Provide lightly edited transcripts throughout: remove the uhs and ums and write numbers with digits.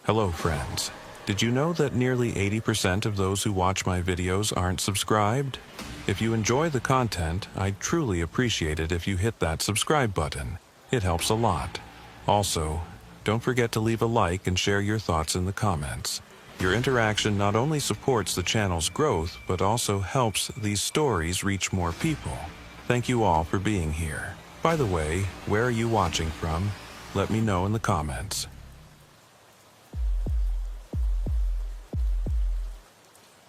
Hello friends. Did you know that nearly 80% of those who watch my videos aren't subscribed? If you enjoy the content, I'd truly appreciate it if you hit that subscribe button. It helps a lot. Also, don't forget to leave a like and share your thoughts in the comments. Your interaction not only supports the channel's growth, but also helps these stories reach more people. Thank you all for being here. By the way, where are you watching from? Let me know in the comments.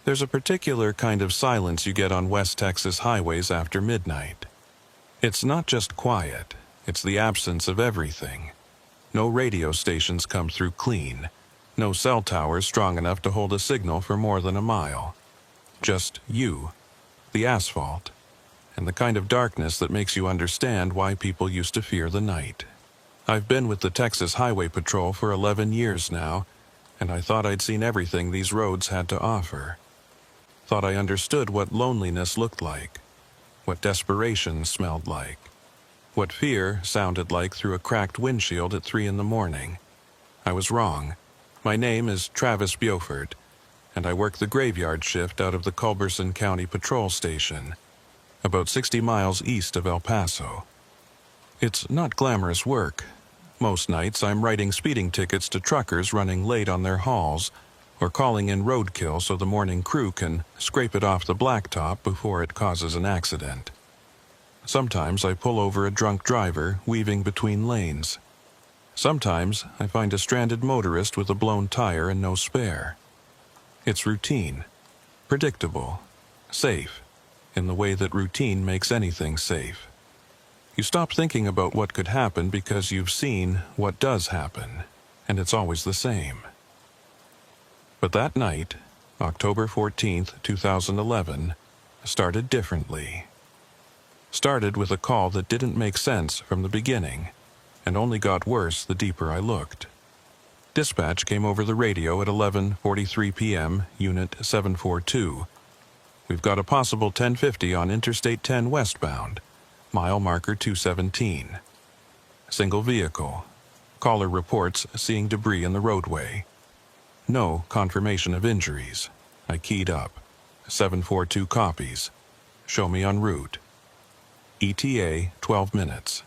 There's a particular kind of silence you get on West Texas highways after midnight. It's not just quiet, it's the absence of everything. No radio stations come through clean. No cell towers strong enough to hold a signal for more than a mile. Just you, the asphalt, and the kind of darkness that makes you understand why people used to fear the night. I've been with the Texas Highway Patrol for 11 years now, and I thought I'd seen everything these roads had to offer. Thought I understood what loneliness looked like, what desperation smelled like, what fear sounded like through a cracked windshield at 3 in the morning. I was wrong. My name is Travis Beaufort, and I work the graveyard shift out of the Culberson County Patrol Station, about 60 miles east of El Paso. It's not glamorous work. Most nights I'm writing speeding tickets to truckers running late on their hauls, or calling in roadkill so the morning crew can scrape it off the blacktop before it causes an accident. Sometimes I pull over a drunk driver weaving between lanes. Sometimes I find a stranded motorist with a blown tire and no spare. It's routine, predictable, safe, in the way that routine makes anything safe. You stop thinking about what could happen because you've seen what does happen, and it's always the same. But that night, October 14th, 2011, started differently. Started with a call that didn't make sense from the beginning, and only got worse the deeper I looked. Dispatch came over the radio at 11:43 p.m., Unit 742. We've got a possible 1050 on Interstate 10 westbound, mile marker 217. Single vehicle. Caller reports seeing debris in the roadway. No confirmation of injuries. I keyed up. 742 copies. Show me en route. ETA 12 minutes.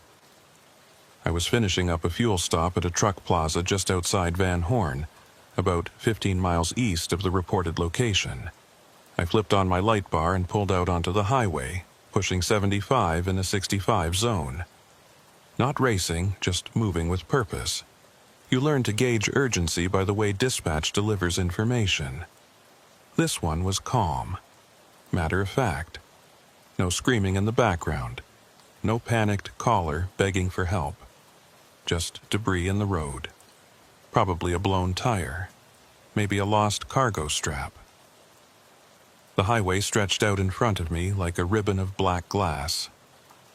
I was finishing up a fuel stop at a truck plaza just outside Van Horn, about 15 miles east of the reported location. I flipped on my light bar and pulled out onto the highway, pushing 75 in a 65 zone. Not racing, just moving with purpose. You learn to gauge urgency by the way dispatch delivers information. This one was calm. Matter of fact. No screaming in the background. No panicked caller begging for help. Just debris in the road. Probably a blown tire. Maybe a lost cargo strap. The highway stretched out in front of me like a ribbon of black glass.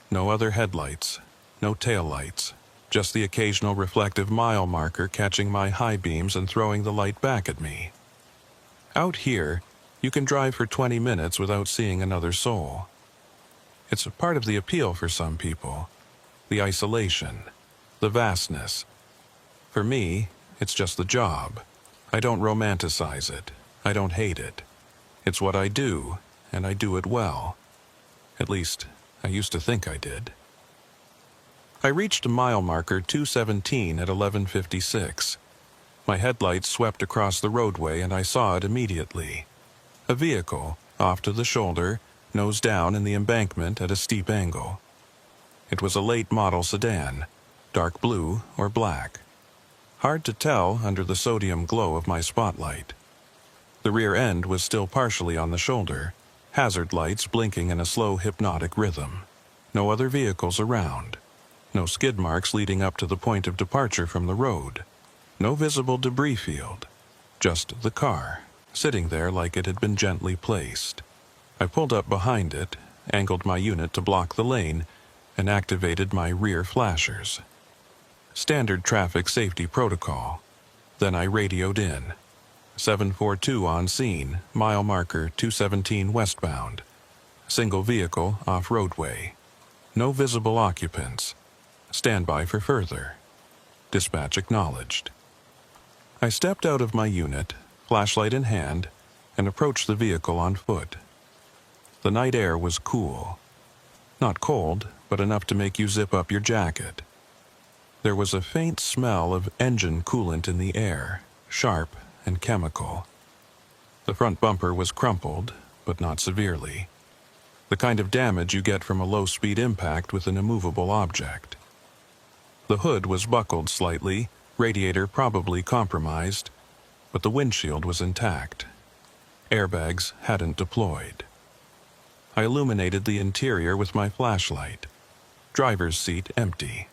No other headlights. No taillights. Just the occasional reflective mile marker catching my high beams and throwing the light back at me. Out here, you can drive for 20 minutes without seeing another soul. It's a part of the appeal for some people. The isolation. The vastness. For me, it's just the job. I don't romanticize it. I don't hate it. It's what I do, and I do it well. At least, I used to think I did. I reached mile marker 217 at 11:56. My headlights swept across the roadway and I saw it immediately. A vehicle, off to the shoulder, nose down in the embankment at a steep angle. It was a late model sedan, dark blue or black. Hard to tell under the sodium glow of my spotlight. The rear end was still partially on the shoulder, hazard lights blinking in a slow hypnotic rhythm. No other vehicles around. No skid marks leading up to the point of departure from the road. No visible debris field. Just the car, sitting there like it had been gently placed. I pulled up behind it, angled my unit to block the lane, and activated my rear flashers. Standard traffic safety protocol. Then I radioed in. 742 on scene, mile marker 217 westbound. Single vehicle off roadway. No visible occupants. Stand by for further. Dispatch acknowledged. I stepped out of my unit, flashlight in hand, and approached the vehicle on foot. The night air was cool. Not cold, but enough to make you zip up your jacket. There was a faint smell of engine coolant in the air, sharp and chemical. The front bumper was crumpled, but not severely. The kind of damage you get from a low-speed impact with an immovable object. The hood was buckled slightly, radiator probably compromised, but the windshield was intact. Airbags hadn't deployed. I illuminated the interior with my flashlight. Driver's seat empty.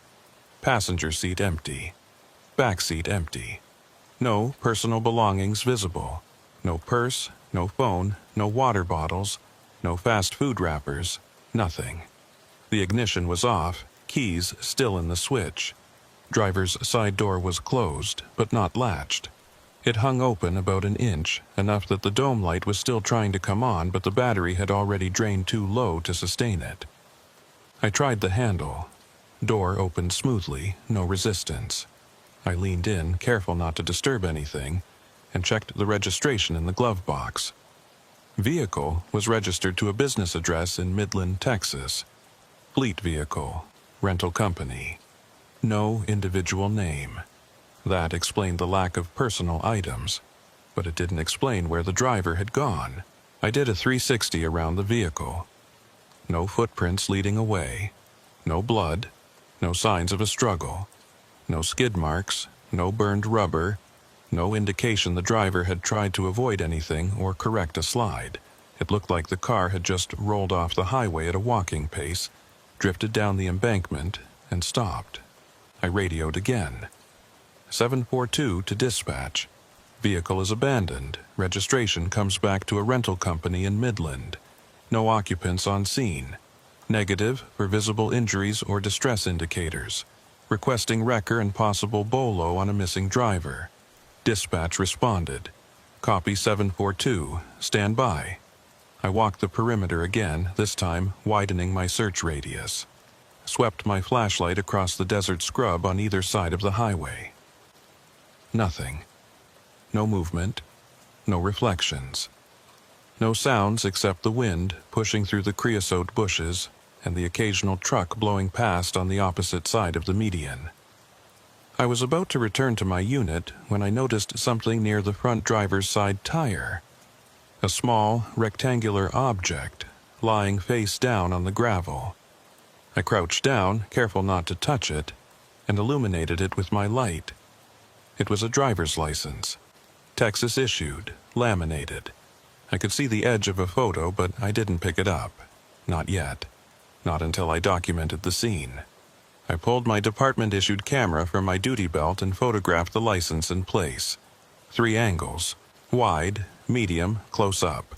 Passenger seat empty. Back seat empty. No personal belongings visible. No purse, no phone, no water bottles, no fast food wrappers, nothing. The ignition was off, keys still in the switch. Driver's side door was closed, but not latched. It hung open about an inch, enough that the dome light was still trying to come on, but the battery had already drained too low to sustain it. I tried the handle. Door opened smoothly, no resistance. I leaned in, careful not to disturb anything, and checked the registration in the glove box. Vehicle was registered to a business address in Midland, Texas. Fleet vehicle, rental company. No individual name. That explained the lack of personal items, but it didn't explain where the driver had gone. I did a 360 around the vehicle. No footprints leading away. No blood. No signs of a struggle. No skid marks. No burned rubber. No indication the driver had tried to avoid anything or correct a slide. It looked like the car had just rolled off the highway at a walking pace, drifted down the embankment, and stopped. I radioed again. 742 to dispatch. Vehicle is abandoned. Registration comes back to a rental company in Midland. No occupants on scene. Negative for visible injuries or distress indicators. Requesting wrecker and possible bolo on a missing driver. Dispatch responded. Copy 742. Stand by. I walked the perimeter again, this time widening my search radius. Swept my flashlight across the desert scrub on either side of the highway. Nothing. No movement. No reflections. No sounds except the wind pushing through the creosote bushes and the occasional truck blowing past on the opposite side of the median. I was about to return to my unit when I noticed something near the front driver's side tire. A small, rectangular object lying face down on the gravel. I crouched down, careful not to touch it, and illuminated it with my light. It was a driver's license. Texas issued, laminated. I could see the edge of a photo, but I didn't pick it up. Not yet. Not until I documented the scene. I pulled my department-issued camera from my duty belt and photographed the license in place. 3 angles. Wide, medium, close up.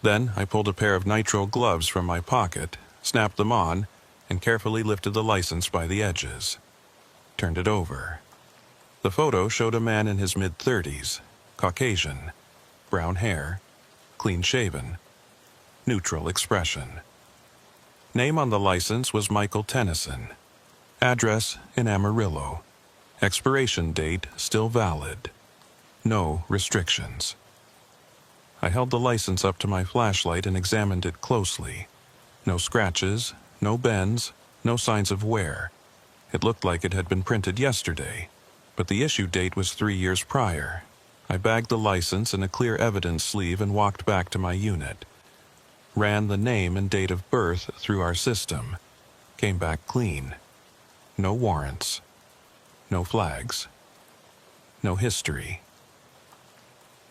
Then I pulled a pair of nitrile gloves from my pocket, snapped them on, and carefully lifted the license by the edges. Turned it over. The photo showed a man in his mid-30s, Caucasian, brown hair, clean-shaven, neutral expression. Name on the license was Michael Tennyson. Address in Amarillo. Expiration date still valid. No restrictions. I held the license up to my flashlight and examined it closely. No scratches, no bends, no signs of wear. It looked like it had been printed yesterday, but the issue date was 3 years prior. I bagged the license in a clear evidence sleeve and walked back to my unit. Ran the name and date of birth through our system. Came back clean. No warrants. No flags. No history.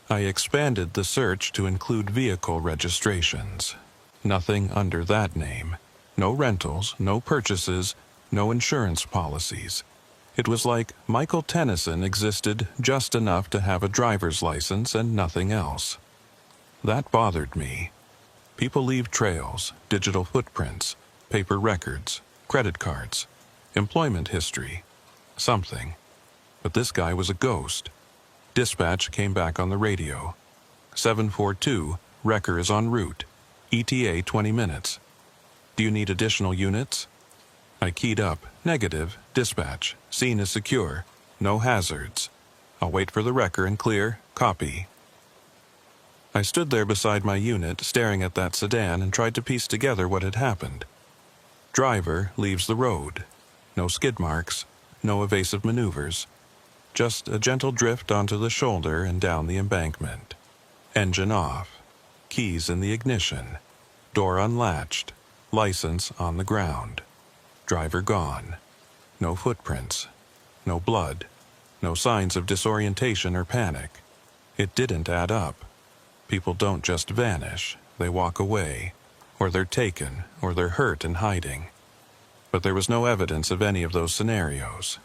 I expanded the search to include vehicle registrations. Nothing under that name. No rentals, no purchases, no insurance policies. It was like Michael Tennyson existed just enough to have a driver's license and nothing else. That bothered me. People leave trails, digital footprints, paper records, credit cards, employment history, something. But this guy was a ghost. Dispatch came back on the radio. 742, wrecker is en route. ETA 20 minutes. Do you need additional units? I keyed up, negative, dispatch, scene is secure, no hazards. I'll wait for the wrecker and clear. Copy. I stood there beside my unit, staring at that sedan, and tried to piece together what had happened. Driver leaves the road. No skid marks, no evasive maneuvers. Just a gentle drift onto the shoulder and down the embankment. Engine off. Keys in the ignition. Door unlatched. License on the ground. Driver gone. No footprints. No blood. No signs of disorientation or panic. It didn't add up. People don't just vanish. They walk away. Or they're taken, or they're hurt and hiding. But there was no evidence of any of those scenarios.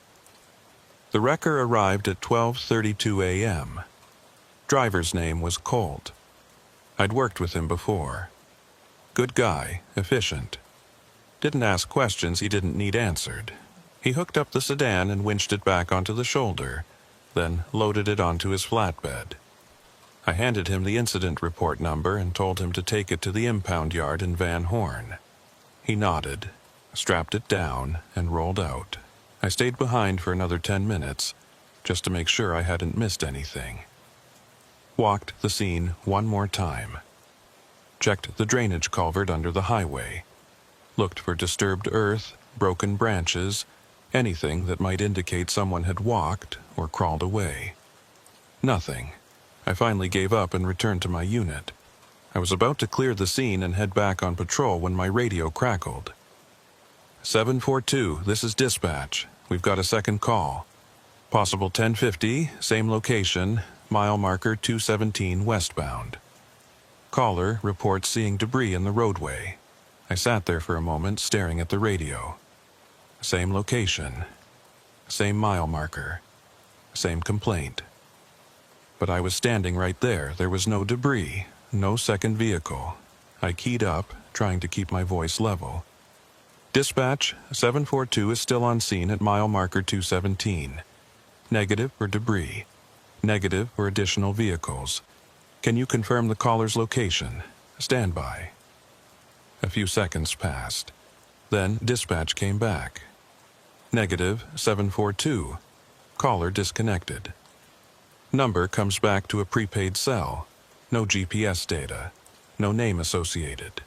The wrecker arrived at 12:32 a.m. Driver's name was Colt. I'd worked with him before. Good guy, efficient. Didn't ask questions he didn't need answered. He hooked up the sedan and winched it back onto the shoulder, then loaded it onto his flatbed. I handed him the incident report number and told him to take it to the impound yard in Van Horn. He nodded, strapped it down, and rolled out. I stayed behind for another 10 minutes, just to make sure I hadn't missed anything. Walked the scene one more time. Checked the drainage culvert under the highway. Looked for disturbed earth, broken branches, anything that might indicate someone had walked or crawled away. Nothing. I finally gave up and returned to my unit. I was about to clear the scene and head back on patrol when my radio crackled. 742, this is dispatch. We've got a second call. Possible 1050, same location, mile marker 217 westbound. Caller reports seeing debris in the roadway. I sat there for a moment staring at the radio. Same location. Same mile marker. Same complaint. But I was standing right there. There was no debris, no second vehicle. I keyed up, trying to keep my voice level. Dispatch, 742 is still on scene at mile marker 217. Negative or debris. Negative or additional vehicles. Can you confirm the caller's location? Stand by. A few seconds passed. Then dispatch came back. Negative, 742. Caller disconnected. Number comes back to a prepaid cell. No GPS data. No name associated.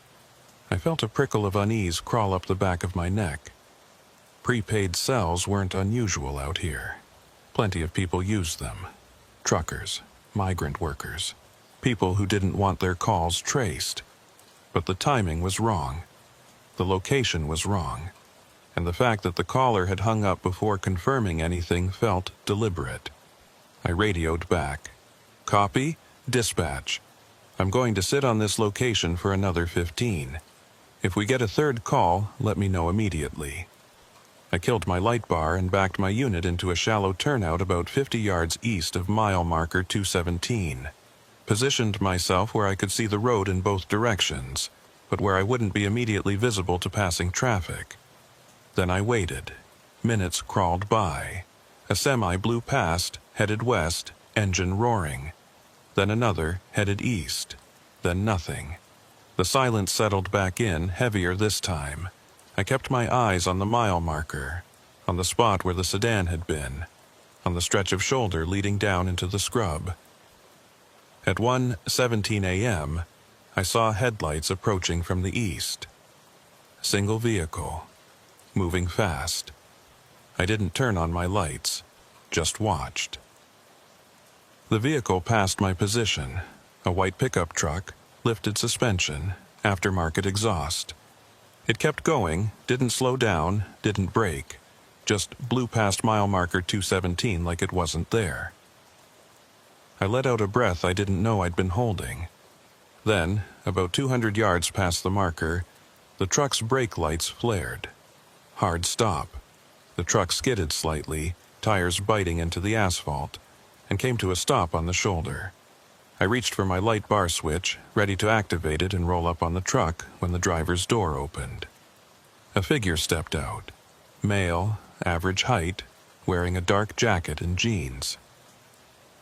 I felt a prickle of unease crawl up the back of my neck. Prepaid cells weren't unusual out here. Plenty of people used them. Truckers, migrant workers, people who didn't want their calls traced. But the timing was wrong. The location was wrong. And the fact that the caller had hung up before confirming anything felt deliberate. I radioed back. Copy, dispatch. I'm going to sit on this location for another 15. If we get a third call, let me know immediately. I killed my light bar and backed my unit into a shallow turnout about 50 yards east of mile marker 217. Positioned myself where I could see the road in both directions, but where I wouldn't be immediately visible to passing traffic. Then I waited. Minutes crawled by. A semi blew past, headed west, engine roaring. Then another, headed east. Then nothing. The silence settled back in, heavier this time. I kept my eyes on the mile marker, on the spot where the sedan had been, on the stretch of shoulder leading down into the scrub. At 1:17 a.m., I saw headlights approaching from the east. Single vehicle. Moving fast. I didn't turn on my lights, just watched. The vehicle passed my position, a white pickup truck, lifted suspension, aftermarket exhaust. It kept going, didn't slow down, didn't brake, just blew past mile marker 217 like it wasn't there. I let out a breath I didn't know I'd been holding. Then, about 200 yards past the marker, the truck's brake lights flared. Hard stop. The truck skidded slightly, tires biting into the asphalt, and came to a stop on the shoulder. I reached for my light bar switch, ready to activate it and roll up on the truck when the driver's door opened. A figure stepped out. Male, average height, wearing a dark jacket and jeans.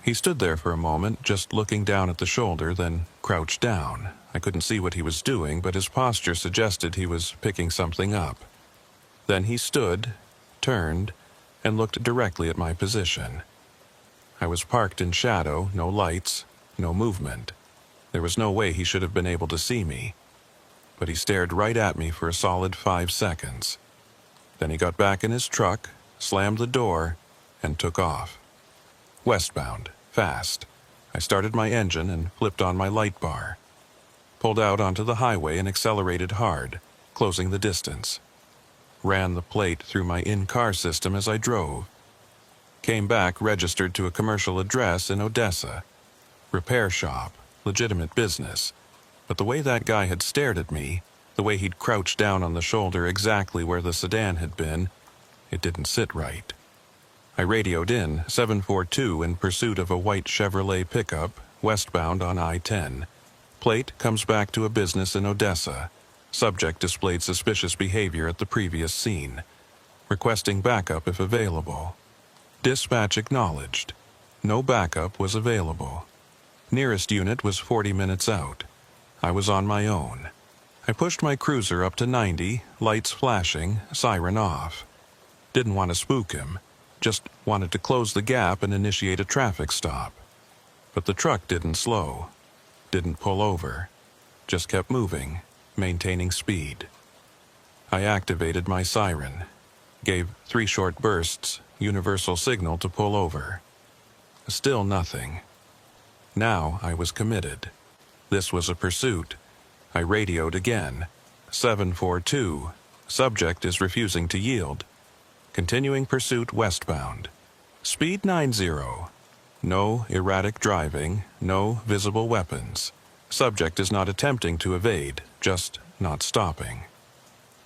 He stood there for a moment, just looking down at the shoulder, then crouched down. I couldn't see what he was doing, but his posture suggested he was picking something up. Then he stood, turned, and looked directly at my position. I was parked in shadow, no lights, no movement. There was no way he should have been able to see me. But he stared right at me for a solid 5 seconds. Then he got back in his truck, slammed the door, and took off. Westbound, fast. I started my engine and flipped on my light bar. Pulled out onto the highway and accelerated hard, closing the distance. Ran the plate through my in-car system as I drove. Came back registered to a commercial address in Odessa. Repair shop, legitimate business. But the way that guy had stared at me, the way he'd crouched down on the shoulder exactly where the sedan had been, it didn't sit right. I radioed in 742 in pursuit of a white Chevrolet pickup, westbound on I-10. Plate comes back to a business in Odessa. Subject displayed suspicious behavior at the previous scene. Requesting backup if available. Dispatch acknowledged. No backup was available. Nearest unit was 40 minutes out. I was on my own. I pushed my cruiser up to 90, lights flashing, siren off. Didn't want to spook him. Just wanted to close the gap and initiate a traffic stop. But the truck didn't slow. Didn't pull over. Just kept moving, maintaining speed. I activated my siren. Gave 3 short bursts, universal signal to pull over. Still nothing. Now I was committed. This was a pursuit. I radioed again. 742. Subject is refusing to yield. Continuing pursuit westbound. Speed 90. No erratic driving, no visible weapons. Subject is not attempting to evade, just not stopping.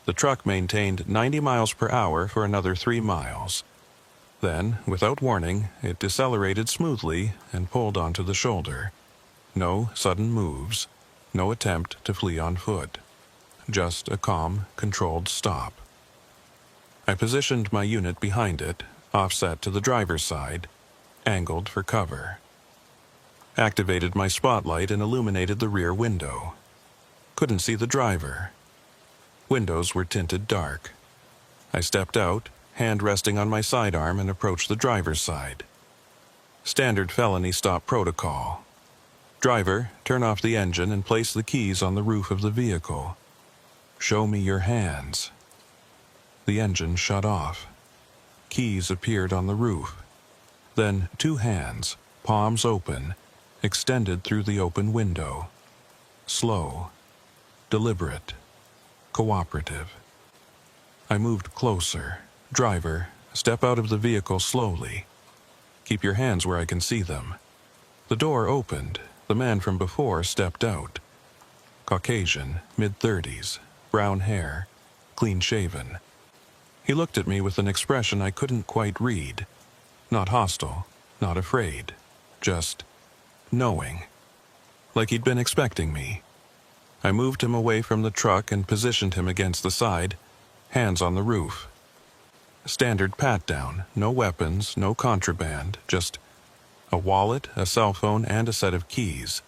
The truck maintained 90 miles per hour for another 3 miles. Then, without warning, it decelerated smoothly and pulled onto the shoulder. No sudden moves, no attempt to flee on foot. Just a calm, controlled stop. I positioned my unit behind it, offset to the driver's side, angled for cover. Activated my spotlight and illuminated the rear window. Couldn't see the driver. Windows were tinted dark. I stepped out, hand resting on my sidearm, and approached the driver's side. Standard felony stop protocol. Driver, turn off the engine and place the keys on the roof of the vehicle. Show me your hands. The engine shut off. Keys appeared on the roof. Then 2 hands, palms open, extended through the open window. Slow, deliberate, cooperative. I moved closer. Driver, step out of the vehicle slowly. Keep your hands where I can see them. The door opened. The man from before stepped out. Caucasian, mid-30s, brown hair, clean-shaven. He looked at me with an expression I couldn't quite read. Not hostile, not afraid, just knowing. Like he'd been expecting me. I moved him away from the truck and positioned him against the side, hands on the roof. Standard pat-down, no weapons, no contraband, just a wallet, a cell phone, and a set of keys.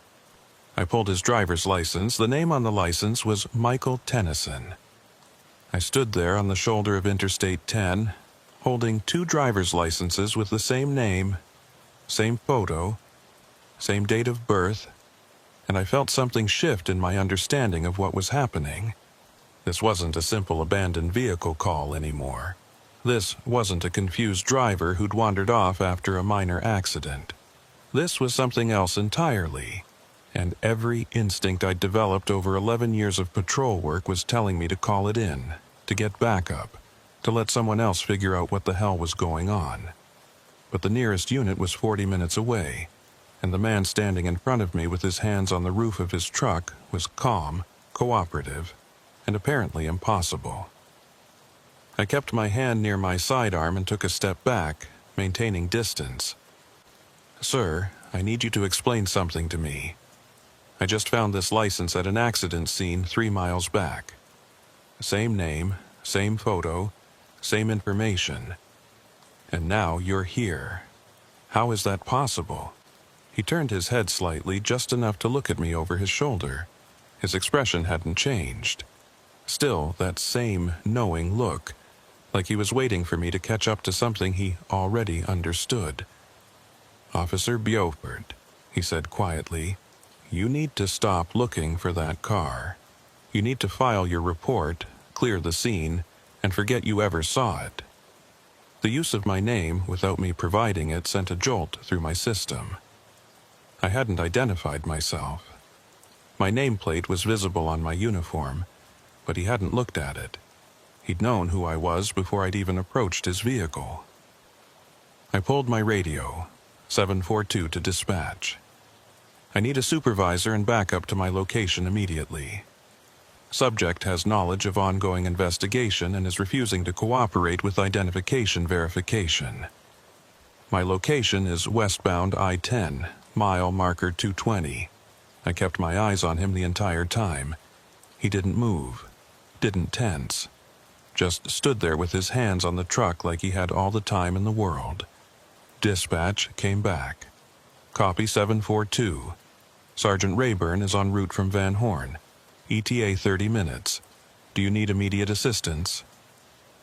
I pulled his driver's license. The name on the license was Michael Tennyson. I stood there on the shoulder of Interstate 10, holding 2 driver's licenses with the same name, same photo, same date of birth, and I felt something shift in my understanding of what was happening. This wasn't a simple abandoned vehicle call anymore. This wasn't a confused driver who'd wandered off after a minor accident. This was something else entirely, and every instinct I'd developed over 11 years of patrol work was telling me to call it in, to get backup, to let someone else figure out what the hell was going on. But the nearest unit was 40 minutes away, and the man standing in front of me with his hands on the roof of his truck was calm, cooperative, and apparently impossible. I kept my hand near my sidearm and took a step back, maintaining distance. "Sir, I need you to explain something to me. I just found this license at an accident scene 3 miles back. Same name, same photo, same information. And now you're here. How is that possible?" He turned his head slightly, just enough to look at me over his shoulder. His expression hadn't changed. Still, that same knowing look, like he was waiting for me to catch up to something he already understood. "Officer Beaufort," he said quietly, "you need to stop looking for that car. You need to file your report, clear the scene, and forget you ever saw it." The use of my name without me providing it sent a jolt through my system. I hadn't identified myself. My nameplate was visible on my uniform, but he hadn't looked at it. He'd known who I was before I'd even approached his vehicle. I pulled my radio, 742 to dispatch. "I need a supervisor and backup to my location immediately. Subject has knowledge of ongoing investigation and is refusing to cooperate with identification verification. My location is westbound I-10, mile marker 220. I kept my eyes on him the entire time. He didn't move, didn't tense, just stood there with his hands on the truck like he had all the time in the world." Dispatch came back. "Copy 742. Sergeant Rayburn is en route from Van Horn. ETA 30 minutes. Do you need immediate assistance?"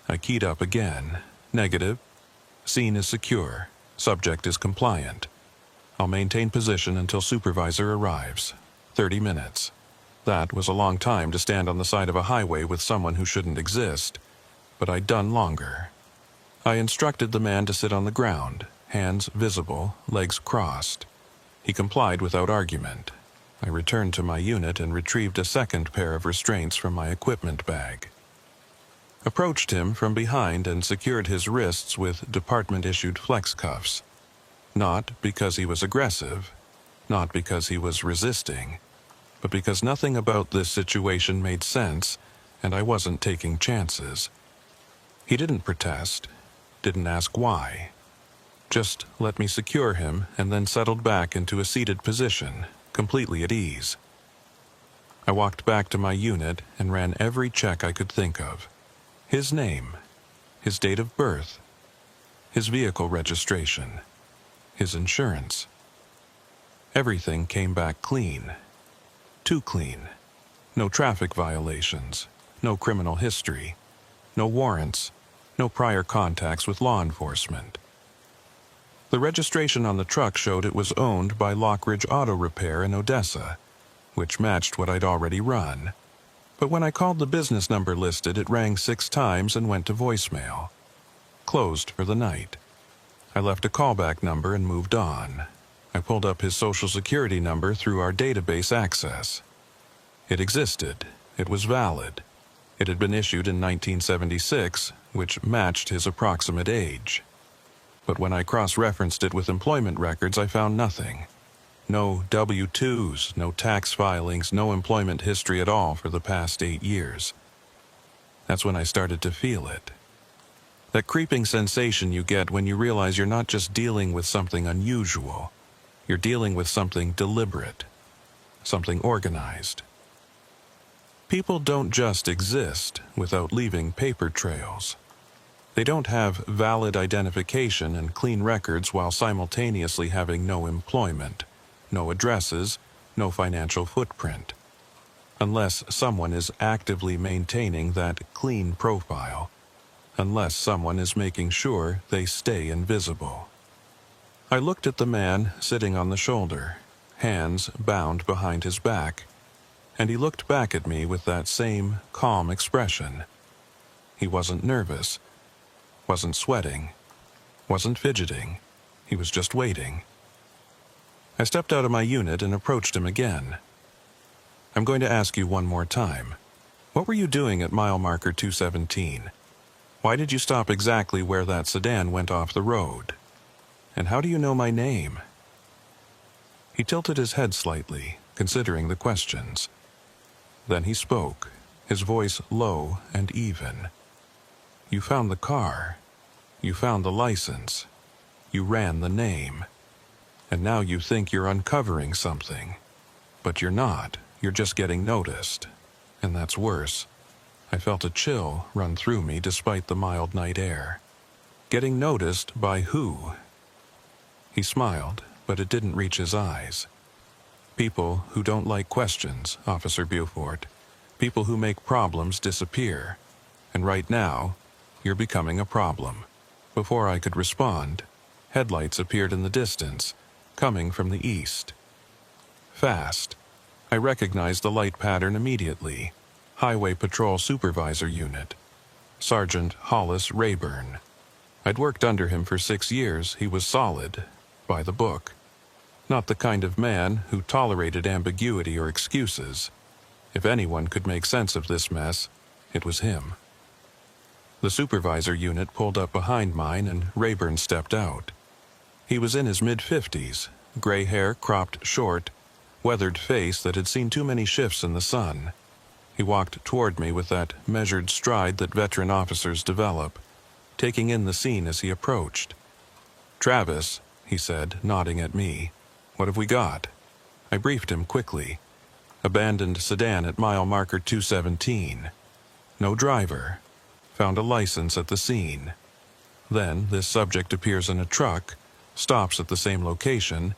I keyed up again. "Negative. Scene is secure. Subject is compliant. I'll maintain position until supervisor arrives. 30 minutes. That was a long time to stand on the side of a highway with someone who shouldn't exist, but I'd done longer. I instructed the man to sit on the ground, hands visible, legs crossed. He complied without argument. I returned to my unit and retrieved a second pair of restraints from my equipment bag. Approached him from behind and secured his wrists with department-issued flex cuffs. Not because he was aggressive, not because he was resisting, but because nothing about this situation made sense and I wasn't taking chances. He didn't protest, didn't ask why. Just let me secure him and then settled back into a seated position, completely at ease. I walked back to my unit and ran every check I could think of. His name, his date of birth, his vehicle registration, his insurance. Everything came back clean. Too clean. No traffic violations, no criminal history, no warrants, no prior contacts with law enforcement. The registration on the truck showed it was owned by Lockridge Auto Repair in Odessa, which matched what I'd already run. But when I called the business number listed, it rang 6 times and went to voicemail. Closed for the night. I left a callback number and moved on. I pulled up his social security number through our database access. It existed. It was valid. It had been issued in 1976, which matched his approximate age. But when I cross-referenced it with employment records, I found nothing. No W-2s, no tax filings, no employment history at all for the past 8 years. That's when I started to feel it. That creeping sensation you get when you realize you're not just dealing with something unusual. You're dealing with something deliberate, something organized. People don't just exist without leaving paper trails. They don't have valid identification and clean records while simultaneously having no employment, no addresses, no financial footprint. Unless someone is actively maintaining that clean profile, unless someone is making sure they stay invisible. I looked at the man sitting on the shoulder, hands bound behind his back, and he looked back at me with that same calm expression. He wasn't nervous, wasn't sweating, wasn't fidgeting. He was just waiting. I stepped out of my unit and approached him again. "I'm going to ask you one more time. What were you doing at mile marker 217? Why did you stop exactly where that sedan went off the road? And how do you know my name?" He tilted his head slightly, considering the questions. Then he spoke, his voice low and even. "You found the car. You found the license. You ran the name. And now you think you're uncovering something. But you're not. You're just getting noticed. And that's worse." I felt a chill run through me despite the mild night air. Getting noticed by who? He smiled, but it didn't reach his eyes. "People who don't like questions, Officer Beaufort. People who make problems disappear. And right now, you're becoming a problem." Before I could respond, headlights appeared in the distance, coming from the east. Fast. I recognized the light pattern immediately. Highway Patrol Supervisor Unit. Sergeant Hollis Rayburn. I'd worked under him for 6 years. He was solid, by the book. Not the kind of man who tolerated ambiguity or excuses. If anyone could make sense of this mess, it was him. The supervisor unit pulled up behind mine and Rayburn stepped out. He was in his mid-50s, gray hair cropped short, weathered face that had seen too many shifts in the sun. He walked toward me with that measured stride that veteran officers develop, taking in the scene as he approached. "Travis," he said, nodding at me, "what have we got?" I briefed him quickly. Abandoned sedan at mile marker 217. No driver. Found a license at the scene. Then this subject appears in a truck, stops at the same location,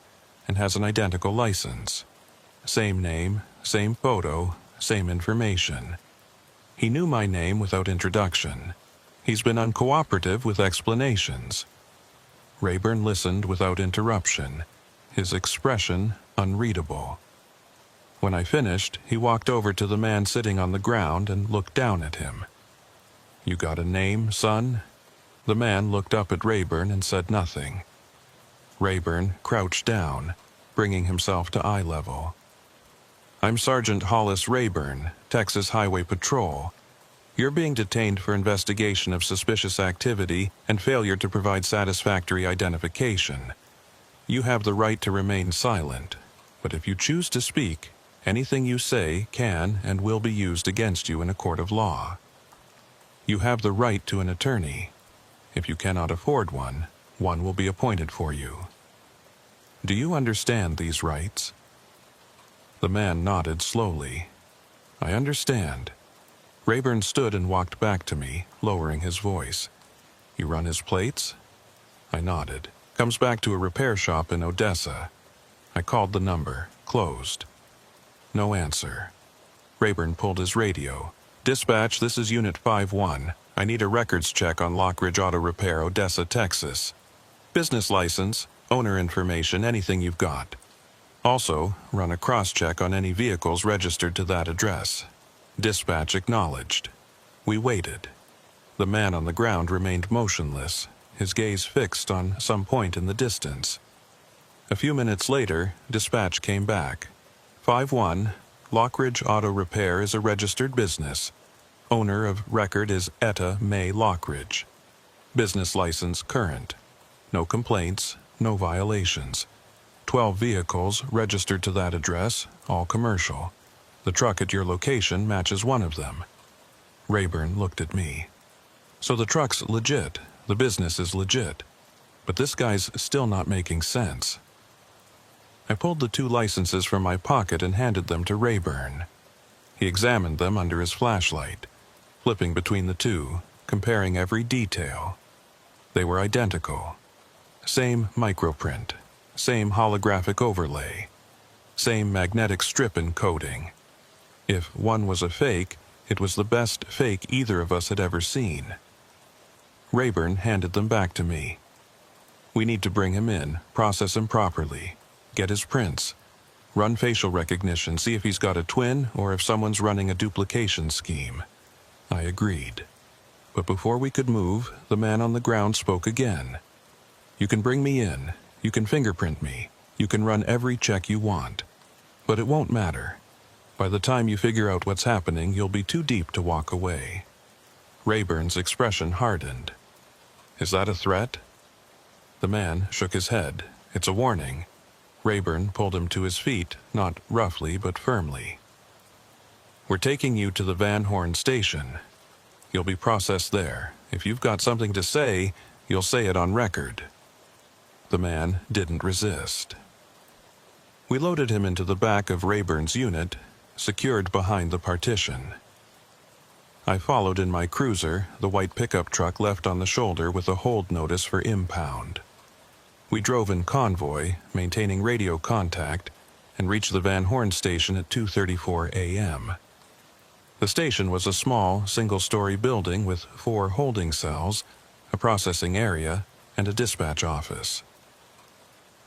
and has an identical license. Same name, same photo, same information. He knew my name without introduction. He's been uncooperative with explanations. Rayburn listened without interruption, his expression unreadable. When I finished, he walked over to the man sitting on the ground and looked down at him. "You got a name, son?" The man looked up at Rayburn and said nothing. Rayburn crouched down, bringing himself to eye level. "I'm Sergeant Hollis Rayburn, Texas Highway Patrol. You're being detained for investigation of suspicious activity and failure to provide satisfactory identification. You have the right to remain silent, but if you choose to speak, anything you say can and will be used against you in a court of law. You have the right to an attorney. If you cannot afford one, one will be appointed for you. Do you understand these rights?" The man nodded slowly. "I understand." Rayburn stood and walked back to me, lowering his voice. "You run his plates?" I nodded. "Comes back to a repair shop in Odessa." I called the number. Closed. No answer. Rayburn pulled his radio. "Dispatch, this is Unit 5-1. I need a records check on Lockridge Auto Repair, Odessa, Texas. Business license, owner information, anything you've got. Also, run a cross-check on any vehicles registered to that address." Dispatch acknowledged. We waited. The man on the ground remained motionless, his gaze fixed on some point in the distance. A few minutes later, dispatch came back. 5-1, Lockridge Auto Repair is a registered business. Owner of record is Etta May Lockridge. Business license current. No complaints, no violations. 12 vehicles registered to that address, all commercial. The truck at your location matches one of them. Rayburn looked at me. "So the truck's legit, the business is legit. But this guy's still not making sense." I pulled the 2 licenses from my pocket and handed them to Rayburn. He examined them under his flashlight, flipping between the 2, comparing every detail. They were identical. Same microprint, same holographic overlay, same magnetic strip and coating. If one was a fake, it was the best fake either of us had ever seen. Rayburn handed them back to me. "We need to bring him in, process him properly, get his prints, run facial recognition, see if he's got a twin or if someone's running a duplication scheme." I agreed. But before we could move, the man on the ground spoke again. "You can bring me in, you can fingerprint me, you can run every check you want. But it won't matter. By the time you figure out what's happening, you'll be too deep to walk away." Rayburn's expression hardened. "Is that a threat?" The man shook his head. "It's a warning." Rayburn pulled him to his feet, not roughly but firmly. "We're taking you to the Van Horn station. You'll be processed there. If you've got something to say, you'll say it on record." The man didn't resist. We loaded him into the back of Rayburn's unit, secured behind the partition. I followed in my cruiser, the white pickup truck left on the shoulder with a hold notice for impound. We drove in convoy, maintaining radio contact, and reached the Van Horn station at 2:34 a.m. The station was a small, single-story building with 4 holding cells, a processing area, and a dispatch office.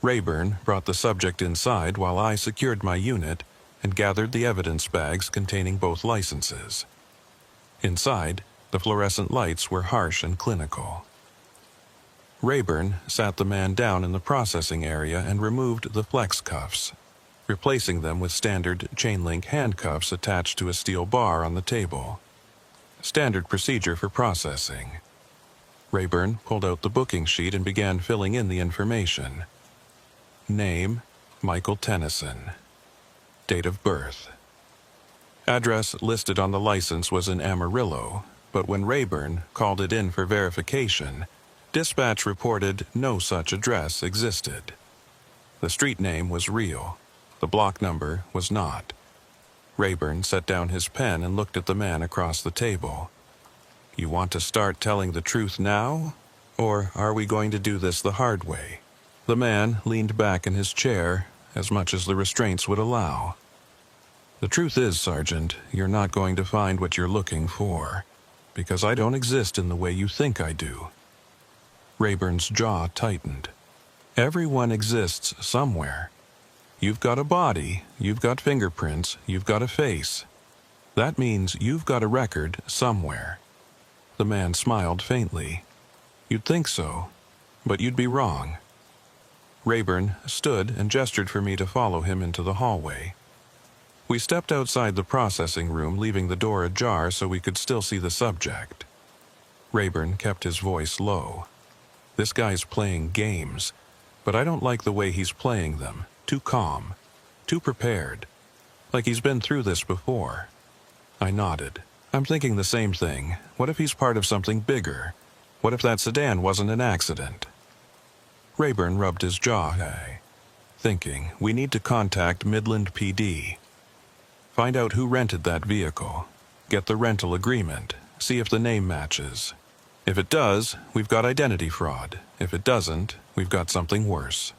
Rayburn brought the subject inside while I secured my unit and gathered the evidence bags containing both licenses. Inside, the fluorescent lights were harsh and clinical. Rayburn sat the man down in the processing area and removed the flex cuffs, replacing them with standard chain-link handcuffs attached to a steel bar on the table. Standard procedure for processing. Rayburn pulled out the booking sheet and began filling in the information. Name, Michael Tennyson. Date of birth. Address listed on the license was in Amarillo, but when Rayburn called it in for verification, dispatch reported no such address existed. The street name was real. The block number was not. Rayburn set down his pen and looked at the man across the table. You want to start telling the truth now? Or are we going to do this the hard way? The man leaned back in his chair, as much as the restraints would allow. The truth is, Sergeant, you're not going to find what you're looking for, because I don't exist in the way you think I do. Rayburn's jaw tightened. Everyone exists somewhere. You've got a body, you've got fingerprints, you've got a face. That means you've got a record somewhere. The man smiled faintly. You'd think so, but you'd be wrong. Rayburn stood and gestured for me to follow him into the hallway. We stepped outside the processing room, leaving the door ajar so we could still see the subject. Rayburn kept his voice low. This guy's playing games, but I don't like the way he's playing them. Too calm, too prepared, like he's been through this before. I nodded. I'm thinking the same thing. What if he's part of something bigger? What if that sedan wasn't an accident? Rayburn rubbed his jaw, thinking, we need to contact Midland PD. Find out who rented that vehicle. Get the rental agreement. See if the name matches. If it does, we've got identity fraud. If it doesn't, we've got something worse.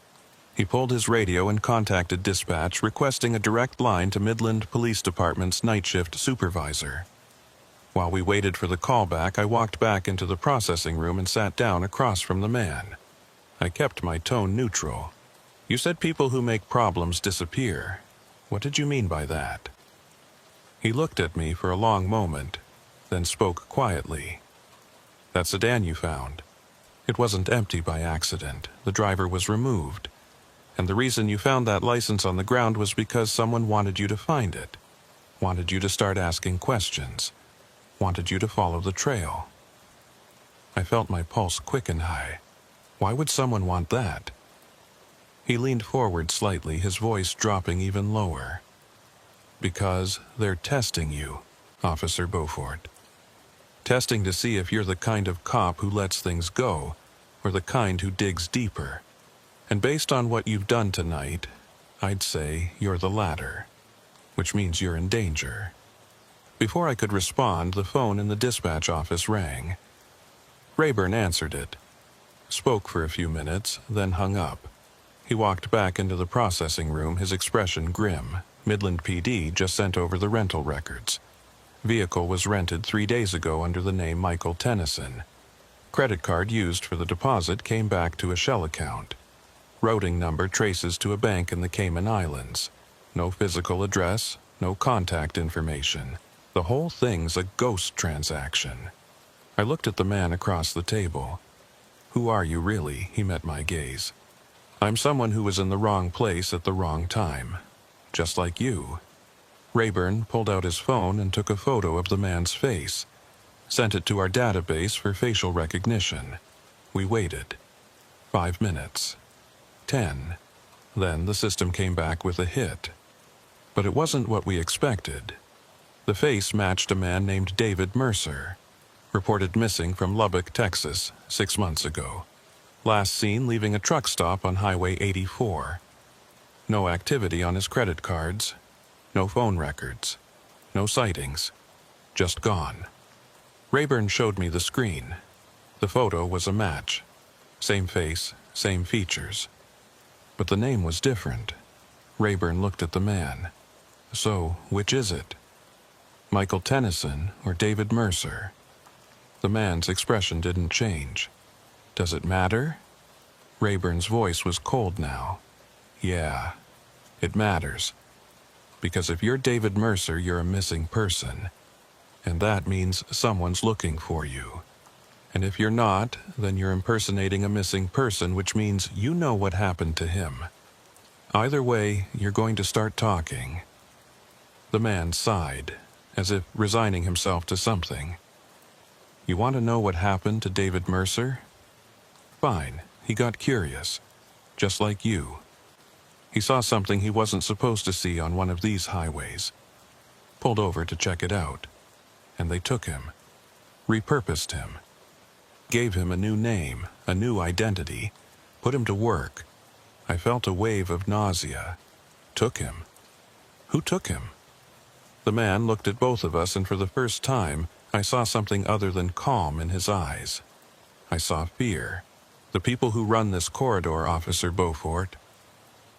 He pulled his radio and contacted dispatch, requesting a direct line to Midland Police Department's night shift supervisor. While we waited for the callback, I walked back into the processing room and sat down across from the man. I kept my tone neutral. You said people who make problems disappear. What did you mean by that? He looked at me for a long moment, then spoke quietly. That sedan you found. It wasn't empty by accident. The driver was removed. And the reason you found that license on the ground was because someone wanted you to find it. Wanted you to start asking questions. Wanted you to follow the trail. I felt my pulse quicken high. Why would someone want that? He leaned forward slightly, his voice dropping even lower. Because they're testing you, Officer Beaufort. Testing to see if you're the kind of cop who lets things go, or the kind who digs deeper. And based on what you've done tonight, I'd say you're the latter, which means you're in danger. Before I could respond, the phone in the dispatch office rang. Rayburn answered it, spoke for a few minutes, then hung up. He walked back into the processing room, his expression grim. Midland PD just sent over the rental records. Vehicle was rented 3 days ago under the name Michael Tennyson. Credit card used for the deposit came back to a shell account. Routing number traces to a bank in the Cayman Islands. No physical address, no contact information. The whole thing's a ghost transaction. I looked at the man across the table. Who are you really? He met my gaze. I'm someone who was in the wrong place at the wrong time. Just like you. Rayburn pulled out his phone and took a photo of the man's face. Sent it to our database for facial recognition. We waited. 5 minutes. 10. Then the system came back with a hit. But it wasn't what we expected. The face matched a man named David Mercer, reported missing from Lubbock, Texas, 6 months ago. Last seen leaving a truck stop on Highway 84. No activity on his credit cards. No phone records. No sightings. Just gone. Rayburn showed me the screen. The photo was a match. Same face, same features. But the name was different. Rayburn looked at the man. So, which is it? Michael Tennyson or David Mercer? The man's expression didn't change. Does it matter? Rayburn's voice was cold now. Yeah, it matters. Because if you're David Mercer, you're a missing person. And that means someone's looking for you. And if you're not, then you're impersonating a missing person, which means you know what happened to him. Either way, you're going to start talking. The man sighed, as if resigning himself to something. You want to know what happened to David Mercer? Fine, he got curious, just like you. He saw something he wasn't supposed to see on one of these highways. Pulled over to check it out. And they took him. Repurposed him. Gave him a new name, a new identity. Put him to work. I felt a wave of nausea. Took him. Who took him? The man looked at both of us, and for the first time, I saw something other than calm in his eyes. I saw fear. The people who run this corridor, Officer Beaufort.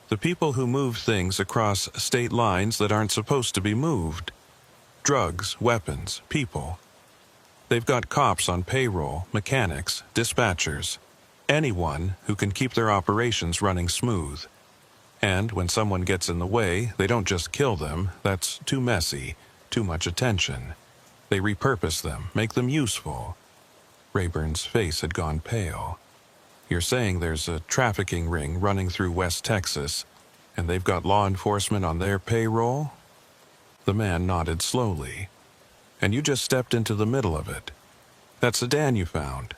The people who move things across state lines that aren't supposed to be moved. Drugs, weapons, people. They've got cops on payroll, mechanics, dispatchers, anyone who can keep their operations running smooth. And when someone gets in the way, they don't just kill them. That's too messy, too much attention. They repurpose them, make them useful. Rayburn's face had gone pale. You're saying there's a trafficking ring running through West Texas, and they've got law enforcement on their payroll? The man nodded slowly. And you just stepped into the middle of it. That sedan you found.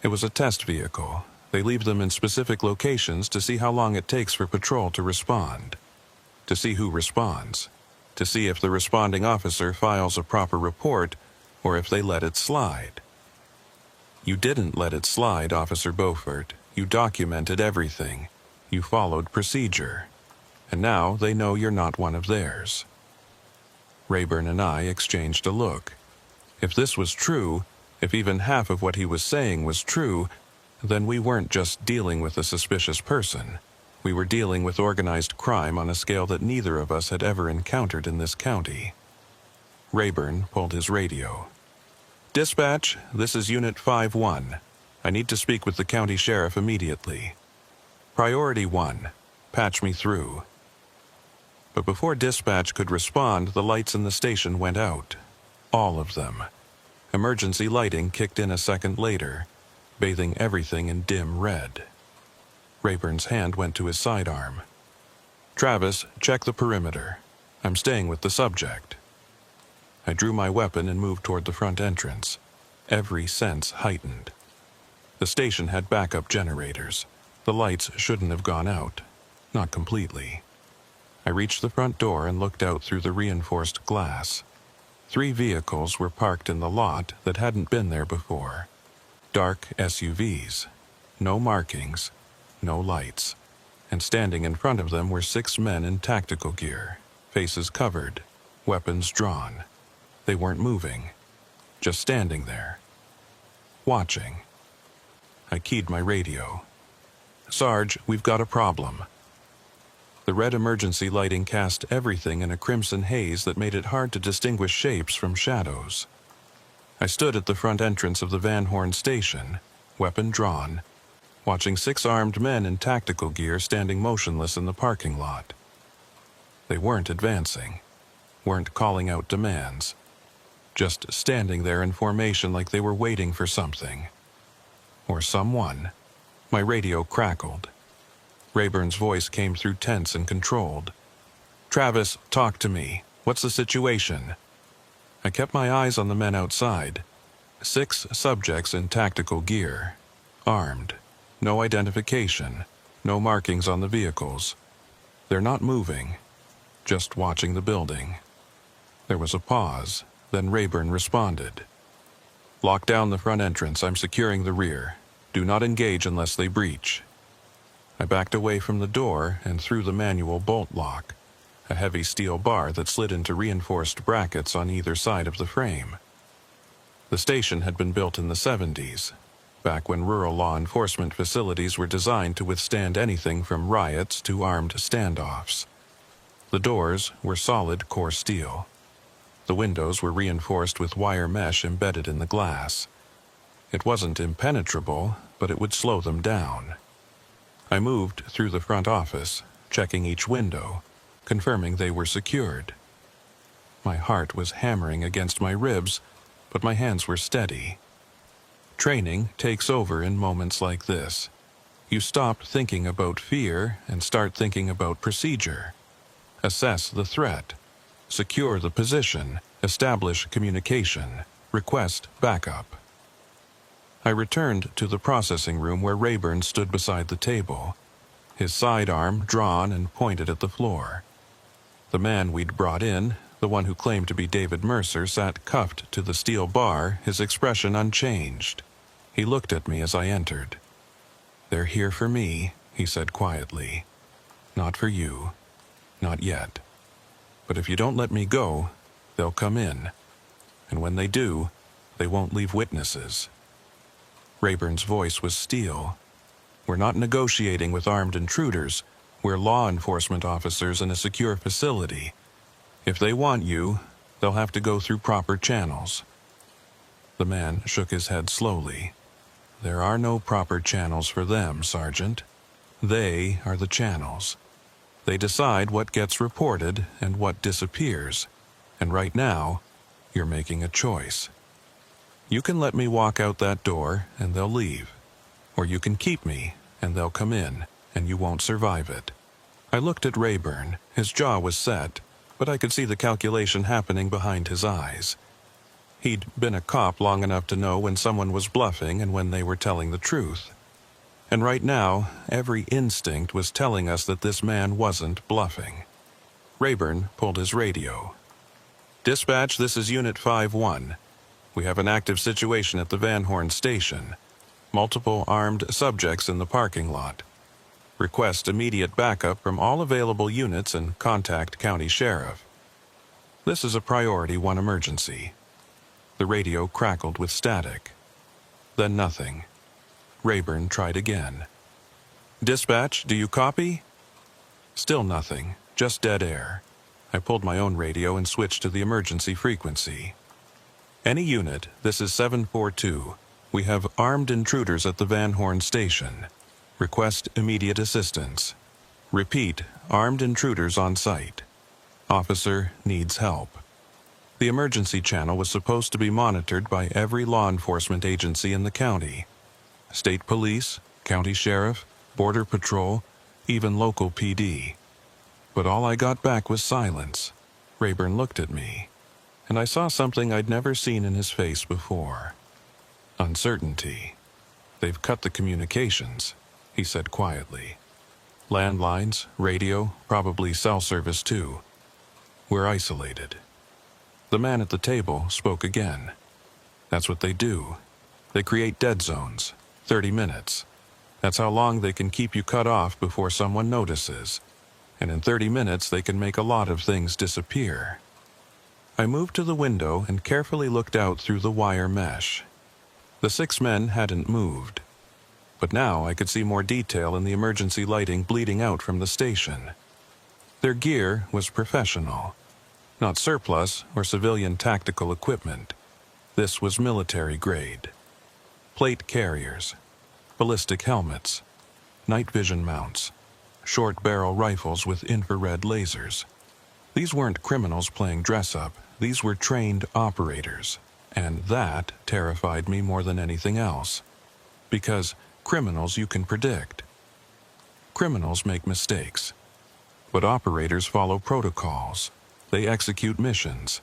It was a test vehicle. They leave them in specific locations to see how long it takes for patrol to respond. To see who responds. To see if the responding officer files a proper report, or if they let it slide. You didn't let it slide, Officer Beaufort. You documented everything. You followed procedure. And now they know you're not one of theirs. Rayburn and I exchanged a look. If this was true, if even half of what he was saying was true, then we weren't just dealing with a suspicious person. We were dealing with organized crime on a scale that neither of us had ever encountered in this county. Rayburn pulled his radio. "Dispatch, this is Unit 5-1. I need to speak with the county sheriff immediately. Priority 1, patch me through." But before dispatch could respond, the lights in the station went out. All of them. Emergency lighting kicked in a second later, bathing everything in dim red. Rayburn's hand went to his sidearm. "Travis, check the perimeter. I'm staying with the subject." I drew my weapon and moved toward the front entrance, every sense heightened. The station had backup generators. The lights shouldn't have gone out. Not completely. I reached the front door and looked out through the reinforced glass. 3 vehicles were parked in the lot that hadn't been there before. Dark SUVs. No markings. No lights. And standing in front of them were 6 men in tactical gear, faces covered, weapons drawn. They weren't moving. Just standing there. Watching. I keyed my radio. "Sarge, we've got a problem." The red emergency lighting cast everything in a crimson haze that made it hard to distinguish shapes from shadows. I stood at the front entrance of the Van Horn station, weapon drawn, watching 6 armed men in tactical gear standing motionless in the parking lot. They weren't advancing, weren't calling out demands, just standing there in formation like they were waiting for something. Or someone. My radio crackled. Rayburn's voice came through tense and controlled. "Travis, talk to me. What's the situation?" I kept my eyes on the men outside. 6 subjects in tactical gear. Armed. No identification. No markings on the vehicles. They're not moving. Just watching the building. There was a pause. Then Rayburn responded. "Lock down the front entrance. I'm securing the rear. Do not engage unless they breach." I backed away from the door and through the manual bolt lock, a heavy steel bar that slid into reinforced brackets on either side of the frame. The station had been built in the 70s, back when rural law enforcement facilities were designed to withstand anything from riots to armed standoffs. The doors were solid core steel. The windows were reinforced with wire mesh embedded in the glass. It wasn't impenetrable, but it would slow them down. I moved through the front office, checking each window, confirming they were secured. My heart was hammering against my ribs, but my hands were steady. Training takes over in moments like this. You stop thinking about fear and start thinking about procedure. Assess the threat. Secure the position. Establish communication. Request backup. I returned to the processing room where Rayburn stood beside the table, his sidearm drawn and pointed at the floor. The man we'd brought in, the one who claimed to be David Mercer, sat cuffed to the steel bar, his expression unchanged. He looked at me as I entered. "They're here for me," he said quietly. "Not for you. Not yet. But if you don't let me go, they'll come in. And when they do, they won't leave witnesses." Rayburn's voice was steel. "We're not negotiating with armed intruders. We're law enforcement officers in a secure facility. If they want you, they'll have to go through proper channels." The man shook his head slowly. "There are no proper channels for them, Sergeant. They are the channels. They decide what gets reported and what disappears. And right now, you're making a choice. You can let me walk out that door and they'll leave. Or you can keep me and they'll come in and you won't survive it." I looked at Rayburn. His jaw was set, but I could see the calculation happening behind his eyes. He'd been a cop long enough to know when someone was bluffing and when they were telling the truth. And right now, every instinct was telling us that this man wasn't bluffing. Rayburn pulled his radio. "Dispatch, this is Unit 5-1. We have an active situation at the Van Horn station. Multiple armed subjects in the parking lot. Request immediate backup from all available units and contact County Sheriff. This is a Priority 1 emergency." The radio crackled with static. Then nothing. Rayburn tried again. "Dispatch, do you copy?" Still nothing, just dead air. I pulled my own radio and switched to the emergency frequency. "Any unit, this is 742. We have armed intruders at the Van Horn station. Request immediate assistance. Repeat, armed intruders on site. Officer needs help." The emergency channel was supposed to be monitored by every law enforcement agency in the county. State police, county sheriff, border patrol, even local PD. But all I got back was silence. Rayburn looked at me, and I saw something I'd never seen in his face before. Uncertainty. "They've cut the communications," he said quietly. "Landlines, radio, probably cell service too. We're isolated." The man at the table spoke again. "That's what they do. They create dead zones, 30 minutes. That's how long they can keep you cut off before someone notices. And in 30 minutes they can make a lot of things disappear." I moved to the window and carefully looked out through the wire mesh. The 6 men hadn't moved. But now I could see more detail in the emergency lighting bleeding out from the station. Their gear was professional. Not surplus or civilian tactical equipment. This was military grade. Plate carriers, ballistic helmets, night vision mounts, short barrel rifles with infrared lasers. These weren't criminals playing dress-up. These were trained operators. And that terrified me more than anything else. Because criminals you can predict. Criminals make mistakes. But operators follow protocols. They execute missions.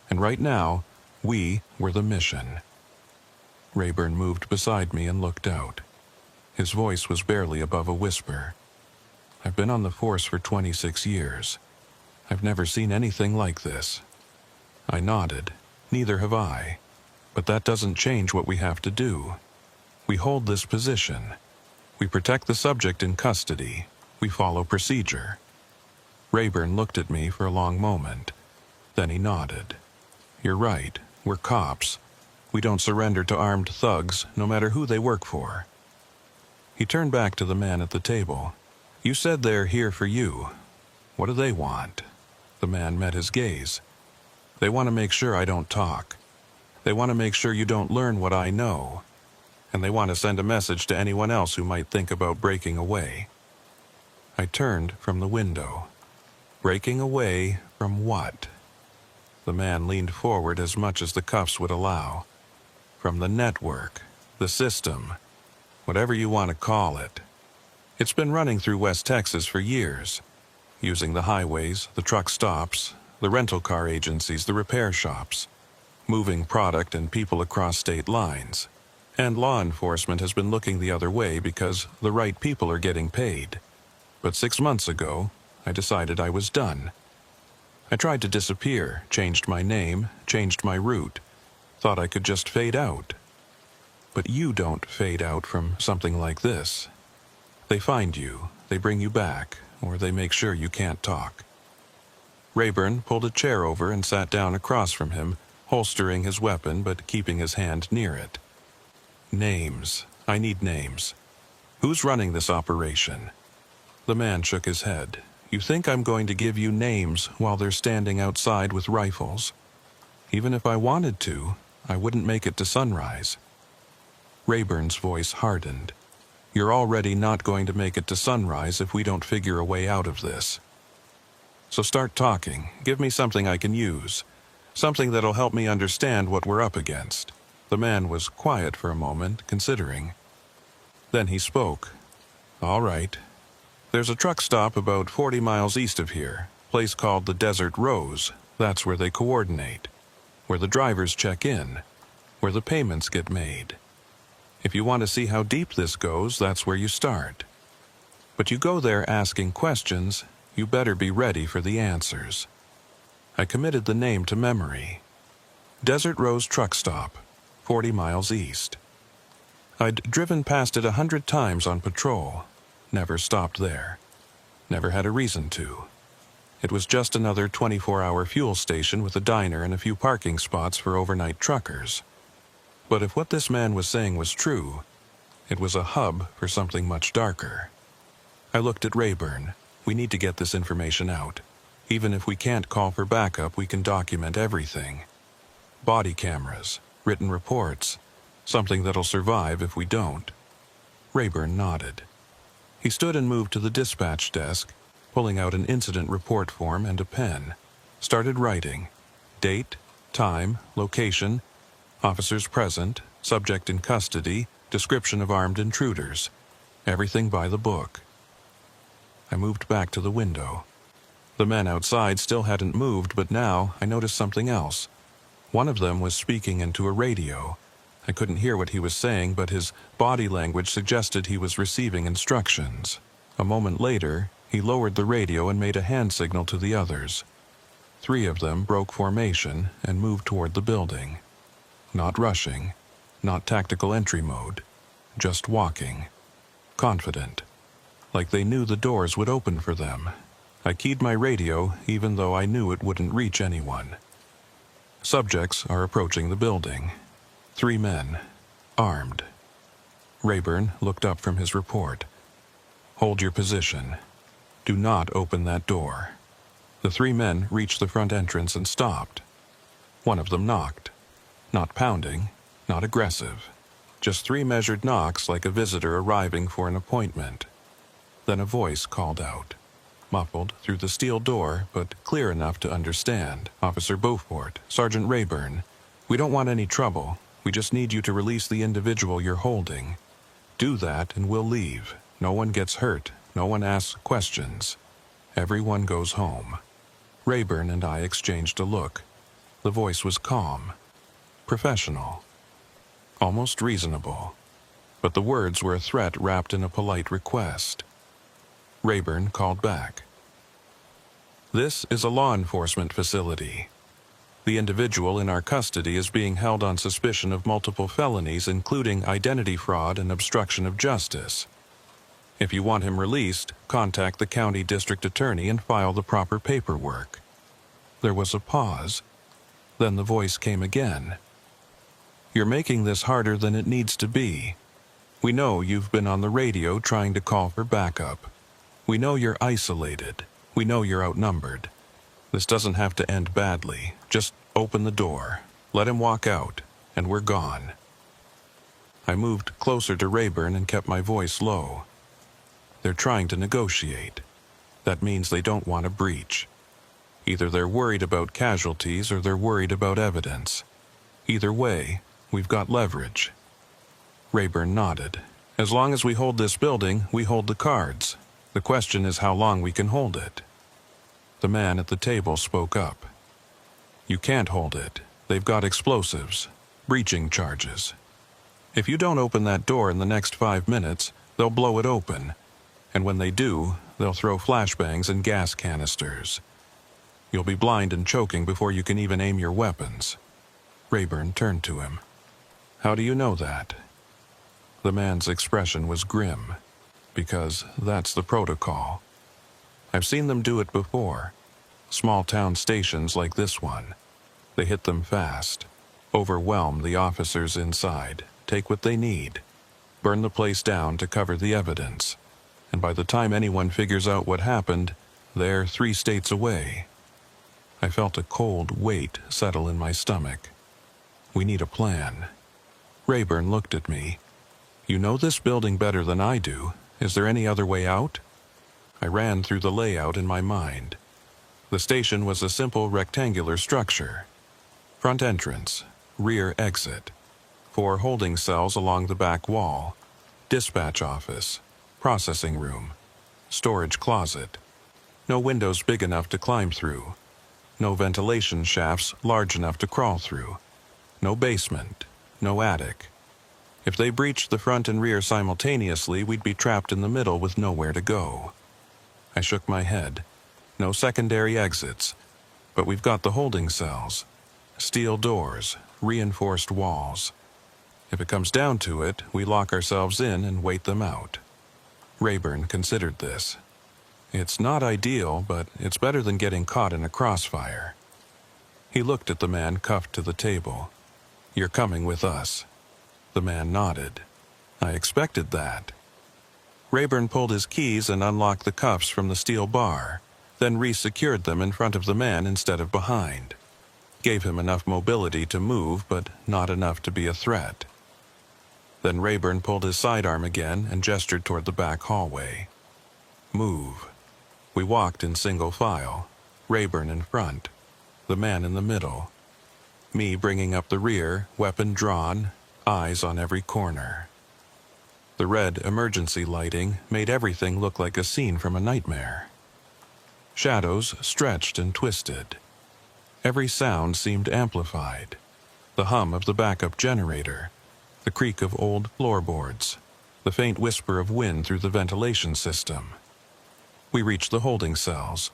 And right now, we were the mission. Rayburn moved beside me and looked out. His voice was barely above a whisper. "I've been on the force for 26 years. I've never seen anything like this." I nodded. "Neither have I. But that doesn't change what we have to do. We hold this position. We protect the subject in custody. We follow procedure." Rayburn looked at me for a long moment. Then he nodded. "You're right. We're cops. We don't surrender to armed thugs, no matter who they work for." He turned back to the man at the table. "You said they're here for you. What do they want?" The man met his gaze. "They want to make sure I don't talk. They want to make sure you don't learn what I know. And they want to send a message to anyone else who might think about breaking away. I turned from the window. Breaking away from what? The man leaned forward as much as the cuffs would allow. From the network, the system, whatever you want to call it. It's been running through West Texas for years, using the highways, the truck stops, the rental car agencies, the repair shops, moving product and people across state lines. And law enforcement has been looking the other way because the right people are getting paid. But 6 months ago, I decided I was done. I tried to disappear, changed my name, changed my route, thought I could just fade out. But you don't fade out from something like this. They find you, they bring you back, or they make sure you can't talk. Rayburn pulled a chair over and sat down across from him, holstering his weapon but keeping his hand near it. Names. I need names. Who's running this operation? The man shook his head. You think I'm going to give you names while they're standing outside with rifles? Even if I wanted to, I wouldn't make it to sunrise. Rayburn's voice hardened. You're already not going to make it to sunrise if we don't figure a way out of this. So start talking. Give me something I can use. Something that'll help me understand what we're up against. The man was quiet for a moment, considering. Then he spoke. All right. There's a truck stop about 40 miles east of here, place called the Desert Rose. That's where they coordinate, where the drivers check in, where the payments get made. If you want to see how deep this goes, that's where you start. But you go there asking questions, you better be ready for the answers. I committed the name to memory. Desert Rose Truck Stop, 40 miles east. I'd driven past it 100 times on patrol. Never stopped there. Never had a reason to. It was just another 24-hour fuel station with a diner and a few parking spots for overnight truckers. But if what this man was saying was true, it was a hub for something much darker. I looked at Rayburn. We need to get this information out. Even if we can't call for backup, we can document everything. Body cameras, written reports, something that'll survive if we don't. Rayburn nodded. He stood and moved to the dispatch desk, pulling out an incident report form and a pen. Started writing. Date, time, location, officers present, subject in custody, description of armed intruders. Everything by the book. I moved back to the window. The men outside still hadn't moved, but now I noticed something else. One of them was speaking into a radio. I couldn't hear what he was saying, but his body language suggested he was receiving instructions. A moment later, he lowered the radio and made a hand signal to the others. 3 of them broke formation and moved toward the building. Not rushing, not tactical entry mode, just walking. Confident, like they knew the doors would open for them. I keyed my radio, even though I knew it wouldn't reach anyone. Subjects are approaching the building. 3 men, armed. Rayburn looked up from his report. Hold your position. Do not open that door. The 3 men reached the front entrance and stopped. One of them knocked. Not pounding, not aggressive. Just 3 measured knocks like a visitor arriving for an appointment. Then a voice called out. Muffled through the steel door, but clear enough to understand. Officer Beaufort, Sergeant Rayburn. We don't want any trouble. We just need you to release the individual you're holding. Do that and we'll leave. No one gets hurt. No one asks questions. Everyone goes home. Rayburn and I exchanged a look. The voice was calm. Professional. Almost reasonable. But the words were a threat wrapped in a polite request. Rayburn called back. This is a law enforcement facility. The individual in our custody is being held on suspicion of multiple felonies, including identity fraud and obstruction of justice. If you want him released, contact the county district attorney and file the proper paperwork. There was a pause. Then the voice came again. You're making this harder than it needs to be. We know you've been on the radio trying to call for backup. We know you're isolated. We know you're outnumbered. This doesn't have to end badly. Just open the door. Let him walk out, and we're gone. I moved closer to Rayburn and kept my voice low. They're trying to negotiate. That means they don't want a breach. Either they're worried about casualties or they're worried about evidence. Either way, we've got leverage. Rayburn nodded. As long as we hold this building, we hold the cards. The question is how long we can hold it. The man at the table spoke up. You can't hold it. They've got explosives, breaching charges. If you don't open that door in the next 5 minutes, they'll blow it open. And when they do, they'll throw flashbangs and gas canisters. You'll be blind and choking before you can even aim your weapons. Rayburn turned to him. How do you know that? The man's expression was grim, because that's the protocol. I've seen them do it before. Small-town stations like this one. They hit them fast, overwhelm the officers inside, take what they need, burn the place down to cover the evidence, and by the time anyone figures out what happened, they're 3 states away. I felt a cold weight settle in my stomach. We need a plan. Rayburn looked at me. You know this building better than I do. Is there any other way out? I ran through the layout in my mind. The station was a simple rectangular structure. Front entrance, rear exit, 4 holding cells along the back wall, dispatch office, processing room, storage closet. No windows big enough to climb through. No ventilation shafts large enough to crawl through. No basement, no attic. If they breached the front and rear simultaneously, we'd be trapped in the middle with nowhere to go. I shook my head. No secondary exits, but we've got the holding cells. Steel doors, reinforced walls. If it comes down to it, we lock ourselves in and wait them out. Rayburn considered this. It's not ideal, but it's better than getting caught in a crossfire. He looked at the man cuffed to the table. You're coming with us. The man nodded. I expected that. Rayburn pulled his keys and unlocked the cuffs from the steel bar, then re-secured them in front of the man instead of behind. Gave him enough mobility to move, but not enough to be a threat. Then Rayburn pulled his sidearm again and gestured toward the back hallway. Move. We walked in single file, Rayburn in front, the man in the middle. Me bringing up the rear, weapon drawn, eyes on every corner. The red emergency lighting made everything look like a scene from a nightmare. Shadows stretched and twisted. Every sound seemed amplified. The hum of the backup generator, the creak of old floorboards, the faint whisper of wind through the ventilation system. We reached the holding cells.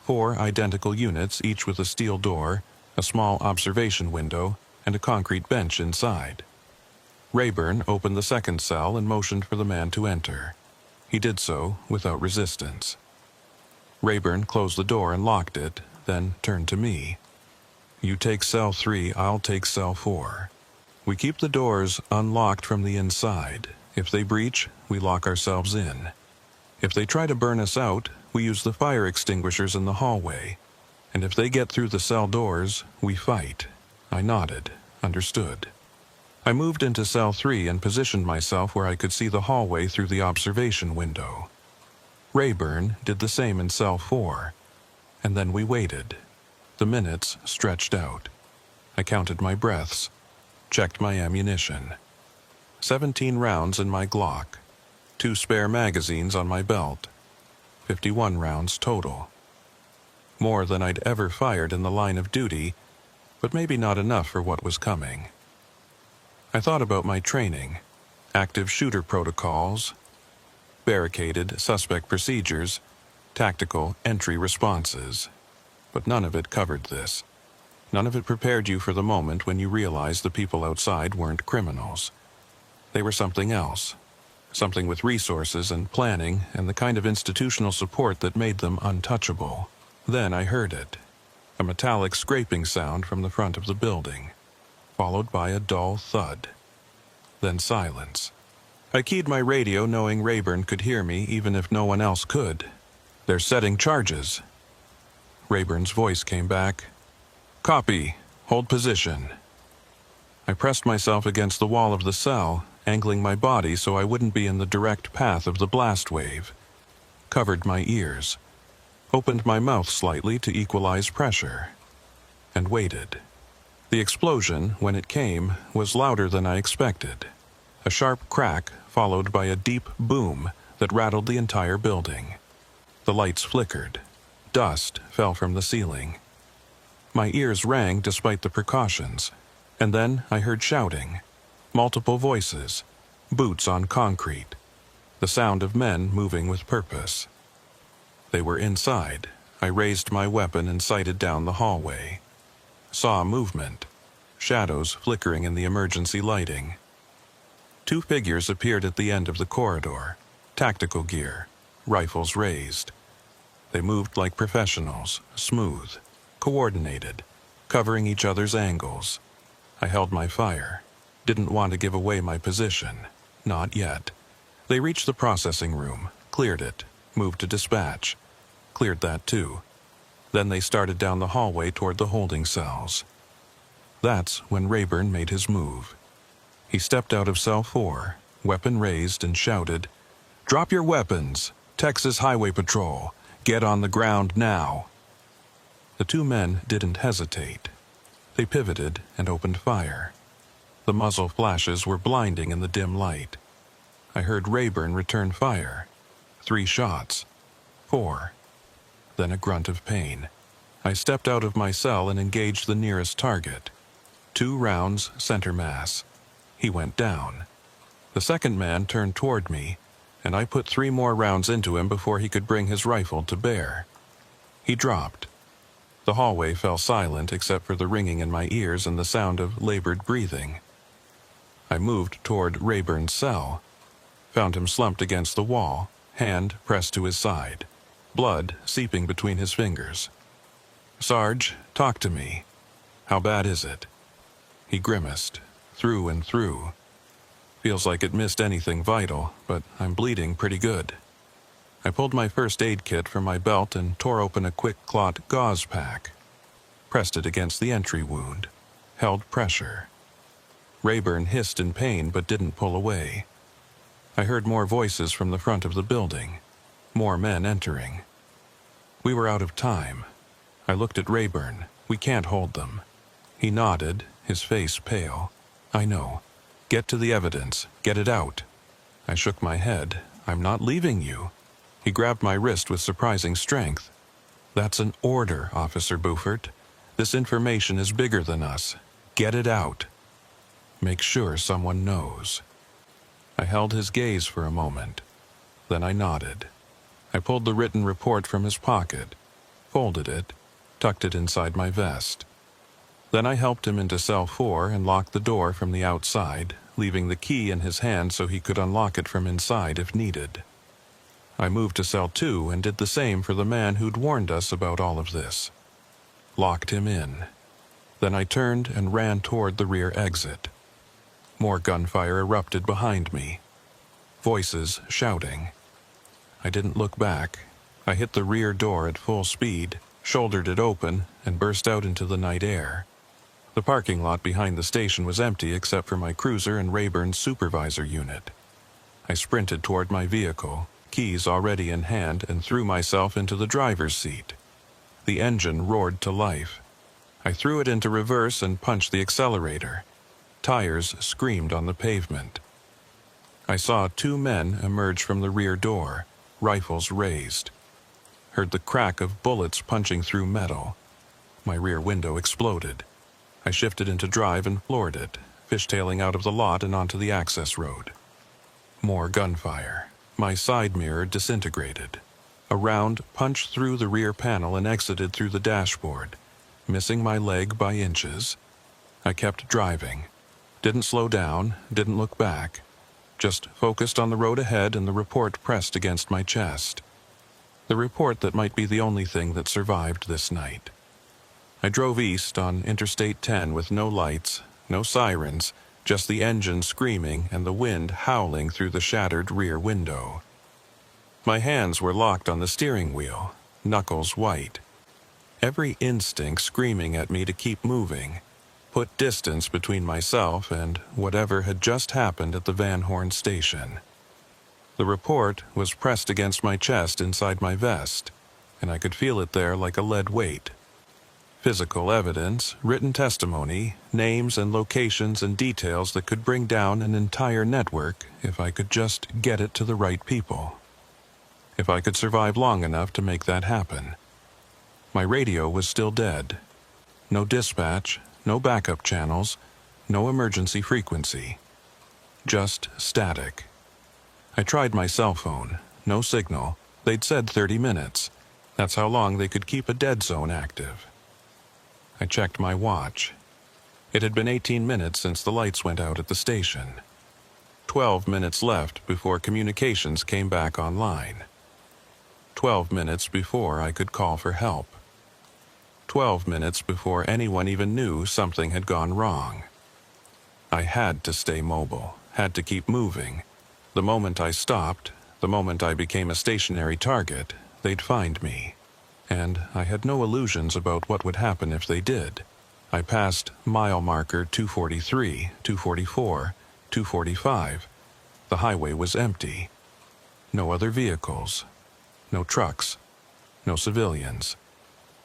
4 identical units, each with a steel door, a small observation window, and a concrete bench inside. Rayburn opened the second cell and motioned for the man to enter. He did so without resistance. Rayburn closed the door and locked it, then turned to me. You take cell 3, I'll take cell 4. We keep the doors unlocked from the inside. If they breach, we lock ourselves in. If they try to burn us out, we use the fire extinguishers in the hallway. And if they get through the cell doors, we fight. I nodded, understood. I moved into cell 3 and positioned myself where I could see the hallway through the observation window. Rayburn did the same in cell 4. And then we waited. The minutes stretched out. I counted my breaths, checked my ammunition. 17 rounds in my Glock. 2 spare magazines on my belt. 51 rounds total. More than I'd ever fired in the line of duty, but maybe not enough for what was coming. I thought about my training, active shooter protocols, barricaded suspect procedures, tactical entry responses, but none of it covered this. None of it prepared you for the moment when you realized the people outside weren't criminals. They were something else. Something with resources and planning and the kind of institutional support that made them untouchable. Then I heard it. A metallic scraping sound from the front of the building, followed by a dull thud. Then silence. I keyed my radio knowing Rayburn could hear me even if no one else could. They're setting charges. Rayburn's voice came back. Copy. Hold position. I pressed myself against the wall of the cell, angling my body so I wouldn't be in the direct path of the blast wave. covered my ears, opened my mouth slightly to equalize pressure, and waited. The explosion, when it came, was louder than I expected. A sharp crack followed by a deep boom that rattled the entire building. The lights flickered. Dust fell from the ceiling. My ears rang despite the precautions, and then I heard shouting, multiple voices, boots on concrete, the sound of men moving with purpose. They were inside. I raised my weapon and sighted down the hallway. Saw movement, shadows flickering in the emergency lighting. Two figures appeared at the end of the corridor, tactical gear, rifles raised. They moved like professionals, smooth, coordinated, covering each other's angles. I held my fire. Didn't want to give away my position. Not yet. They reached the processing room, cleared it, moved to dispatch. Cleared that too. Then they started down the hallway toward the holding cells. That's when Rayburn made his move. He stepped out of cell 4, weapon raised, and shouted, "Drop your weapons! Texas Highway Patrol! Get on the ground now!" The two men didn't hesitate. They pivoted and opened fire. The muzzle flashes were blinding in the dim light. I heard Rayburn return fire. 3 shots. 4. Then a grunt of pain. I stepped out of my cell and engaged the nearest target. 2 rounds, center mass. He went down. The second man turned toward me, and I put 3 more rounds into him before he could bring his rifle to bear. He dropped. The hallway fell silent except for the ringing in my ears and the sound of labored breathing. I moved toward Rayburn's cell, found him slumped against the wall, hand pressed to his side, blood seeping between his fingers. "Sarge, talk to me. How bad is it?" He grimaced, through and through. "Feels like it missed anything vital, but I'm bleeding pretty good." I pulled my first aid kit from my belt and tore open a quick clot gauze pack. Pressed it against the entry wound. Held pressure. Rayburn hissed in pain but didn't pull away. I heard more voices from the front of the building. More men entering. We were out of time. I looked at Rayburn. "We can't hold them." He nodded, his face pale. "I know. Get to the evidence. Get it out." I shook my head. "I'm not leaving you." He grabbed my wrist with surprising strength. "That's an order, Officer Buford. This information is bigger than us. Get it out. Make sure someone knows." I held his gaze for a moment. Then I nodded. I pulled the written report from his pocket, folded it, tucked it inside my vest. Then I helped him into cell 4 and locked the door from the outside, leaving the key in his hand so he could unlock it from inside if needed. I moved to cell 2 and did the same for the man who'd warned us about all of this. Locked him in. Then I turned and ran toward the rear exit. More gunfire erupted behind me. Voices shouting. I didn't look back. I hit the rear door at full speed, shouldered it open, and burst out into the night air. The parking lot behind the station was empty except for my cruiser and Rayburn's supervisor unit. I sprinted toward my vehicle, keys already in hand, and threw myself into the driver's seat. The engine roared to life. I threw it into reverse and punched the accelerator. Tires screamed on the pavement. I saw 2 men emerge from the rear door, rifles raised. Heard the crack of bullets punching through metal. My rear window exploded. I shifted into drive and floored it, fishtailing out of the lot and onto the access road. More gunfire. My side mirror disintegrated. A round punched through the rear panel and exited through the dashboard, missing my leg by inches. I kept driving. Didn't slow down, didn't look back. Just focused on the road ahead and the report pressed against my chest. The report that might be the only thing that survived this night. I drove east on Interstate 10 with no lights, no sirens, just the engine screaming and the wind howling through the shattered rear window. My hands were locked on the steering wheel, knuckles white. Every instinct screaming at me to keep moving, put distance between myself and whatever had just happened at the Van Horn station. The report was pressed against my chest inside my vest, and I could feel it there like a lead weight. Physical evidence, written testimony, names and locations and details that could bring down an entire network if I could just get it to the right people. If I could survive long enough to make that happen. My radio was still dead. No dispatch, no backup channels, no emergency frequency. Just static. I tried my cell phone. No signal. They'd said 30 minutes. That's how long they could keep a dead zone active. I checked my watch. It had been 18 minutes since the lights went out at the station. 12 minutes left before communications came back online. 12 minutes before I could call for help. 12 minutes before anyone even knew something had gone wrong. I had to stay mobile, had to keep moving. The moment I stopped, the moment I became a stationary target, they'd find me. And I had no illusions about what would happen if they did. I passed mile marker 243, 244, 245. The highway was empty. No other vehicles. No trucks. No civilians.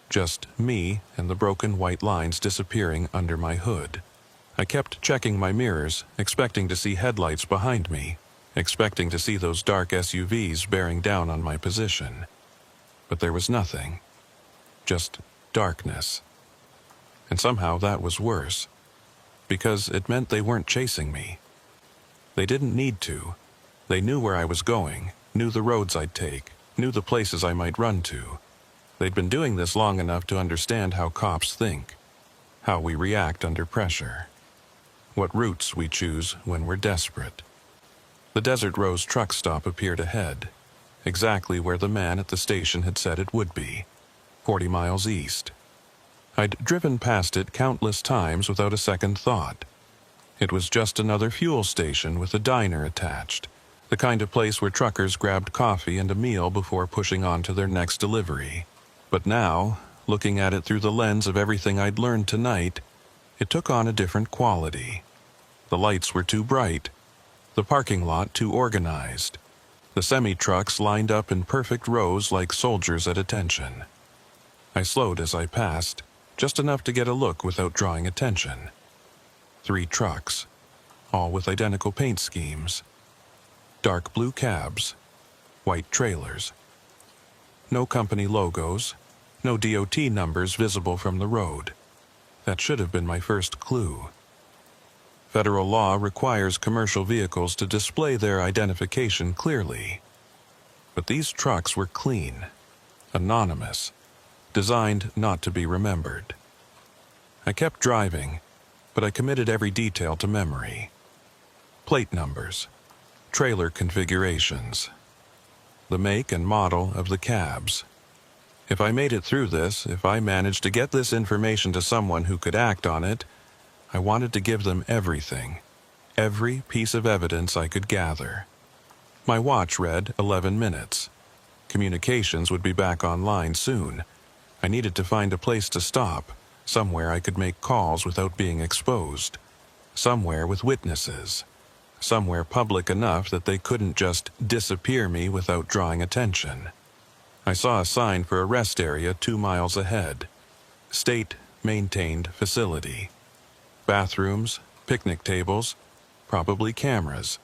Just me and the broken white lines disappearing under my hood. I kept checking my mirrors, expecting to see headlights behind me, expecting to see those dark SUVs bearing down on my position. But there was nothing. Just darkness. And somehow that was worse, because it meant they weren't chasing me. They didn't need to. They knew where I was going, knew the roads I'd take, knew the places I might run to. They'd been doing this long enough to understand how cops think, how we react under pressure, what routes we choose when we're desperate. The Desert Rose truck stop appeared ahead, exactly where the man at the station had said it would be, 40 miles east. I'd driven past it countless times without a second thought. It was just another fuel station with a diner attached, the kind of place where truckers grabbed coffee and a meal before pushing on to their next delivery. But now, looking at it through the lens of everything I'd learned tonight, it took on a different quality. The lights were too bright, the parking lot too organized. The semi-trucks lined up in perfect rows like soldiers at attention. I slowed as I passed, just enough to get a look without drawing attention. 3 trucks, all with identical paint schemes. Dark blue cabs, white trailers. No company logos, no DOT numbers visible from the road. That should have been my first clue. Federal law requires commercial vehicles to display their identification clearly. But these trucks were clean, anonymous, designed not to be remembered. I kept driving, but I committed every detail to memory. Plate numbers, trailer configurations, the make and model of the cabs. If I made it through this, if I managed to get this information to someone who could act on it, I wanted to give them everything, every piece of evidence I could gather. My watch read 11 minutes. Communications would be back online soon. I needed to find a place to stop, somewhere I could make calls without being exposed, somewhere with witnesses, somewhere public enough that they couldn't just disappear me without drawing attention. I saw a sign for a rest area 2 miles ahead. State-maintained facility. Bathrooms, picnic tables, probably cameras.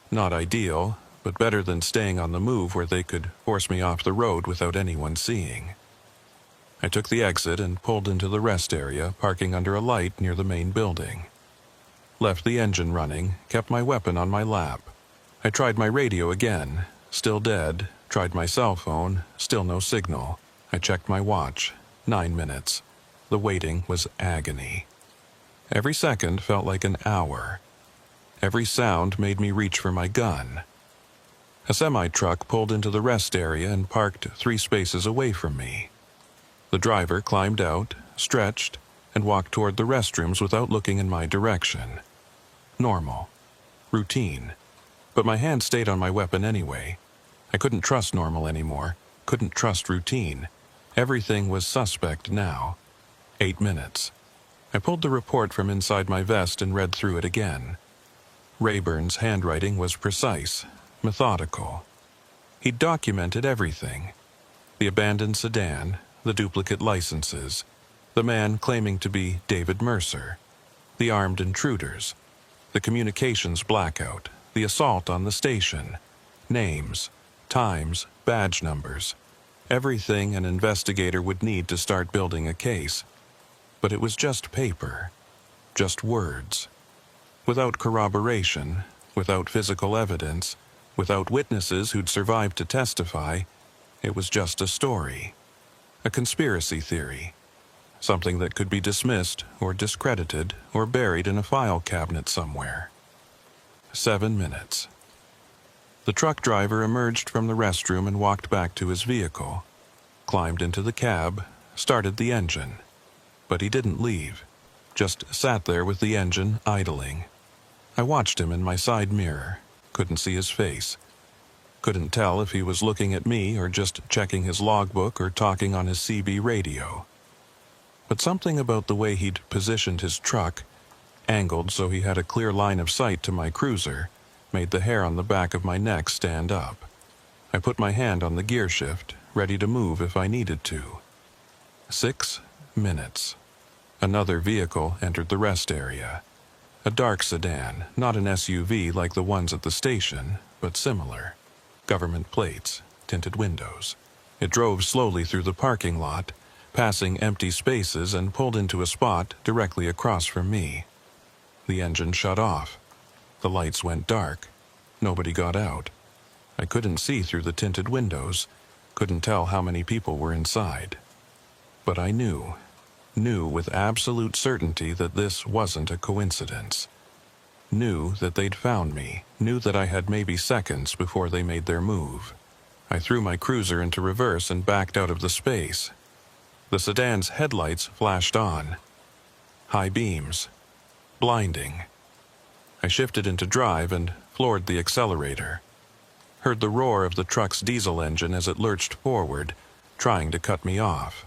Not ideal, but better than staying on the move where they could force me off the road without anyone seeing. I took the exit and pulled into the rest area, parking under a light near the main building. Left the engine running, kept my weapon on my lap. I tried my radio again, still dead, tried my cell phone, still no signal. I checked my watch, 9 minutes. The waiting was agony. Every second felt like an hour. Every sound made me reach for my gun. A semi-truck pulled into the rest area and parked 3 spaces away from me. The driver climbed out, stretched, and walked toward the restrooms without looking in my direction. Normal. Routine. But my hand stayed on my weapon anyway. I couldn't trust normal anymore. Couldn't trust routine. Everything was suspect now. 8 minutes. I pulled the report from inside my vest and read through it again. Rayburn's handwriting was precise, methodical. He'd documented everything: the abandoned sedan, the duplicate licenses, the man claiming to be David Mercer, the armed intruders, the communications blackout, the assault on the station, names, times, badge numbers, everything an investigator would need to start building a case. But it was just paper, just words. Without corroboration, without physical evidence, without witnesses who'd survived to testify, it was just a story, a conspiracy theory, something that could be dismissed or discredited or buried in a file cabinet somewhere. 7 minutes. The truck driver emerged from the restroom and walked back to his vehicle, climbed into the cab, started the engine. But he didn't leave, just sat there with the engine idling. I watched him in my side mirror, couldn't see his face. Couldn't tell if he was looking at me or just checking his logbook or talking on his CB radio. But something about the way he'd positioned his truck, angled so he had a clear line of sight to my cruiser, made the hair on the back of my neck stand up. I put my hand on the gear shift, ready to move if I needed to. 6 minutes. Another vehicle entered the rest area. A dark sedan, not an SUV like the ones at the station, but similar. Government plates, tinted windows. It drove slowly through the parking lot, passing empty spaces, and pulled into a spot directly across from me. The engine shut off. The lights went dark. Nobody got out. I couldn't see through the tinted windows, couldn't tell how many people were inside. But I knew with absolute certainty that this wasn't a coincidence. Knew that they'd found me, knew that I had maybe seconds before they made their move. I threw my cruiser into reverse and backed out of the space. The sedan's headlights flashed on. High beams. Blinding. I shifted into drive and floored the accelerator. Heard the roar of the truck's diesel engine as it lurched forward, trying to cut me off.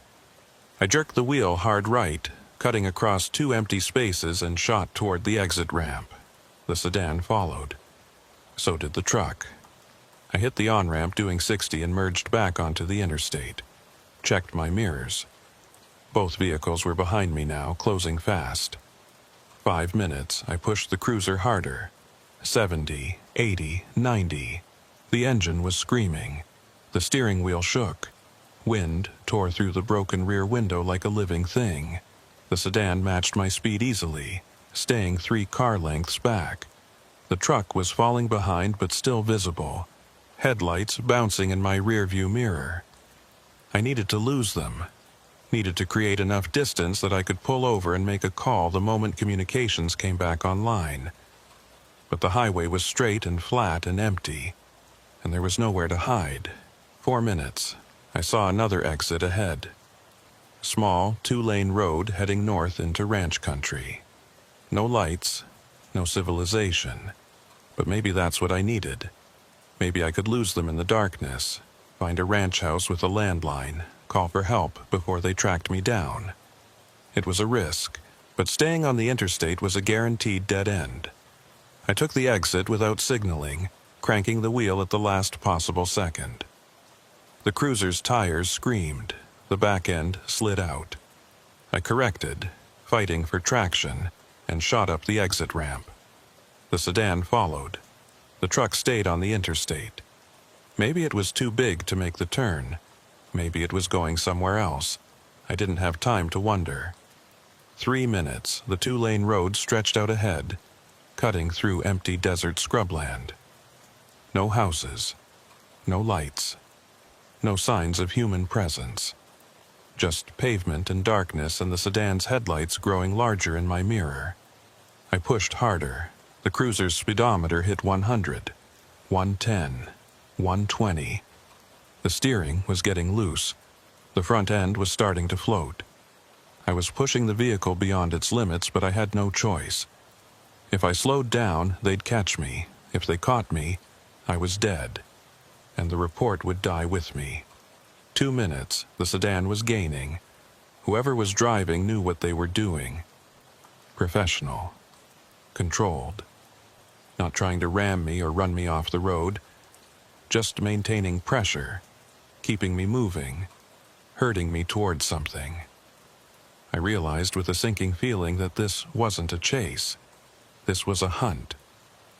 I jerked the wheel hard right, cutting across 2 empty spaces, and shot toward the exit ramp. The sedan followed. So did the truck. I hit the on-ramp doing 60 and merged back onto the interstate. Checked my mirrors. Both vehicles were behind me now, closing fast. 5 minutes, I pushed the cruiser harder. 70, 80, 90. The engine was screaming. The steering wheel shook. Wind tore through the broken rear window like a living thing. The sedan matched my speed easily, staying 3 car lengths back. The truck was falling behind but still visible, headlights bouncing in my rearview mirror. I needed to lose them. Needed to create enough distance that I could pull over and make a call the moment communications came back online. But the highway was straight and flat and empty, and there was nowhere to hide. 4 minutes. I saw another exit ahead. Small, 2-lane road heading north into ranch country. No lights, no civilization. But maybe that's what I needed. Maybe I could lose them in the darkness, find a ranch house with a landline, call for help before they tracked me down. It was a risk, but staying on the interstate was a guaranteed dead end. I took the exit without signaling, cranking the wheel at the last possible second. The cruiser's tires screamed. The back end slid out. I corrected, fighting for traction, and shot up the exit ramp. The sedan followed. The truck stayed on the interstate. Maybe it was too big to make the turn. Maybe it was going somewhere else. I didn't have time to wonder. 3 minutes, the 2-lane road stretched out ahead, cutting through empty desert scrubland. No houses, no lights, no signs of human presence. Just pavement and darkness and the sedan's headlights growing larger in my mirror. I pushed harder. The cruiser's speedometer hit 100, 110, 120. The steering was getting loose. The front end was starting to float. I was pushing the vehicle beyond its limits, but I had no choice. If I slowed down, they'd catch me. If they caught me, I was dead. And the report would die with me. 2 minutes, the sedan was gaining. Whoever was driving knew what they were doing. Professional. Controlled. Not trying to ram me or run me off the road, just maintaining pressure, keeping me moving, herding me towards something. I realized with a sinking feeling that this wasn't a chase. This was a hunt.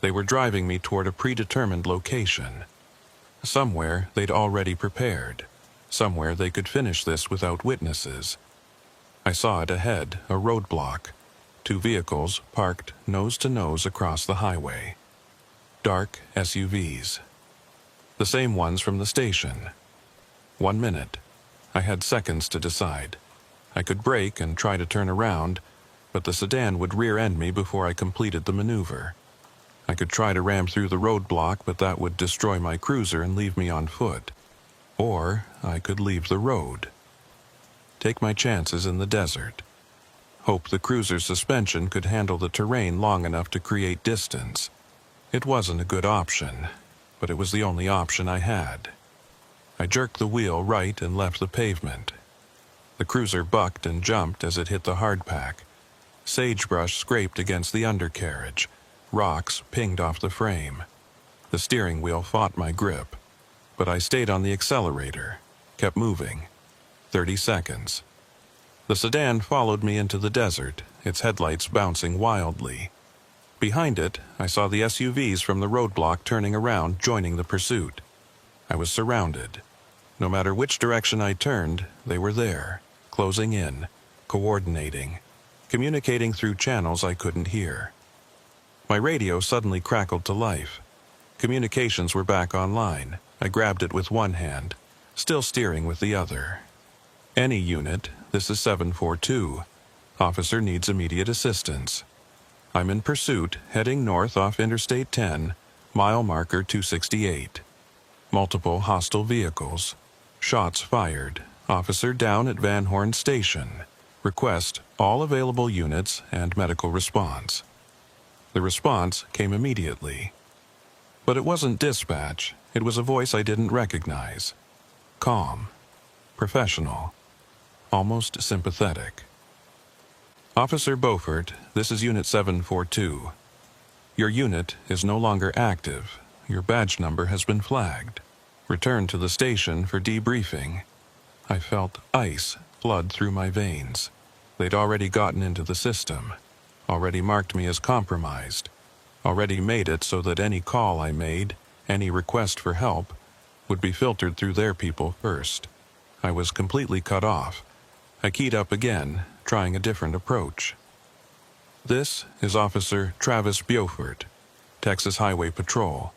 They were driving me toward a predetermined location. Somewhere they'd already prepared. Somewhere they could finish this without witnesses. I saw it ahead, a roadblock. 2 vehicles parked nose to nose across the highway. Dark SUVs. The same ones from the station. 1 minute. I had seconds to decide. I could brake and try to turn around, but the sedan would rear-end me before I completed the maneuver. I could try to ram through the roadblock, but that would destroy my cruiser and leave me on foot. Or I could leave the road. Take my chances in the desert. Hope the cruiser's suspension could handle the terrain long enough to create distance. It wasn't a good option, but it was the only option I had. I jerked the wheel right and left the pavement. The cruiser bucked and jumped as it hit the hardpack. Sagebrush scraped against the undercarriage. Rocks pinged off the frame. The steering wheel fought my grip, but I stayed on the accelerator, kept moving. 30 seconds. The sedan followed me into the desert, its headlights bouncing wildly. Behind it, I saw the SUVs from the roadblock turning around, joining the pursuit. I was surrounded. No matter which direction I turned, they were there, closing in, coordinating, communicating through channels I couldn't hear. My radio suddenly crackled to life. Communications were back online. I grabbed it with one hand, still steering with the other. Any unit, this is 742. Officer needs immediate assistance. I'm in pursuit, heading north off Interstate 10, mile marker 268. Multiple hostile vehicles. Shots fired. Officer down at Van Horn Station. Request all available units and medical response. The response came immediately. But it wasn't dispatch. It was a voice I didn't recognize. Calm. Professional. Almost sympathetic. Officer Beaufort, this is Unit 742. Your unit is no longer active. Your badge number has been flagged. Return to the station for debriefing. I felt ice flood through my veins. They'd already gotten into the system. Already marked me as compromised. Already made it so that any call I made, any request for help, would be filtered through their people first. I was completely cut off. I keyed up again, trying a different approach. This is Officer Travis Beaufort, Texas Highway Patrol.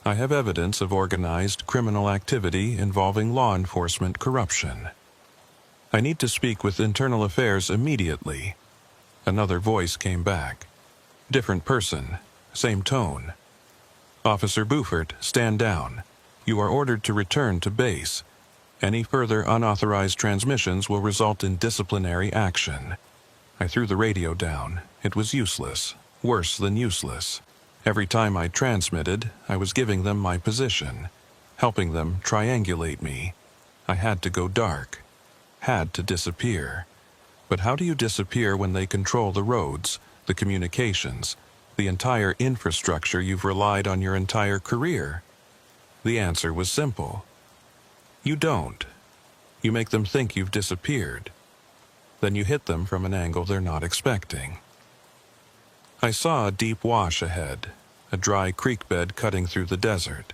I have evidence of organized criminal activity involving law enforcement corruption. I need to speak with Internal Affairs immediately. Another voice came back. Different person, same tone. Officer Beaufort, stand down. You are ordered to return to base. Any further unauthorized transmissions will result in disciplinary action. I threw the radio down. It was useless, worse than useless. Every time I transmitted, I was giving them my position, helping them triangulate me. I had to go dark, had to disappear. But how do you disappear when they control the roads, the communications, the entire infrastructure you've relied on your entire career? The answer was simple. You don't. You make them think you've disappeared. Then you hit them from an angle they're not expecting. I saw a deep wash ahead, a dry creek bed cutting through the desert.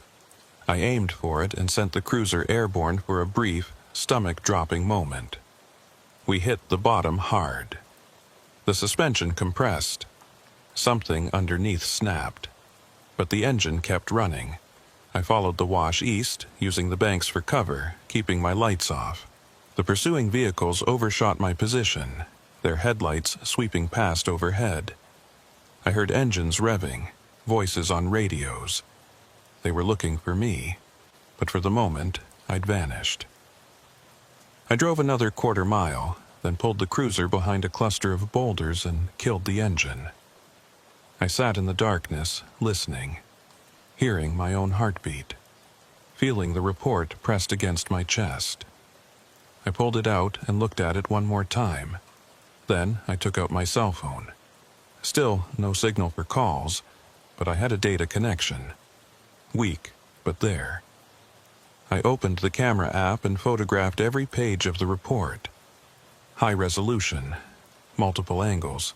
I aimed for it and sent the cruiser airborne for a brief, stomach-dropping moment. We hit the bottom hard. The suspension compressed. Something underneath snapped. But the engine kept running. I followed the wash east, using the banks for cover, keeping my lights off. The pursuing vehicles overshot my position, their headlights sweeping past overhead. I heard engines revving, voices on radios. They were looking for me, but for the moment, I'd vanished. I drove another quarter mile, then pulled the cruiser behind a cluster of boulders and killed the engine. I sat in the darkness, listening, hearing my own heartbeat, feeling the report pressed against my chest. I pulled it out and looked at it one more time. Then I took out my cell phone. Still no signal for calls, but I had a data connection. Weak, but there. I opened the camera app and photographed every page of the report. High resolution, multiple angles.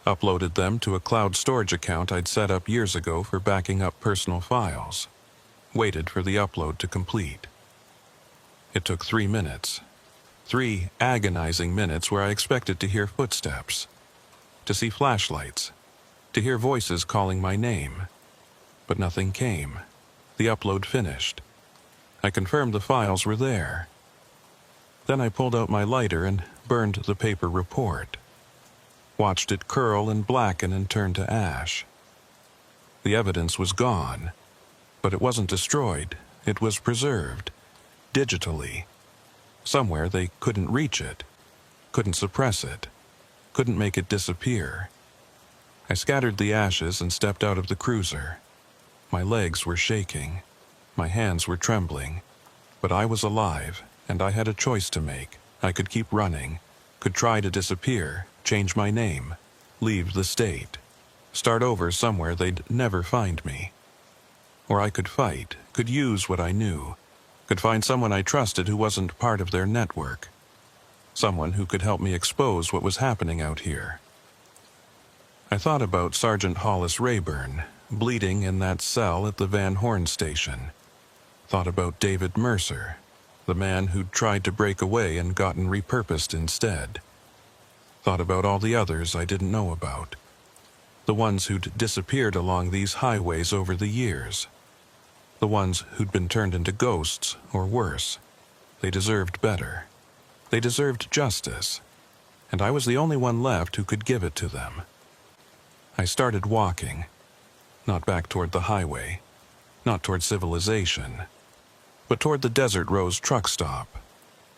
Uploaded them to a cloud storage account I'd set up years ago for backing up personal files. Waited for the upload to complete. It took 3 minutes. 3 agonizing minutes where I expected to hear footsteps, to see flashlights, to hear voices calling my name. But nothing came. The upload finished. I confirmed the files were there. Then I pulled out my lighter and burned the paper report. Watched it curl and blacken and turn to ash. The evidence was gone, but it wasn't destroyed. It was preserved, digitally. Somewhere they couldn't reach it, couldn't suppress it, couldn't make it disappear. I scattered the ashes and stepped out of the cruiser. My legs were shaking. My hands were trembling. But I was alive, and I had a choice to make. I could keep running, could try to disappear, change my name, leave the state, start over somewhere they'd never find me. Or I could fight, could use what I knew, could find someone I trusted who wasn't part of their network. Someone who could help me expose what was happening out here. I thought about Sergeant Hollis Rayburn, bleeding in that cell at the Van Horn station. Thought about David Mercer, the man who'd tried to break away and gotten repurposed instead. Thought about all the others I didn't know about. The ones who'd disappeared along these highways over the years. The ones who'd been turned into ghosts, or worse. They deserved better. They deserved justice. And I was the only one left who could give it to them. I started walking. Not back toward the highway. Not toward civilization. But toward the Desert Rose truck stop.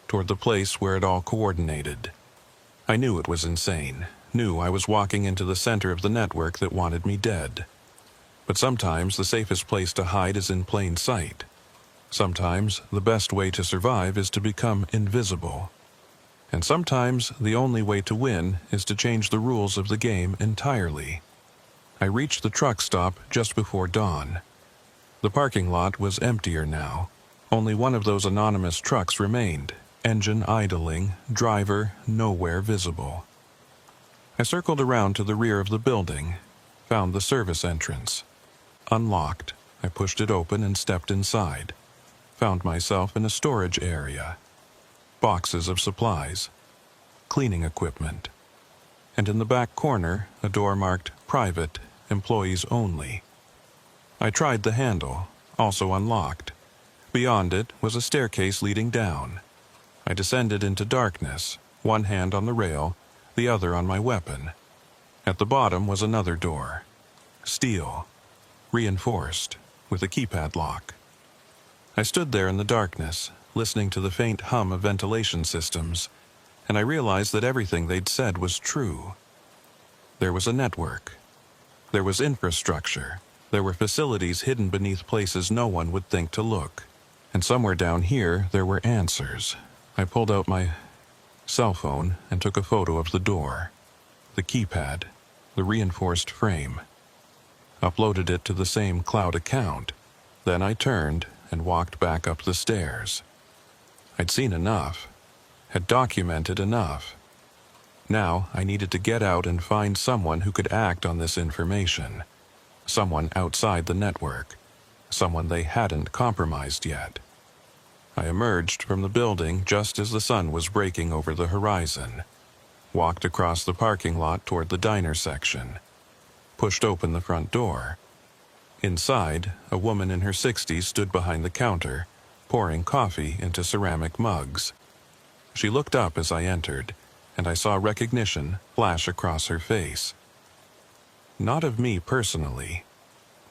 Toward the place where it all coordinated. I knew it was insane. Knew I was walking into the center of the network that wanted me dead. But sometimes the safest place to hide is in plain sight. Sometimes the best way to survive is to become invisible. And sometimes the only way to win is to change the rules of the game entirely. I reached the truck stop just before dawn. The parking lot was emptier now. Only one of those anonymous trucks remained, engine idling, driver nowhere visible. I circled around to the rear of the building, found the service entrance. Unlocked, I pushed it open and stepped inside. Found myself in a storage area. Boxes of supplies, cleaning equipment. And in the back corner, a door marked Private, Employees Only. I tried the handle, also unlocked. Beyond it was a staircase leading down. I descended into darkness, one hand on the rail, the other on my weapon. At the bottom was another door. Steel. Reinforced, with a keypad lock. I stood there in the darkness, listening to the faint hum of ventilation systems, and I realized that everything they'd said was true. There was a network. There was infrastructure. There were facilities hidden beneath places no one would think to look. And somewhere down here, there were answers. I pulled out my cell phone and took a photo of the door, the keypad, the reinforced frame. Uploaded it to the same cloud account. Then I turned and walked back up the stairs. I'd seen enough, had documented enough. Now I needed to get out and find someone who could act on this information. Someone outside the network. Someone they hadn't compromised yet. I emerged from the building just as the sun was breaking over the horizon. Walked across the parking lot toward the diner section. Pushed open the front door. Inside, a woman in her 60s stood behind the counter, pouring coffee into ceramic mugs. She looked up as I entered, and I saw recognition flash across her face. Not of me personally,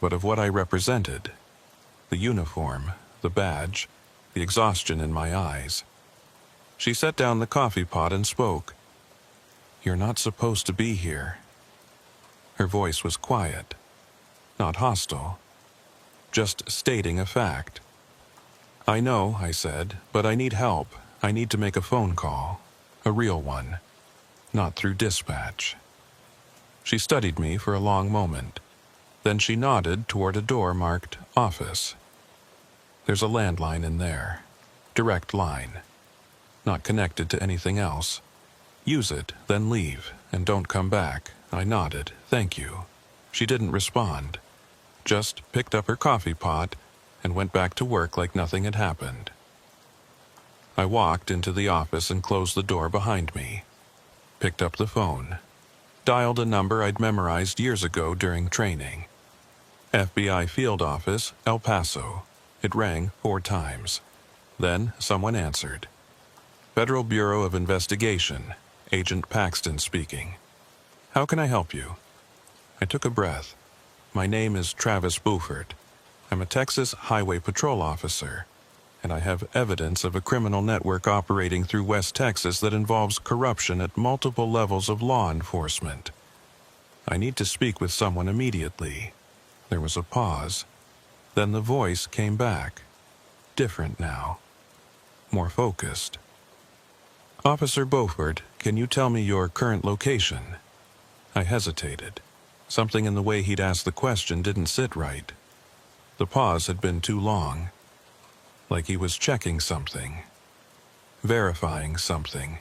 but of what I represented. The uniform, the badge, the exhaustion in my eyes. She set down the coffee pot and spoke. "You're not supposed to be here." Her voice was quiet, not hostile, just stating a fact. "I know," I said, "but I need help. I need to make a phone call, a real one, not through dispatch." She studied me for a long moment. Then she nodded toward a door marked Office. There's a landline in there. Direct line. Not connected to anything else. Use it, then leave, and don't come back. I nodded. Thank you. She didn't respond. Just picked up her coffee pot and went back to work like nothing had happened. I walked into the office and closed the door behind me. Picked up the phone. Dialed a number I'd memorized years ago during training. FBI field office, El Paso. It rang 4 times. Then someone answered. Federal Bureau of Investigation, Agent Paxton speaking. How can I help you? I took a breath. My name is Travis Buford. I'm a Texas Highway Patrol officer, and I have evidence of a criminal network operating through West Texas that involves corruption at multiple levels of law enforcement. I need to speak with someone immediately. There was a pause. Then the voice came back. Different now. More focused. Officer Beaufort, can you tell me your current location? I hesitated. Something in the way he'd asked the question didn't sit right. The pause had been too long. Like he was checking something. Verifying something.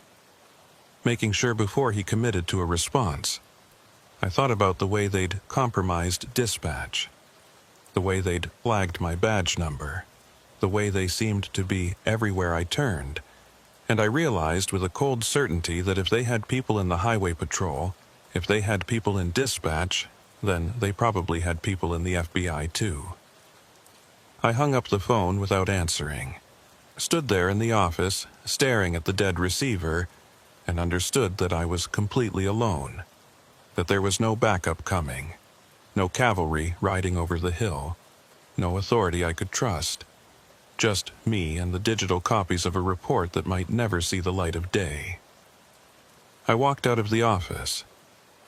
Making sure before he committed to a response. I thought about the way they'd compromised dispatch. The way they'd flagged my badge number. The way they seemed to be everywhere I turned. And I realized with a cold certainty that if they had people in the highway patrol, if they had people in dispatch, then they probably had people in the FBI too. I hung up the phone without answering. Stood there in the office, staring at the dead receiver, and understood that I was completely alone. That there was no backup coming. No cavalry riding over the hill. No authority I could trust. Just me and the digital copies of a report that might never see the light of day. I walked out of the office.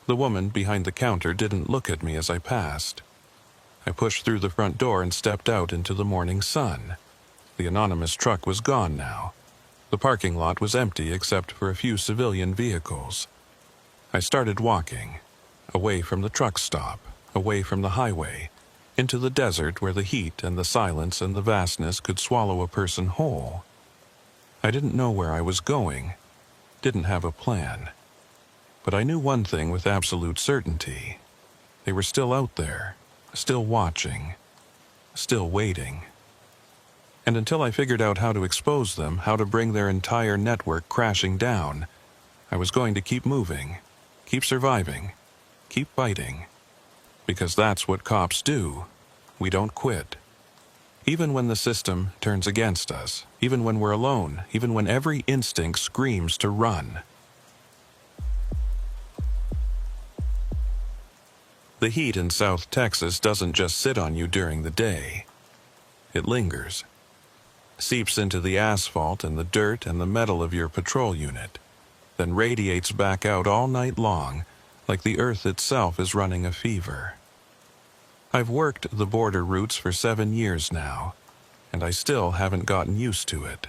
The woman behind the counter didn't look at me as I passed. I pushed through the front door and stepped out into the morning sun. The anonymous truck was gone now. The parking lot was empty except for a few civilian vehicles. I started walking, away from the truck stop, away from the highway, into the desert where the heat and the silence and the vastness could swallow a person whole. I didn't know where I was going, didn't have a plan. But I knew one thing with absolute certainty. They were still out there, still watching, still waiting. And until I figured out how to expose them, how to bring their entire network crashing down, I was going to keep moving, keep surviving, keep fighting. Because that's what cops do. We don't quit. Even when the system turns against us, even when we're alone, even when every instinct screams to run. The heat in South Texas doesn't just sit on you during the day. It lingers. Seeps into the asphalt and the dirt and the metal of your patrol unit, then radiates back out all night long like the earth itself is running a fever. I've worked the border routes for 7 years now, and I still haven't gotten used to it.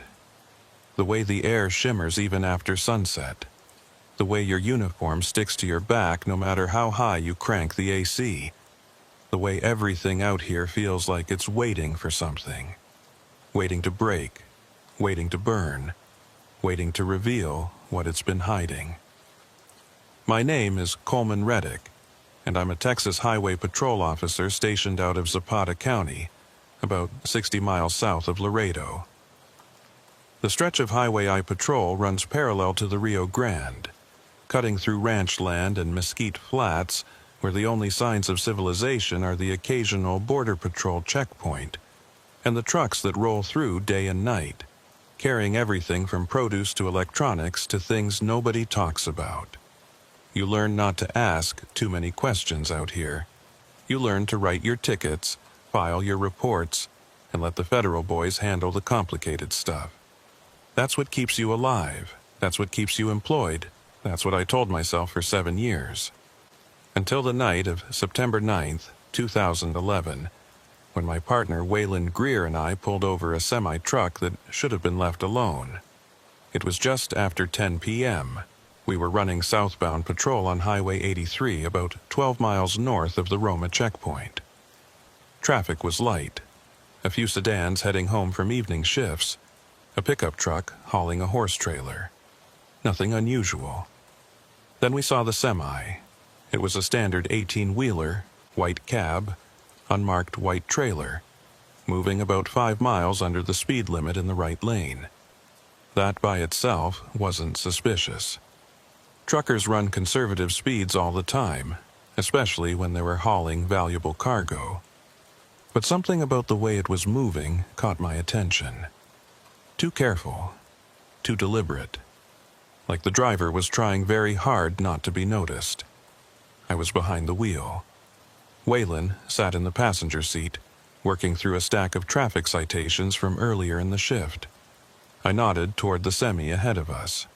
The way the air shimmers even after sunset. The way your uniform sticks to your back no matter how high you crank the AC. The way everything out here feels like it's waiting for something. Waiting to break, waiting to burn, waiting to reveal what it's been hiding. My name is Coleman Reddick, and I'm a Texas Highway Patrol officer stationed out of Zapata County, about 60 miles south of Laredo. The stretch of highway I patrol runs parallel to the Rio Grande, cutting through ranch land and mesquite flats where the only signs of civilization are the occasional border patrol checkpoint and the trucks that roll through day and night, carrying everything from produce to electronics to things nobody talks about. You learn not to ask too many questions out here. You learn to write your tickets, file your reports, and let the federal boys handle the complicated stuff. That's what keeps you alive. That's what keeps you employed. That's what I told myself for 7 years. Until the night of September 9th, 2011, when my partner Waylon Greer and I pulled over a semi-truck that should have been left alone. It was just after 10 p.m. We were running southbound patrol on Highway 83 about 12 miles north of the Roma checkpoint. Traffic was light. a few sedans heading home from evening shifts, a pickup truck hauling a horse trailer. Nothing unusual. Then we saw the semi. It was a standard 18-wheeler, white cab, unmarked white trailer, moving about 5 miles under the speed limit in the right lane. That by itself wasn't suspicious. Truckers run conservative speeds all the time, especially when they were hauling valuable cargo. But something about the way it was moving caught my attention. Too careful, too deliberate. Like the driver was trying very hard not to be noticed. I was behind the wheel. Waylon sat in the passenger seat, working through a stack of traffic citations from earlier in the shift. I nodded toward the semi ahead of us.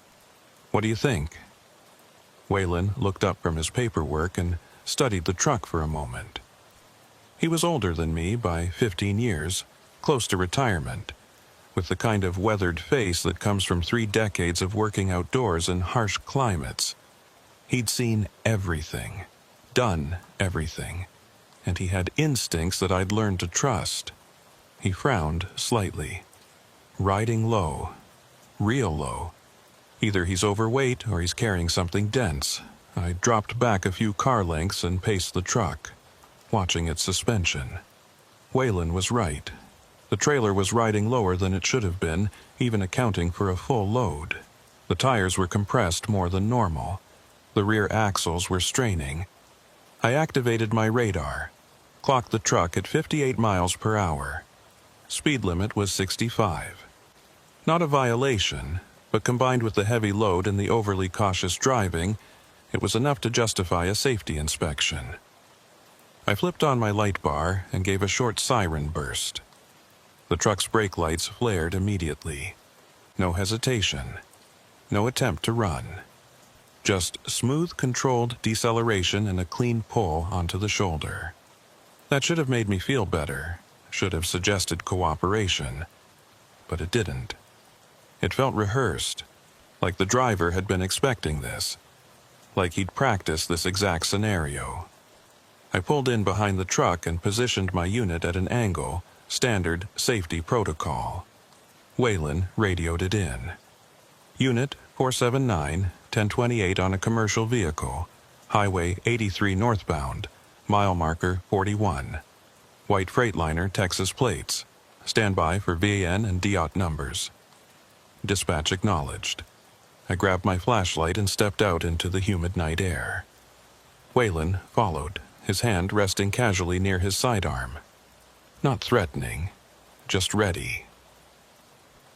"What do you think?" Waylon looked up from his paperwork and studied the truck for a moment. He was older than me by 15 years, close to retirement, with the kind of weathered face that comes from 3 decades of working outdoors in harsh climates. He'd seen everything, done everything, and he had instincts that I'd learned to trust. He frowned slightly. Riding low. Real low. Either he's overweight or he's carrying something dense. I dropped back a few car lengths and paced the truck, watching its suspension. Waylon was right. The trailer was riding lower than it should have been, even accounting for a full load. The tires were compressed more than normal. The rear axles were straining. I activated my radar, clocked the truck at 58 miles per hour. Speed limit was 65. Not a violation, but combined with the heavy load and the overly cautious driving, it was enough to justify a safety inspection. I flipped on my light bar and gave a short siren burst. The truck's brake lights flared immediately. No hesitation. No attempt to run. Just smooth, controlled deceleration and a clean pull onto the shoulder. That should have made me feel better, should have suggested cooperation, but it didn't. It felt rehearsed, like the driver had been expecting this, like he'd practiced this exact scenario. I pulled in behind the truck and positioned my unit at an angle, standard safety protocol. Waylon radioed it in. Unit 479, 1028 on a commercial vehicle, Highway 83 northbound, mile marker 41. White Freightliner Texas plates. Stand by for VAN and DOT numbers. Dispatch acknowledged. I grabbed my flashlight and stepped out into the humid night air. Waylon followed, his hand resting casually near his sidearm. Not threatening, just ready.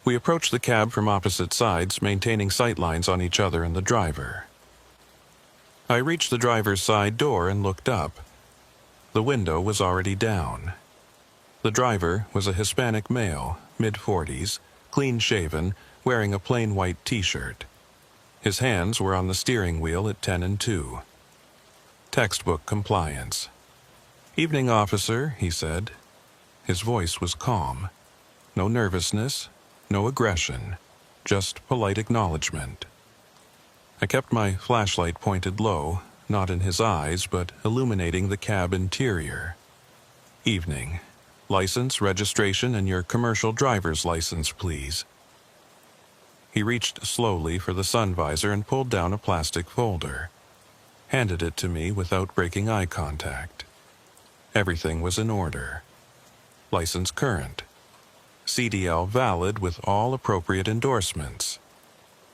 We approached the cab from opposite sides, maintaining sightlines on each other and the driver. I reached the driver's side door and looked up. The window was already down. The driver was a Hispanic male, mid-40s, clean-shaven, wearing a plain white t-shirt. His hands were on the steering wheel at 10 and 2. Textbook compliance. "Evening, officer," he said. His voice was calm. No nervousness, no aggression, just polite acknowledgement. I kept my flashlight pointed low, not in his eyes, but illuminating the cab interior. "Evening. License, registration, and your commercial driver's license, please." He reached slowly for the sun visor and pulled down a plastic folder. Handed it to me without breaking eye contact. Everything was in order. License current. CDL valid with all appropriate endorsements.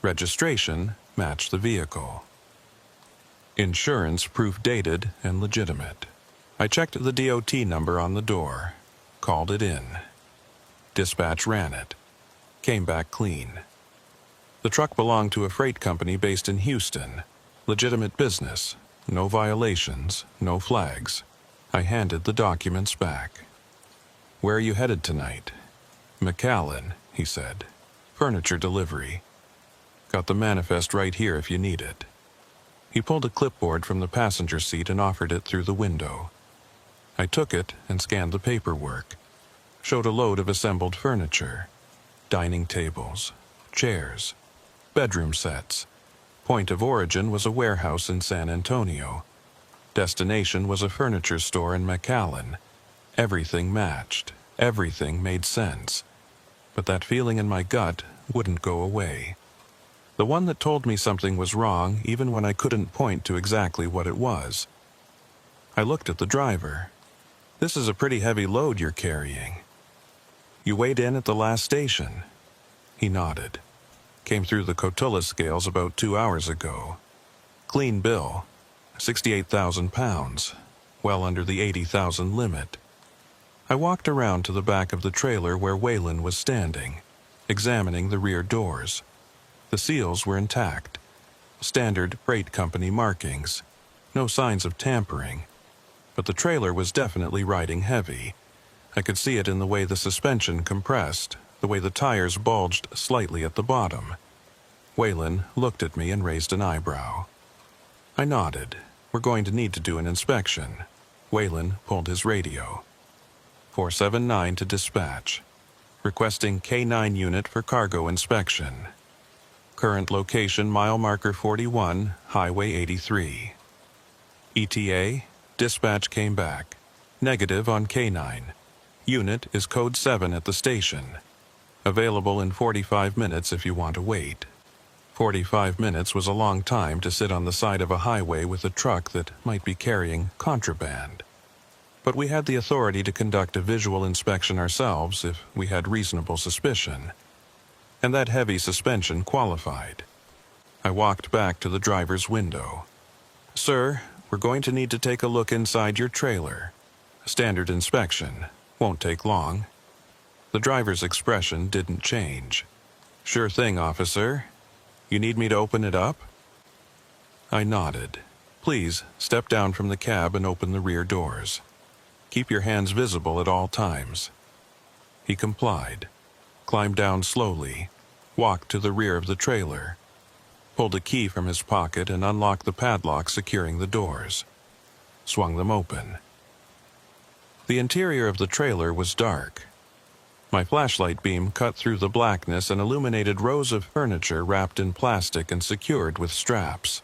Registration matched the vehicle. Insurance proof dated and legitimate. I checked the DOT number on the door. Called it in. Dispatch ran it. Came back clean. The truck belonged to a freight company based in Houston. Legitimate business. No violations. No flags. I handed the documents back. "Where are you headed tonight?" "McAllen," he said. "Furniture delivery. Got the manifest right here if you need it." He pulled a clipboard from the passenger seat and offered it through the window. I took it and scanned the paperwork. Showed a load of assembled furniture. Dining tables, chairs, bedroom sets. Point of origin was a warehouse in San Antonio. Destination was a furniture store in McAllen. Everything matched. Everything made sense, but that feeling in my gut wouldn't go away. The one that told me something was wrong even when I couldn't point to exactly what it was. I looked at the driver. "This is a pretty heavy load you're carrying." "You weighed in at the last station." He nodded. "Came through the Cotula scales about 2 hours ago. Clean bill, 68,000 pounds, well under the 80,000 limit." I walked around to the back of the trailer where Waylon was standing, examining the rear doors. The seals were intact. Standard freight company markings. No signs of tampering. But the trailer was definitely riding heavy. I could see it in the way the suspension compressed, the way the tires bulged slightly at the bottom. Waylon looked at me and raised an eyebrow. I nodded. "We're going to need to do an inspection." Waylon pulled his radio. 479 to dispatch. Requesting K9 unit for cargo inspection. Current location mile marker 41, Highway 83. ETA, dispatch came back. Negative on K9. Unit is code 7 at the station. Available in 45 minutes if you want to wait. 45 minutes was a long time to sit on the side of a highway with a truck that might be carrying contraband. But we had the authority to conduct a visual inspection ourselves if we had reasonable suspicion. And that heavy suspension qualified. I walked back to the driver's window. "Sir, we're going to need to take a look inside your trailer. Standard inspection. Won't take long." The driver's expression didn't change. "Sure thing, officer. You need me to open it up?" I nodded. "Please, step down from the cab and open the rear doors. Keep your hands visible at all times." He complied, climbed down slowly, walked to the rear of the trailer, pulled a key from his pocket and unlocked the padlock securing the doors, swung them open. The interior of the trailer was dark. My flashlight beam cut through the blackness and illuminated rows of furniture wrapped in plastic and secured with straps.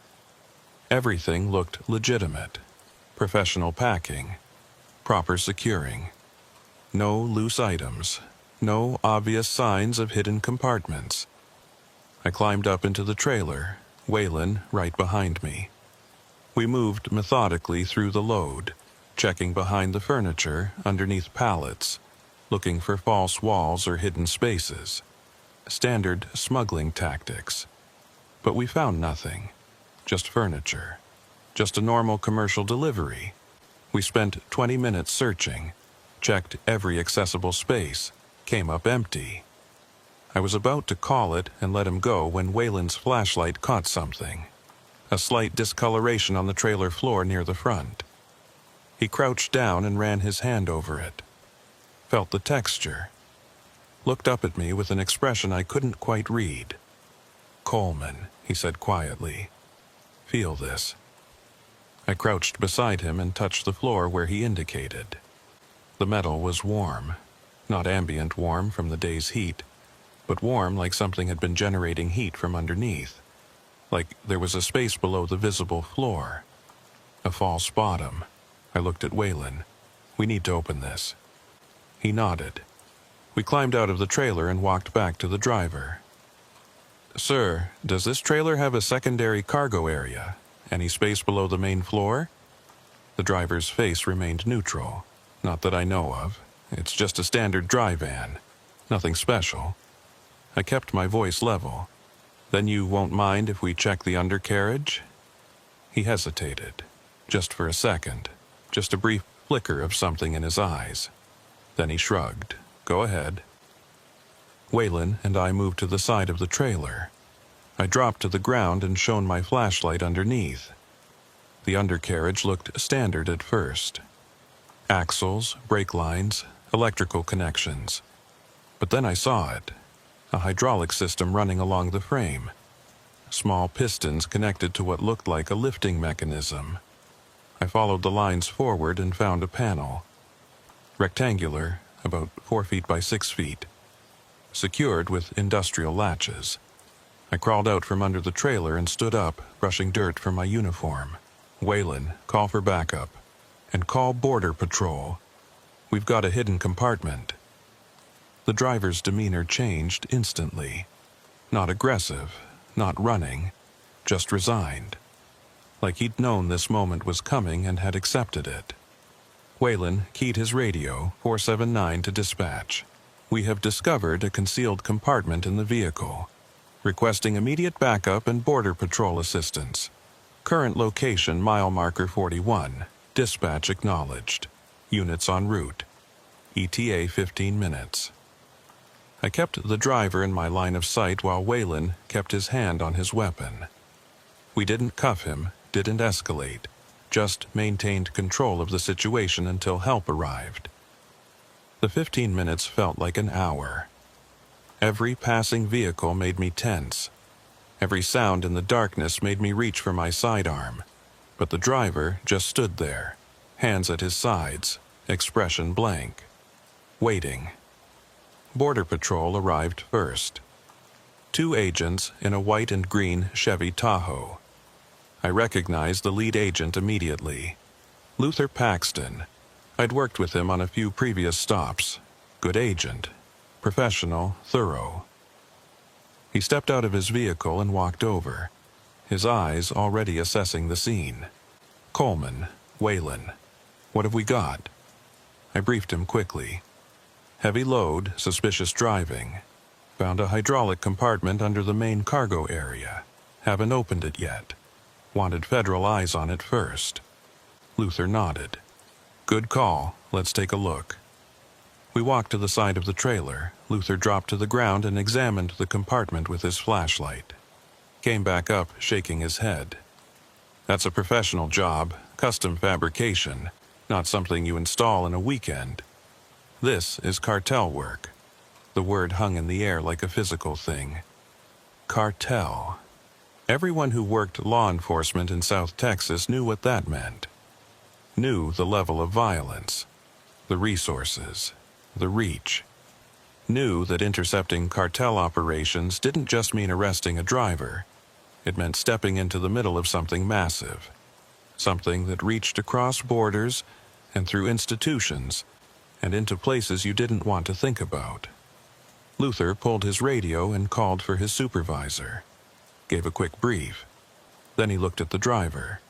Everything looked legitimate. Professional packing. Proper securing. No loose items. No obvious signs of hidden compartments. I climbed up into the trailer, Waylon right behind me. We moved methodically through the load, checking behind the furniture, underneath pallets, looking for false walls or hidden spaces. Standard smuggling tactics. But we found nothing. Just furniture. Just a normal commercial delivery. We spent 20 minutes searching, checked every accessible space, came up empty. I was about to call it and let him go when Waylon's flashlight caught something. A slight discoloration on the trailer floor near the front. He crouched down and ran his hand over it. Felt the texture. Looked up at me with an expression I couldn't quite read. "Coleman," he said quietly. "Feel this." I crouched beside him and touched the floor where he indicated. The metal was warm. Not ambient warm from the day's heat, but warm like something had been generating heat from underneath. Like there was a space below the visible floor. A false bottom. I looked at Waylon. "We need to open this." He nodded. We climbed out of the trailer and walked back to the driver. "Sir, does this trailer have a secondary cargo area? Any space below the main floor?" The driver's face remained neutral. "Not that I know of. It's just a standard dry van. Nothing special." I kept my voice level. "Then you won't mind if we check the undercarriage?" He hesitated. Just for a second. Just a brief flicker of something in his eyes. Then he shrugged. "Go ahead." Waylon and I moved to the side of the trailer. I dropped to the ground and shone my flashlight underneath. The undercarriage looked standard at first. Axles, brake lines, electrical connections. But then I saw it. A hydraulic system running along the frame. Small pistons connected to what looked like a lifting mechanism. I followed the lines forward and found a panel. Rectangular, about 4 feet by 6 feet. Secured with industrial latches. I crawled out from under the trailer and stood up, brushing dirt from my uniform. "Waylon, call for backup. And call Border Patrol. We've got a hidden compartment. The driver's demeanor changed instantly. Not aggressive, not running, just resigned. Like he'd known this moment was coming and had accepted it. Waylon keyed his radio, 479, to dispatch. We have discovered a concealed compartment in the vehicle. Requesting immediate backup and border patrol assistance. Current location mile marker 41. Dispatch acknowledged. Units en route. ETA 15 minutes. I kept the driver in my line of sight while Waylon kept his hand on his weapon. We didn't cuff him, didn't escalate, just maintained control of the situation until help arrived. The 15 minutes felt like an hour. Every passing vehicle made me tense. Every sound in the darkness made me reach for my sidearm. But the driver just stood there, hands at his sides, expression blank. Waiting. Border Patrol arrived first. 2 agents in a white and green Chevy Tahoe. I recognized the lead agent immediately. Luther Paxton. I'd worked with him on a few previous stops. Good agent. Professional, thorough. He stepped out of his vehicle and walked over, his eyes already assessing the scene. Coleman, Waylon. What have we got? I briefed him quickly. Heavy load, suspicious driving. Found a hydraulic compartment under the main cargo area. Haven't opened it yet. Wanted federal eyes on it first. Luther nodded. Good call. Let's take a look. We walked to the side of the trailer. Luther dropped to the ground and examined the compartment with his flashlight. Came back up, shaking his head. That's a professional job, custom fabrication, not something you install in a weekend. This is cartel work. The word hung in the air like a physical thing. Cartel. Everyone who worked law enforcement in South Texas knew what that meant. Knew the level of violence, the resources, the reach. Knew that intercepting cartel operations didn't just mean arresting a driver. It meant stepping into the middle of something massive. Something that reached across borders and through institutions and into places you didn't want to think about. Luther pulled his radio and called for his supervisor. Gave a quick brief. Then he looked at the driver.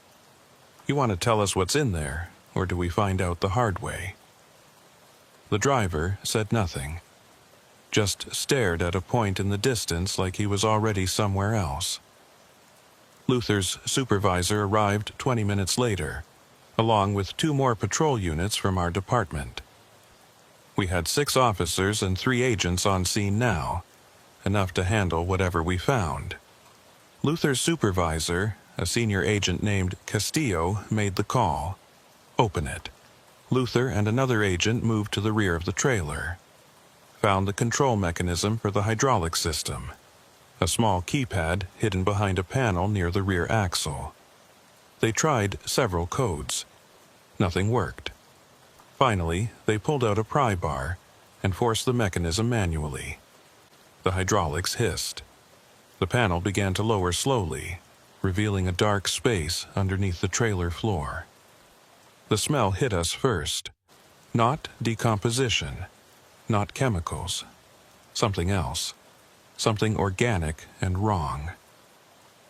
You want to tell us what's in there, or do we find out the hard way? The driver said nothing. Just stared at a point in the distance like he was already somewhere else. Luther's supervisor arrived 20 minutes later, along with 2 more patrol units from our department. We had 6 officers and 3 agents on scene now, enough to handle whatever we found. Luther's supervisor, a senior agent named Castillo, made the call. Open it. Luther and another agent moved to the rear of the trailer. Found the control mechanism for the hydraulic system. A small keypad hidden behind a panel near the rear axle. They tried several codes. Nothing worked. Finally, they pulled out a pry bar and forced the mechanism manually. The hydraulics hissed. The panel began to lower slowly, revealing a dark space underneath the trailer floor. The smell hit us first. Not decomposition, not chemicals. Something else. Something organic and wrong.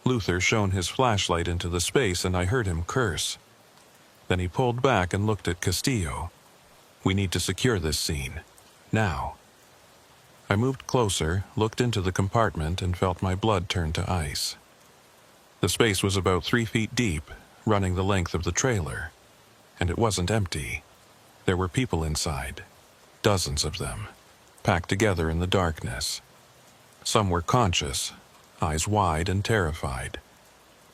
Luther shone his flashlight into the space and I heard him curse. Then he pulled back and looked at Castillo. We need to secure this scene. Now. I moved closer, looked into the compartment, and felt my blood turn to ice. The space was about 3 feet deep, running the length of the trailer. And it wasn't empty. There were people inside. Dozens of them, packed together in the darkness. Some were conscious, eyes wide and terrified.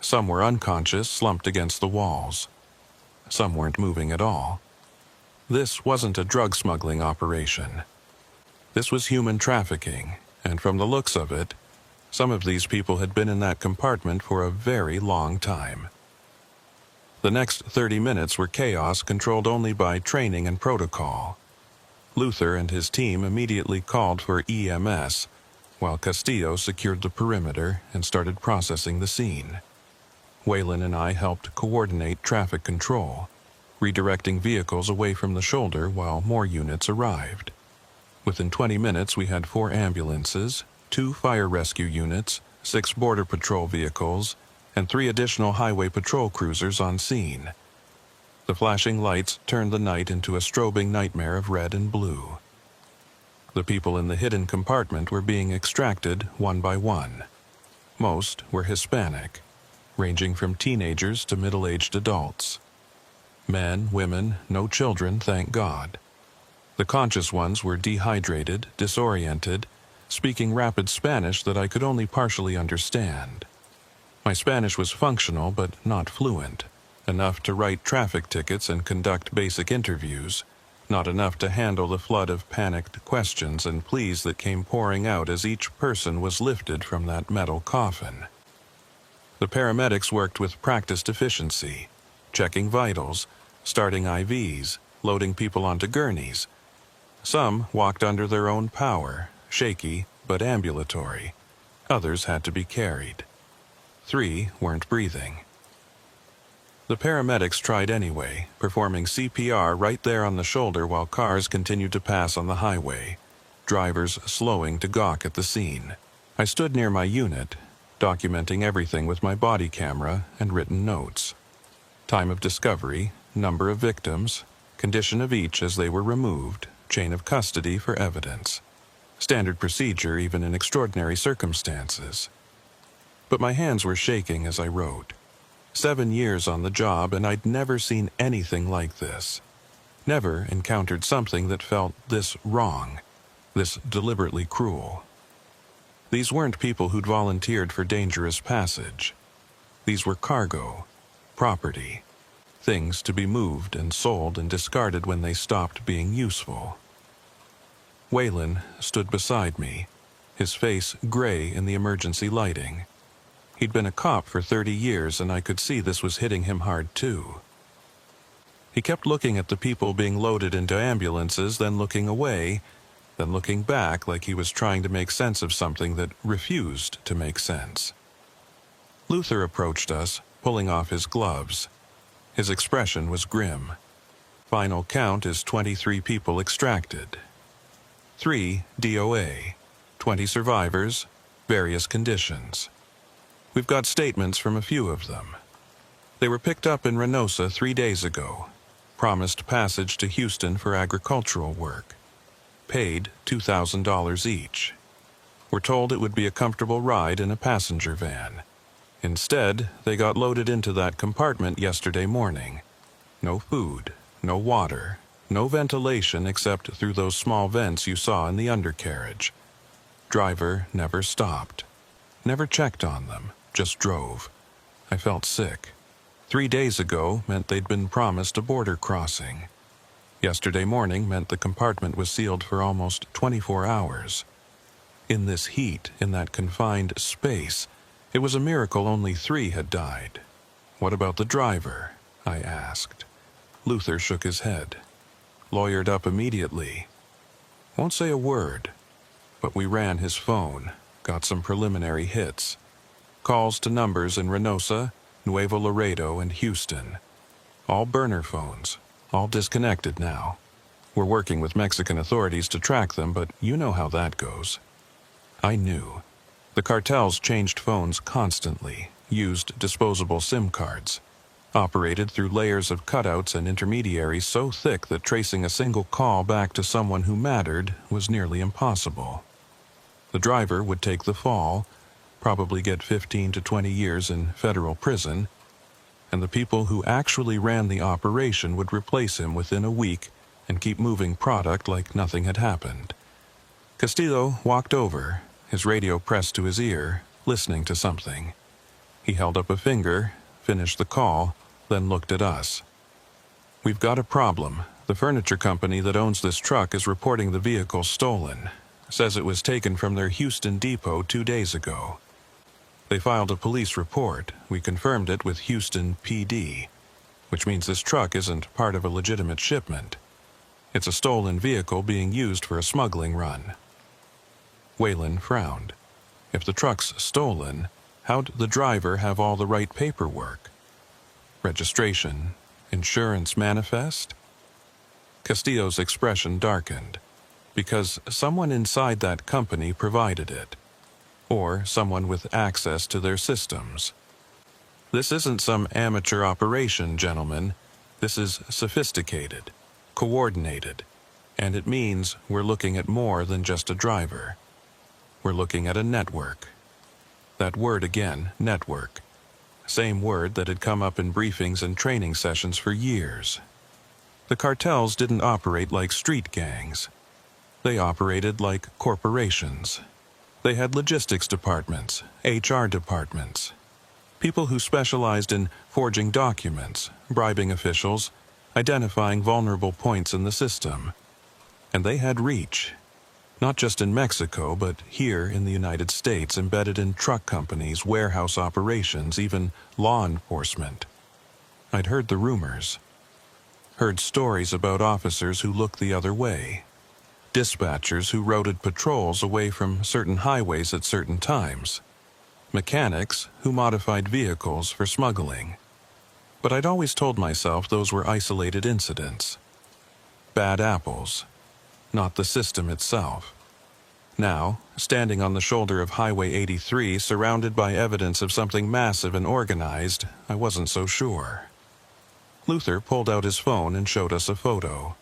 Some were unconscious, slumped against the walls. Some weren't moving at all. This wasn't a drug smuggling operation. This was human trafficking, and from the looks of it, some of these people had been in that compartment for a very long time. The next 30 minutes were chaos controlled only by training and protocol. Luther and his team immediately called for EMS, while Castillo secured the perimeter and started processing the scene. Waylon and I helped coordinate traffic control, redirecting vehicles away from the shoulder while more units arrived. Within 20 minutes, we had 4 ambulances, 2 fire rescue units, 6 border patrol vehicles, and 3 additional highway patrol cruisers on scene. The flashing lights turned the night into a strobing nightmare of red and blue. The people in the hidden compartment were being extracted one by one. Most were Hispanic, ranging from teenagers to middle-aged adults. Men, women, no children, thank God. The conscious ones were dehydrated, disoriented, speaking rapid Spanish that I could only partially understand. My Spanish was functional but not fluent, enough to write traffic tickets and conduct basic interviews, not enough to handle the flood of panicked questions and pleas that came pouring out as each person was lifted from that metal coffin. The paramedics worked with practiced efficiency, checking vitals, starting IVs, loading people onto gurneys. Some walked under their own power, shaky but ambulatory. Others had to be carried. 3 weren't breathing. The paramedics tried anyway, performing CPR right there on the shoulder while cars continued to pass on the highway, drivers slowing to gawk at the scene. I stood near my unit, documenting everything with my body camera and written notes. Time of discovery, number of victims, condition of each as they were removed, chain of custody for evidence. Standard procedure even in extraordinary circumstances. But my hands were shaking as I wrote. 7 years on the job and I'd never seen anything like this. Never encountered something that felt this wrong, this deliberately cruel. These weren't people who'd volunteered for dangerous passage. These were cargo, property, things to be moved and sold and discarded when they stopped being useful. Waylon stood beside me, his face gray in the emergency lighting. He'd been a cop for 30 years and I could see this was hitting him hard too. He kept looking at the people being loaded into ambulances, then looking away, then looking back like he was trying to make sense of something that refused to make sense. Luther approached us, pulling off his gloves. His expression was grim. Final count is 23 people extracted. 3 DOA, 20 survivors, various conditions. We've got statements from a few of them. They were picked up in Reynosa 3 days ago, promised passage to Houston for agricultural work, paid $2,000 each. Were told it would be a comfortable ride in a passenger van. Instead, they got loaded into that compartment yesterday morning. No food, no water, no ventilation except through those small vents you saw in the undercarriage. Driver never stopped, never checked on them, just drove. I felt sick. 3 days ago meant they'd been promised a border crossing. Yesterday morning meant the compartment was sealed for almost 24 hours. In this heat, in that confined space, it was a miracle only 3 had died. What about the driver? I asked. Luther shook his head. Lawyered up immediately. Won't say a word, but we ran his phone, got some preliminary hits. Calls to numbers in Reynosa, Nuevo Laredo, and Houston. All burner phones, all disconnected now. We're working with Mexican authorities to track them, but you know how that goes. I knew. The cartels changed phones constantly, used disposable SIM cards, operated through layers of cutouts and intermediaries so thick that tracing a single call back to someone who mattered was nearly impossible. The driver would take the fall, probably get 15 to 20 years in federal prison, and the people who actually ran the operation would replace him within a week and keep moving product like nothing had happened. Castillo walked over, his radio pressed to his ear, listening to something. He held up a finger, finished the call, then looked at us. We've got a problem. The furniture company that owns this truck is reporting the vehicle stolen. Says it was taken from their Houston depot 2 days ago. They filed a police report. We confirmed it with Houston PD, which means this truck isn't part of a legitimate shipment. It's a stolen vehicle being used for a smuggling run. Waylon frowned. If the truck's stolen, how'd the driver have all the right paperwork? Registration, insurance manifest? Castillo's expression darkened. because someone inside that company provided it, or someone with access to their systems. This isn't some amateur operation, gentlemen. This is sophisticated, coordinated, and it means we're looking at more than just a driver. We're looking at a network. That word again, network. Same word that had come up in briefings and training sessions for years. The cartels didn't operate like street gangs. They operated like corporations. They had logistics departments, HR departments, people who specialized in forging documents, bribing officials, identifying vulnerable points in the system. And they had reach, not just in Mexico, but here in the United States, embedded in truck companies, warehouse operations, even law enforcement. I'd heard the rumors, heard stories about officers who looked the other way, dispatchers who routed patrols away from certain highways at certain times, mechanics who modified vehicles for smuggling. But I'd always told myself those were isolated incidents. Bad apples, not the system itself. Now, standing on the shoulder of Highway 83, surrounded by evidence of something massive and organized, I wasn't so sure. Luther pulled out his phone and showed us a photo.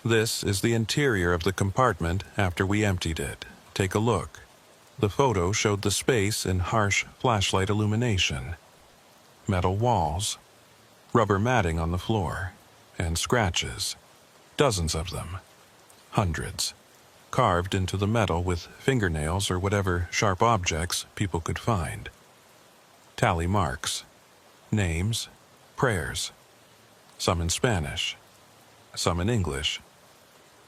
This is the interior of the compartment after we emptied it. Take a look. The photo showed the space in harsh flashlight illumination. Metal walls, rubber matting on the floor, and scratches. Dozens of them. Hundreds. Carved into the metal with fingernails or whatever sharp objects people could find. Tally marks. Names. Prayers. Some in Spanish. Some in English.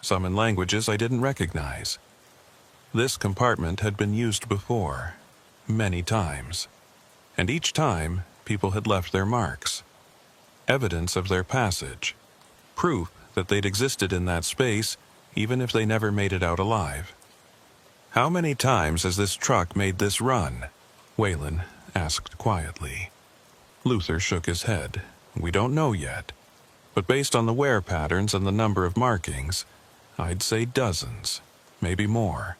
Some in languages I didn't recognize. This compartment had been used before, many times. And each time, people had left their marks. Evidence of their passage. Proof that they'd existed in that space, even if they never made it out alive. "How many times has this truck made this run?" Waylon asked quietly. Luther shook his head. "We don't know yet. But based on the wear patterns and the number of markings, I'd say dozens, maybe more.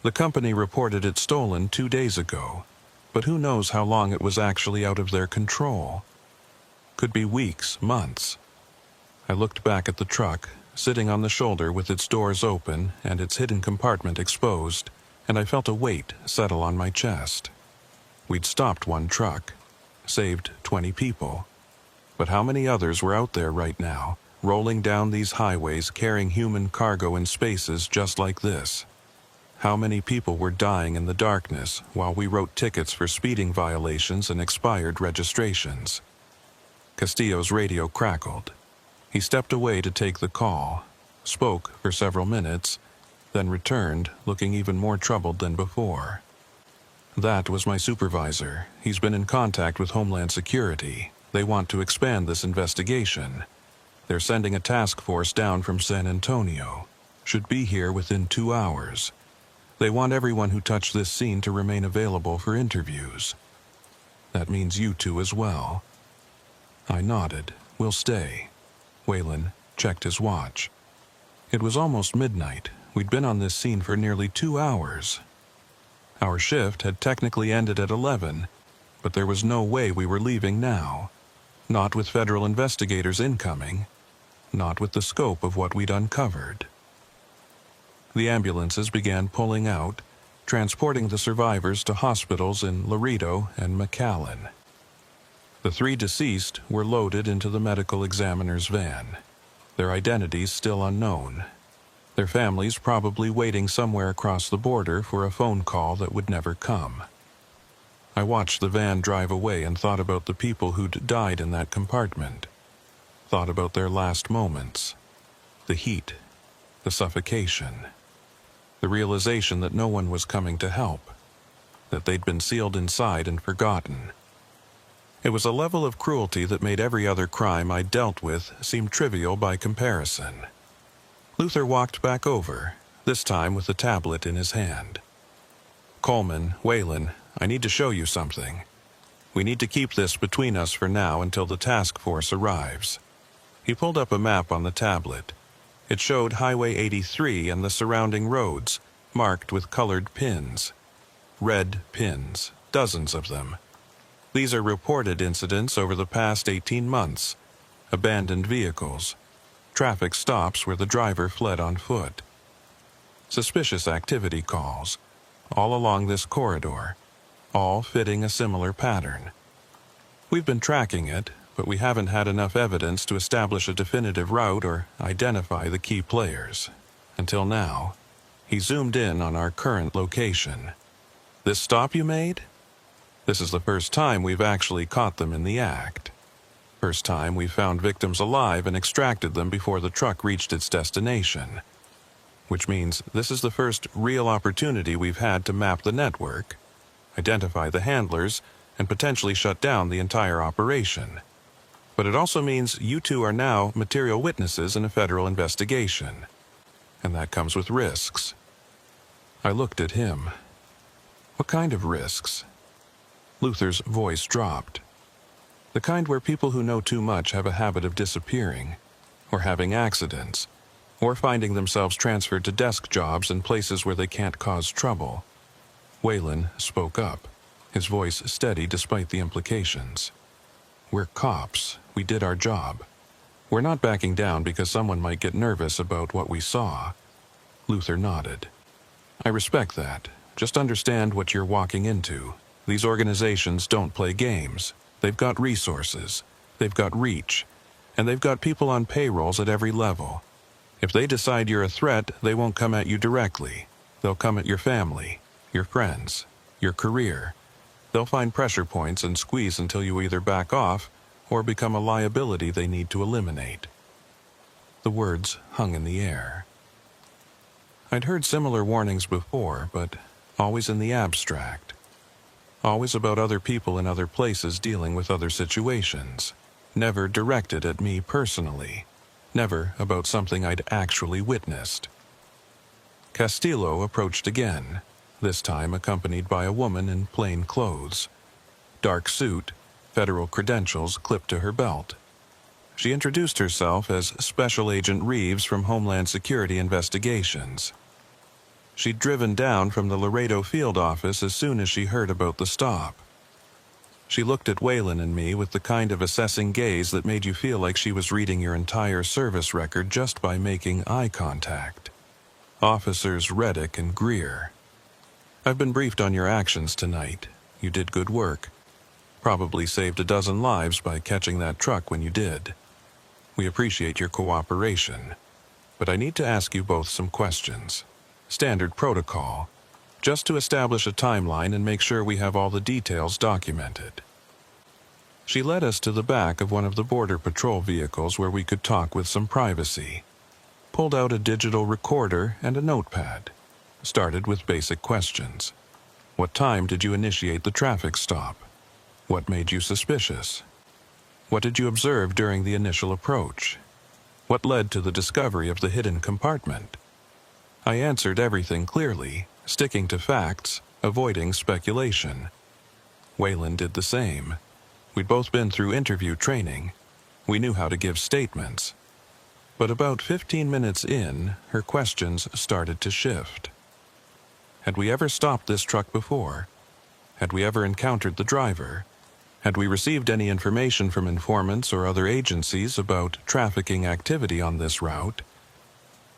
The company reported it stolen 2 days ago, but who knows how long it was actually out of their control? Could be weeks, months." I looked back at the truck, sitting on the shoulder with its doors open and its hidden compartment exposed, and I felt a weight settle on my chest. We'd stopped one truck, saved 20 people. But how many others were out there right now, rolling down these highways carrying human cargo in spaces just like this? How many people were dying in the darkness while we wrote tickets for speeding violations and expired registrations? Castillo's radio crackled. He stepped away to take the call, spoke for several minutes, then returned, looking even more troubled than before. "That was my supervisor. He's been in contact with Homeland Security. They want to expand this investigation. They're sending a task force down from San Antonio. Should be here within 2 hours. They want everyone who touched this scene to remain available for interviews. That means you two as well." I nodded. "We'll stay." Waylon checked his watch. It was almost midnight. We'd been on this scene for nearly 2 hours. Our shift had technically ended at 11, but there was no way we were leaving now. Not with federal investigators incoming. Not with the scope of what we'd uncovered. The ambulances began pulling out, transporting the survivors to hospitals in Laredo and McAllen. The 3 deceased were loaded into the medical examiner's van, their identities still unknown, their families probably waiting somewhere across the border for a phone call that would never come. I watched the van drive away and thought about the people who'd died in that compartment, thought about their last moments, the heat, the suffocation, the realization that no one was coming to help, that they'd been sealed inside and forgotten. It was a level of cruelty that made every other crime I dealt with seem trivial by comparison. Luther walked back over, this time with the tablet in his hand. "Coleman, Waylon, I need to show you something. We need to keep this between us for now until the task force arrives." He pulled up a map on the tablet. It showed Highway 83 and the surrounding roads, marked with colored pins. Red pins, dozens of them. These are reported incidents over the past 18 months. Abandoned vehicles. Traffic stops where the driver fled on foot. Suspicious activity calls, all along this corridor, all fitting a similar pattern. We've been tracking it, but we haven't had enough evidence to establish a definitive route or identify the key players. Until now, he zoomed in on our current location. This stop you made? This is the first time we've actually caught them in the act. First time we've found victims alive and extracted them before the truck reached its destination. Which means this is the first real opportunity we've had to map the network, identify the handlers, and potentially shut down the entire operation. But it also means you two are now material witnesses in a federal investigation. And that comes with risks. I looked at him. What kind of risks? Luther's voice dropped. The kind where people who know too much have a habit of disappearing, or having accidents, or finding themselves transferred to desk jobs in places where they can't cause trouble. Waylon spoke up, his voice steady despite the implications. We're cops. We did our job. We're not backing down because someone might get nervous about what we saw. Luther nodded. I respect that. Just understand what you're walking into. These organizations don't play games. They've got resources. They've got reach. And they've got people on payrolls at every level. If they decide you're a threat, they won't come at you directly. They'll come at your family, your friends, your career. They'll find pressure points and squeeze until you either back off or become a liability they need to eliminate. The words hung in the air. I'd heard similar warnings before, but always in the abstract. Always about other people in other places dealing with other situations. Never directed at me personally. Never about something I'd actually witnessed. Castillo approached again, this time accompanied by a woman in plain clothes. Dark suit, federal credentials clipped to her belt. She introduced herself as Special Agent Reeves from Homeland Security Investigations. She'd driven down from the Laredo field office as soon as she heard about the stop. She looked at Waylon and me with the kind of assessing gaze that made you feel like she was reading your entire service record just by making eye contact. Officers Reddick and Greer. I've been briefed on your actions tonight. You did good work. Probably saved a dozen lives by catching that truck when you did. We appreciate your cooperation. But I need to ask you both some questions. Standard protocol. Just to establish a timeline and make sure we have all the details documented. She led us to the back of one of the Border Patrol vehicles where we could talk with some privacy. Pulled out a digital recorder and a notepad. Started with basic questions. What time did you initiate the traffic stop? What made you suspicious? What did you observe during the initial approach? What led to the discovery of the hidden compartment? I answered everything clearly, sticking to facts, avoiding speculation. Waylon did the same. We'd both been through interview training. We knew how to give statements. But about 15 minutes in, her questions started to shift. Had we ever stopped this truck before? Had we ever encountered the driver? Had we received any information from informants or other agencies about trafficking activity on this route?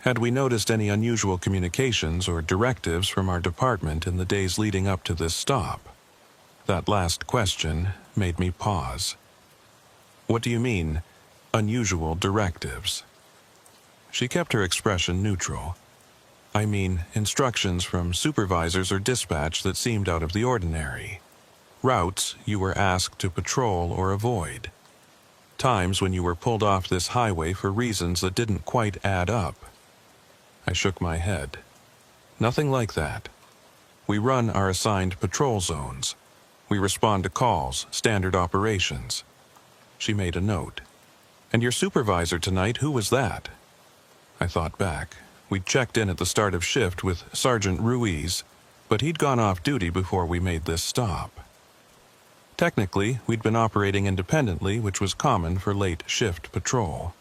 Had we noticed any unusual communications or directives from our department in the days leading up to this stop? That last question made me pause. What do you mean, unusual directives? She kept her expression neutral. I mean, instructions from supervisors or dispatch that seemed out of the ordinary. Routes you were asked to patrol or avoid. Times when you were pulled off this highway for reasons that didn't quite add up. I shook my head. Nothing like that. We run our assigned patrol zones. We respond to calls, standard operations. She made a note. And your supervisor tonight, who was that? I thought back. We'd checked in at the start of shift with Sergeant Ruiz, but he'd gone off duty before we made this stop. Technically, we'd been operating independently, which was common for late shift patrol.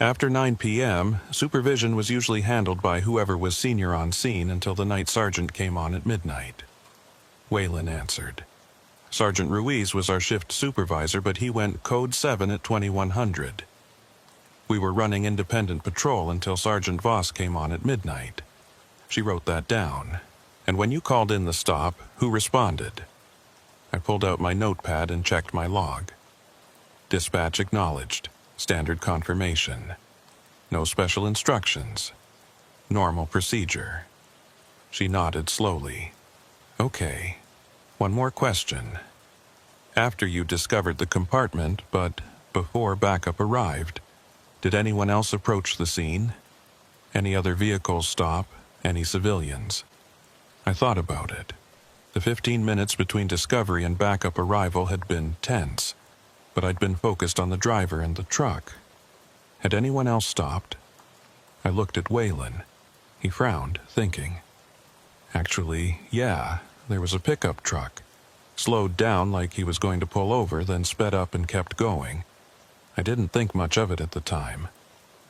After 9 p.m., supervision was usually handled by whoever was senior on scene until the night sergeant came on at midnight. Waylon answered. Sergeant Ruiz was our shift supervisor, but he went Code 7 at 2100. We were running independent patrol until Sergeant Voss came on at midnight. She wrote that down. And when you called in the stop, who responded? I pulled out my notepad and checked my log. Dispatch acknowledged. Standard confirmation. No special instructions. Normal procedure. She nodded slowly. Okay. One more question. After you discovered the compartment, but before backup arrived, did anyone else approach the scene? Any other vehicles stop? Any civilians? I thought about it. The 15 minutes between discovery and backup arrival had been tense, but I'd been focused on the driver and the truck. Had anyone else stopped? I looked at Waylon. He frowned, thinking. Actually, yeah, there was a pickup truck. Slowed down like he was going to pull over, then sped up and kept going. I didn't think much of it at the time.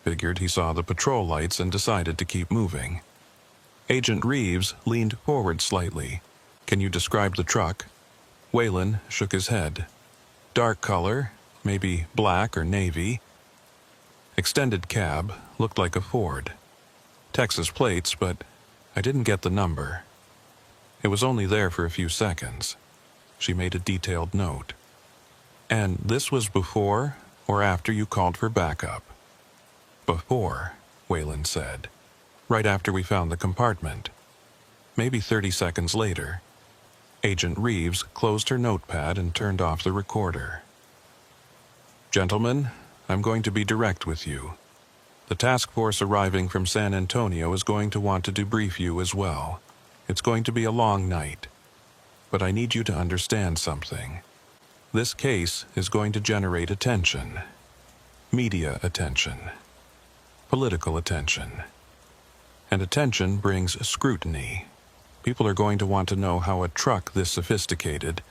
Figured he saw the patrol lights and decided to keep moving. Agent Reeves leaned forward slightly. Can you describe the truck? Waylon shook his head. Dark color, maybe black or navy. Extended cab, looked like a Ford. Texas plates, but I didn't get the number. It was only there for a few seconds. She made a detailed note. And this was before or after you called for backup? Before, Waylon said. Right after we found the compartment. Maybe 30 seconds later. Agent Reeves closed her notepad and turned off the recorder. Gentlemen, I'm going to be direct with you. The task force arriving from San Antonio is going to want to debrief you as well. It's going to be a long night. But I need you to understand something. This case is going to generate attention. Media attention. Political attention. And attention brings scrutiny. People are going to want to know how a truck this sophisticated,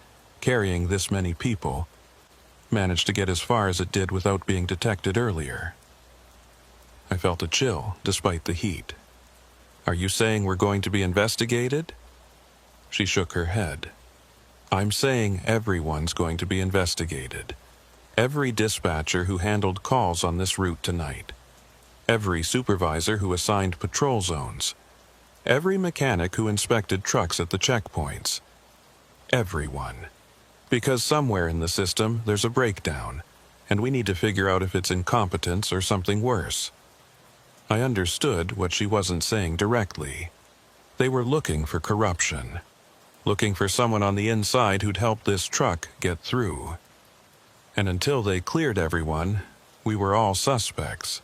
carrying this many people, managed to get as far as it did without being detected earlier. I felt a chill, despite the heat. Are you saying we're going to be investigated? She shook her head. I'm saying everyone's going to be investigated. Every dispatcher who handled calls on this route tonight. Every supervisor who assigned patrol zones. Every mechanic who inspected trucks at the checkpoints. Everyone. Because somewhere in the system there's a breakdown, and we need to figure out if it's incompetence or something worse. I understood what she wasn't saying directly. They were looking for corruption. Looking for someone on the inside who'd help this truck get through. And until they cleared everyone, we were all suspects.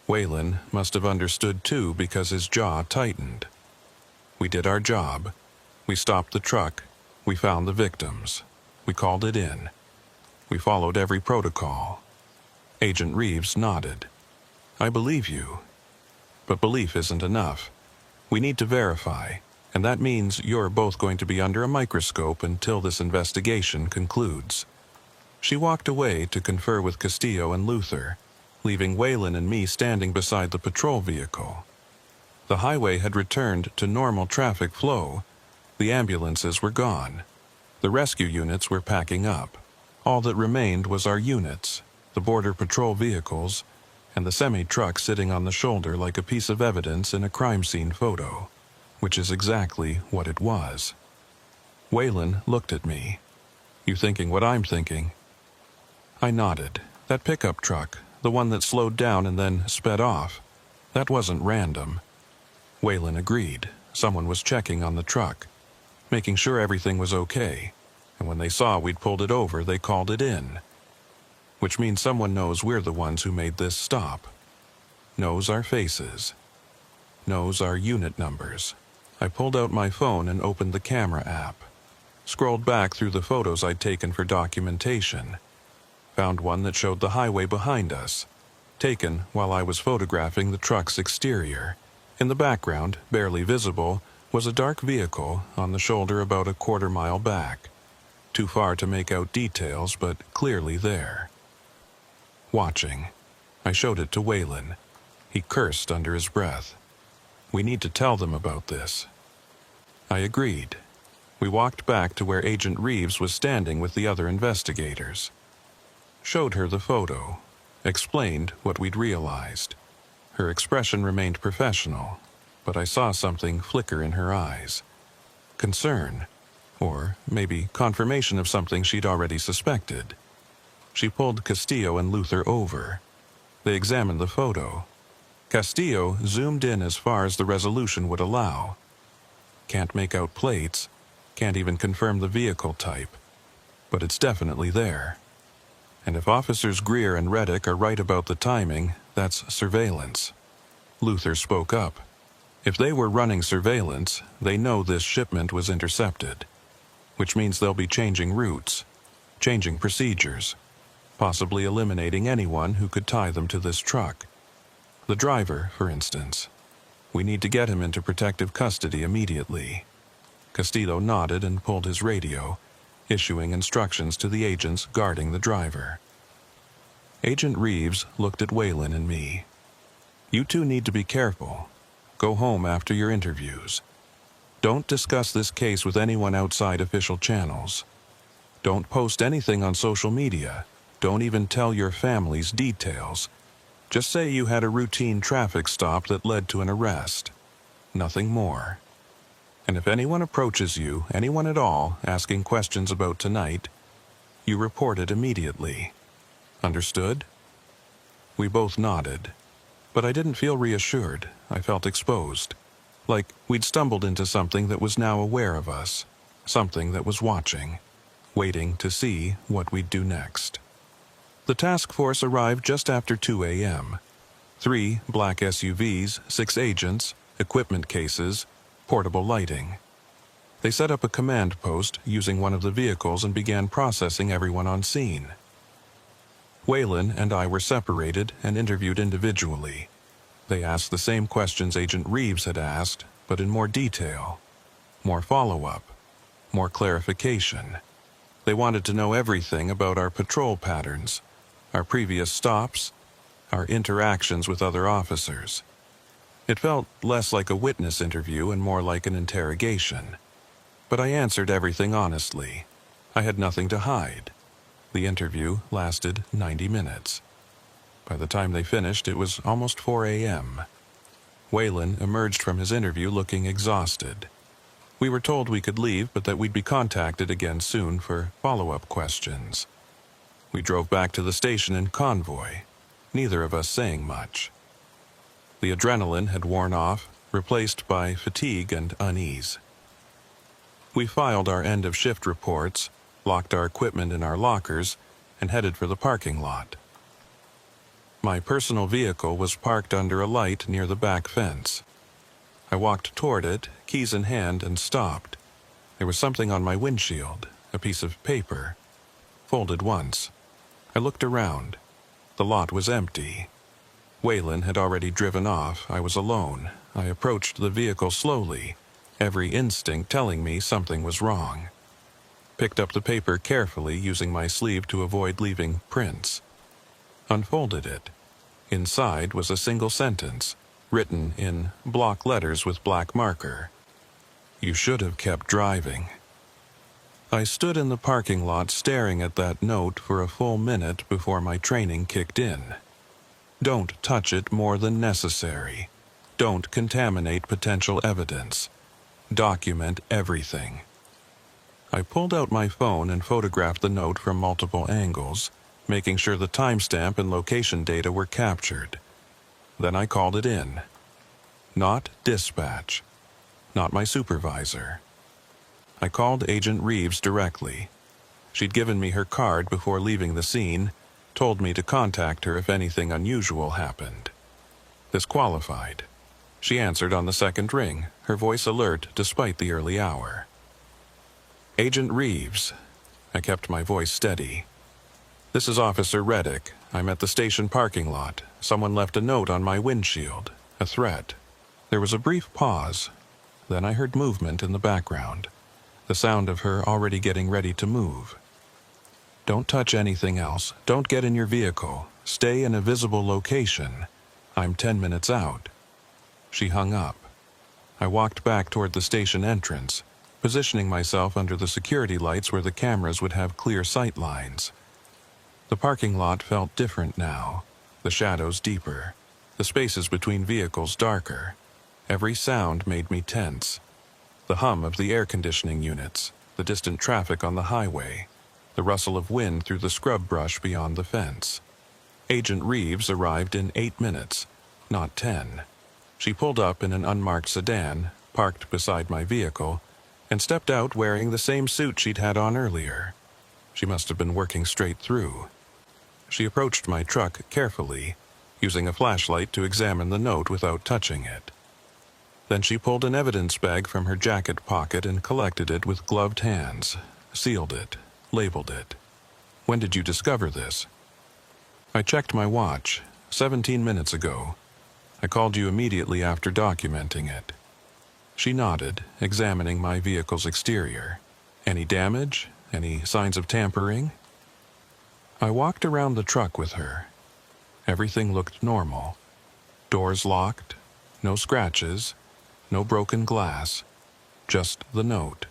Waylon must have understood too, because his jaw tightened. We did our job. We stopped the truck. We found the victims. We called it in. We followed every protocol. Agent Reeves nodded. I believe you. But belief isn't enough. We need to verify, and that means you're both going to be under a microscope until this investigation concludes. She walked away to confer with Castillo and Luther, leaving Waylon and me standing beside the patrol vehicle. The highway had returned to normal traffic flow. The ambulances were gone. The rescue units were packing up. All that remained was our units, the border patrol vehicles, and the semi-truck sitting on the shoulder like a piece of evidence in a crime scene photo, which is exactly what it was. Waylon looked at me. You thinking what I'm thinking? I nodded. That pickup truck, the one that slowed down and then sped off, that wasn't random. Waylon agreed. Someone was checking on the truck, making sure everything was okay, and when they saw we'd pulled it over, they called it in. Which means someone knows we're the ones who made this stop. Knows our faces. Knows our unit numbers. I pulled out my phone and opened the camera app. Scrolled back through the photos I'd taken for documentation. Found one that showed the highway behind us, taken while I was photographing the truck's exterior. In the background, barely visible, was a dark vehicle on the shoulder about a quarter-mile back. Too far to make out details, but clearly there. Watching. I showed it to Waylon. He cursed under his breath. "We need to tell them about this." I agreed. We walked back to where Agent Reeves was standing with the other investigators. Showed her the photo, explained what we'd realized. Her expression remained professional, but I saw something flicker in her eyes. Concern, or maybe confirmation of something she'd already suspected. She pulled Castillo and Luther over. They examined the photo. Castillo zoomed in as far as the resolution would allow. Can't make out plates, can't even confirm the vehicle type, but it's definitely there. And if Officers Greer and Reddick are right about the timing, that's surveillance. Luther spoke up. If they were running surveillance, they know this shipment was intercepted, which means they'll be changing routes, changing procedures, possibly eliminating anyone who could tie them to this truck. The driver, for instance. We need to get him into protective custody immediately. Castillo nodded and pulled his radio, issuing instructions to the agents guarding the driver. Agent Reeves looked at Waylon and me. "You two need to be careful. Go home after your interviews. Don't discuss this case with anyone outside official channels. Don't post anything on social media. Don't even tell your families details. Just say you had a routine traffic stop that led to an arrest. Nothing more. And if anyone approaches you, anyone at all, asking questions about tonight, you report it immediately. Understood?" We both nodded, but I didn't feel reassured. I felt exposed, like we'd stumbled into something that was now aware of us, something that was watching, waiting to see what we'd do next. The task force arrived just after 2 a.m. 3 black SUVs, 6 agents, equipment cases, portable lighting. They set up a command post using one of the vehicles and began processing everyone on scene. Waylon and I were separated and interviewed individually. They asked the same questions Agent Reeves had asked, but in more detail. More follow-up. More clarification. They wanted to know everything about our patrol patterns, our previous stops, our interactions with other officers. It felt less like a witness interview and more like an interrogation. But I answered everything honestly. I had nothing to hide. The interview lasted 90 minutes. By the time they finished, it was almost 4 a.m. Waylon emerged from his interview looking exhausted. We were told we could leave, but that we'd be contacted again soon for follow-up questions. We drove back to the station in convoy, neither of us saying much. The adrenaline had worn off, replaced by fatigue and unease. We filed our end-of-shift reports, locked our equipment in our lockers, and headed for the parking lot. My personal vehicle was parked under a light near the back fence. I walked toward it, keys in hand, and stopped. There was something on my windshield, a piece of paper, folded once. I looked around. The lot was empty. Waylon had already driven off. I was alone. I approached the vehicle slowly, every instinct telling me something was wrong. Picked up the paper carefully, using my sleeve to avoid leaving prints. Unfolded it. Inside was a single sentence, written in block letters with black marker. "You should have kept driving." I stood in the parking lot staring at that note for a full minute before my training kicked in. Don't touch it more than necessary. Don't contaminate potential evidence. Document everything. I pulled out my phone and photographed the note from multiple angles, making sure the timestamp and location data were captured. Then I called it in. Not dispatch. Not my supervisor. I called Agent Reeves directly. She'd given me her card before leaving the scene, told me to contact her if anything unusual happened. This qualified. She answered on the second ring, her voice alert despite the early hour. "Agent Reeves." I kept my voice steady. "This is Officer Reddick. I'm at the station parking lot. Someone left a note on my windshield. A threat." There was a brief pause. Then I heard movement in the background. The sound of her already getting ready to move. "Don't touch anything else. Don't get in your vehicle. Stay in a visible location. I'm 10 minutes out." She hung up. I walked back toward the station entrance, positioning myself under the security lights where the cameras would have clear sight lines. The parking lot felt different now, the shadows deeper, the spaces between vehicles darker. Every sound made me tense. The hum of the air conditioning units, the distant traffic on the highway, the rustle of wind through the scrub brush beyond the fence. Agent Reeves arrived in 8 minutes, not 10. She pulled up in an unmarked sedan, parked beside my vehicle, and stepped out wearing the same suit she'd had on earlier. She must have been working straight through. She approached my truck carefully, using a flashlight to examine the note without touching it. Then she pulled an evidence bag from her jacket pocket and collected it with gloved hands, sealed it, labeled it. "When did you discover this?" "I checked my watch, 17 minutes ago. I called you immediately after documenting it." She nodded, examining my vehicle's exterior. "Any damage? Any signs of tampering?" I walked around the truck with her. Everything looked normal. Doors locked, no scratches, no broken glass, just the note.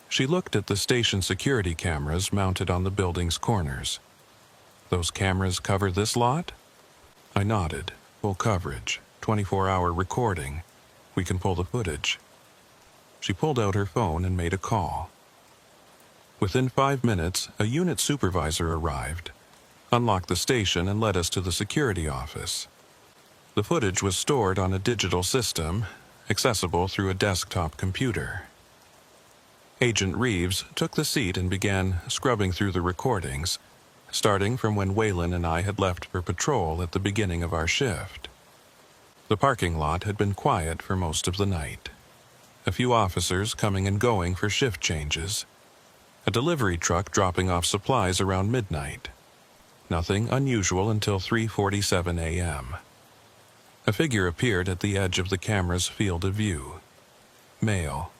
She looked at the station security cameras mounted on the building's corners. "Those cameras cover this lot?" I nodded. "Full coverage, 24-hour recording. We can pull the footage." She pulled out her phone and made a call. Within 5 minutes, a unit supervisor arrived, unlocked the station, and led us to the security office. The footage was stored on a digital system, accessible through a desktop computer. Agent Reeves took the seat and began scrubbing through the recordings, starting from when Waylon and I had left for patrol at the beginning of our shift. The parking lot had been quiet for most of the night. A few officers coming and going for shift changes. A delivery truck dropping off supplies around midnight. Nothing unusual until 3:47 a.m. A figure appeared at the edge of the camera's field of view. Male,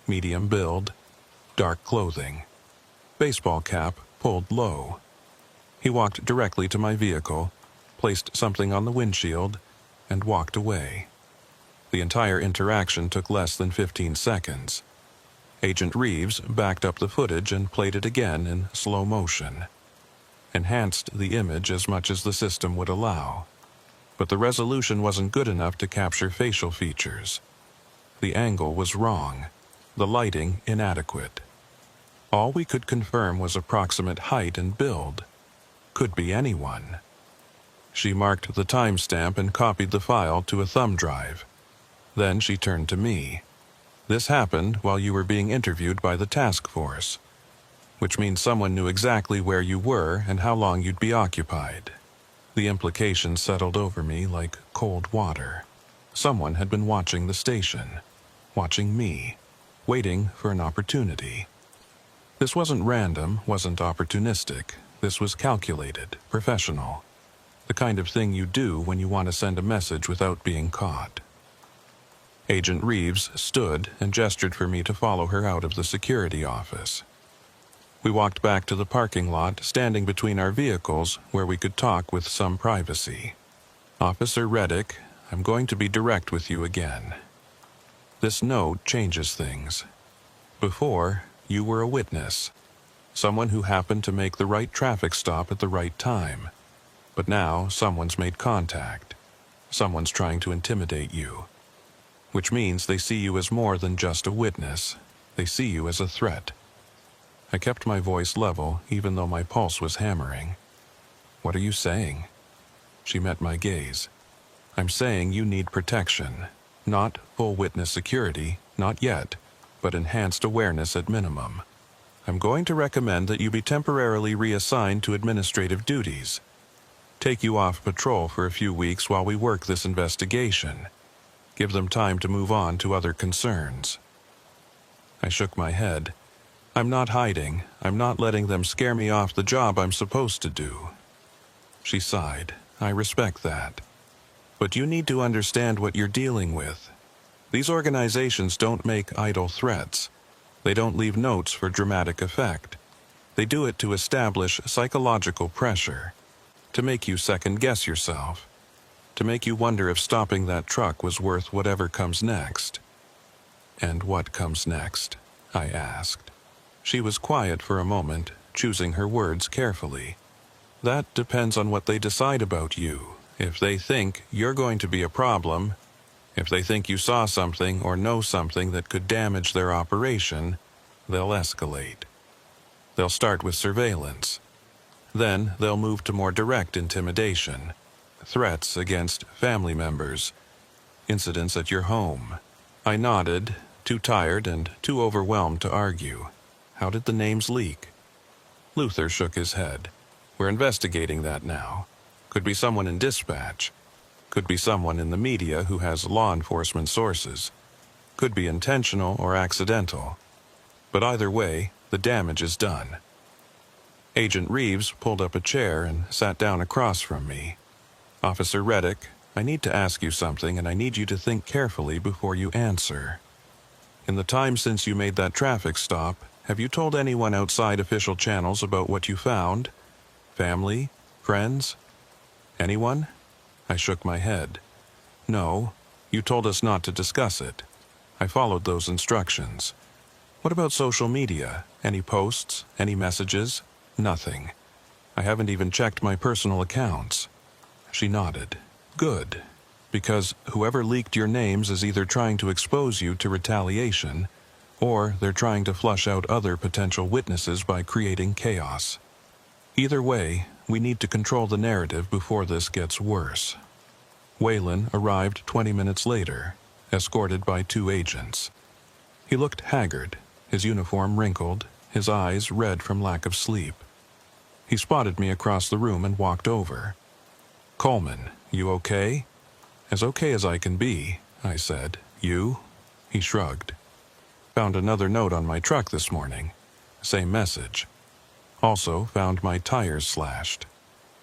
medium build, dark clothing, baseball cap pulled low. He walked directly to my vehicle, placed something on the windshield, and walked away. The entire interaction took less than 15 seconds. Agent Reeves backed up the footage and played it again in slow motion. Enhanced the image as much as the system would allow. But the resolution wasn't good enough to capture facial features. The angle was wrong, the lighting inadequate. All we could confirm was approximate height and build. Could be anyone. She marked the timestamp and copied the file to a thumb drive. Then she turned to me. "This happened while you were being interviewed by the task force, which means someone knew exactly where you were and how long you'd be occupied." The implication settled over me like cold water. Someone had been watching the station, watching me, waiting for an opportunity. This wasn't random, wasn't opportunistic. This was calculated, professional. The kind of thing you do when you want to send a message without being caught. Agent Reeves stood and gestured for me to follow her out of the security office. We walked back to the parking lot, standing between our vehicles where we could talk with some privacy. "Officer Reddick, I'm going to be direct with you again. This note changes things. Before, you were a witness, someone who happened to make the right traffic stop at the right time. But now someone's made contact. Someone's trying to intimidate you. Which means they see you as more than just a witness. They see you as a threat." I kept my voice level, even though my pulse was hammering. "What are you saying?" She met my gaze. "I'm saying you need protection. Not full witness security, not yet, but enhanced awareness at minimum. I'm going to recommend that you be temporarily reassigned to administrative duties. Take you off patrol for a few weeks while we work this investigation. Give them time to move on to other concerns." I shook my head. "I'm not hiding. I'm not letting them scare me off the job I'm supposed to do." She sighed. "I respect that. But you need to understand what you're dealing with. These organizations don't make idle threats. They don't leave notes for dramatic effect. They do it to establish psychological pressure. to make you second-guess yourself, to make you wonder if stopping that truck was worth whatever comes next. And what comes next? I asked. She was quiet for a moment, choosing her words carefully. That depends on what they decide about you. If they think you're going to be a problem, if they think you saw something or know something that could damage their operation, they'll escalate. They'll start with surveillance. Then they'll move to more direct intimidation, threats against family members, incidents at your home. I nodded, too tired and too overwhelmed to argue. How did the names leak? Luther shook his head. We're investigating that now. Could be someone in dispatch. Could be someone in the media who has law enforcement sources. Could be intentional or accidental. But either way, the damage is done. Agent Reeves pulled up a chair and sat down across from me. Officer Reddick, I need to ask you something, and I need you to think carefully before you answer. In the time since you made that traffic stop, have you told anyone outside official channels about what you found? Family? Friends? Anyone? I shook my head. No, you told us not to discuss it. I followed those instructions. What about social media? Any posts? Any messages? Nothing. I haven't even checked my personal accounts. She nodded. Good. Because whoever leaked your names is either trying to expose you to retaliation, or they're trying to flush out other potential witnesses by creating chaos. Either way, we need to control the narrative before this gets worse. Waylon arrived 20 minutes later, escorted by 2 agents. He looked haggard, his uniform wrinkled, his eyes red from lack of sleep. He spotted me across the room and walked over. "Coleman, you okay?" "As okay as I can be," I said. "You?" He shrugged. "Found another note on my truck this morning. Same message. Also found my tires slashed."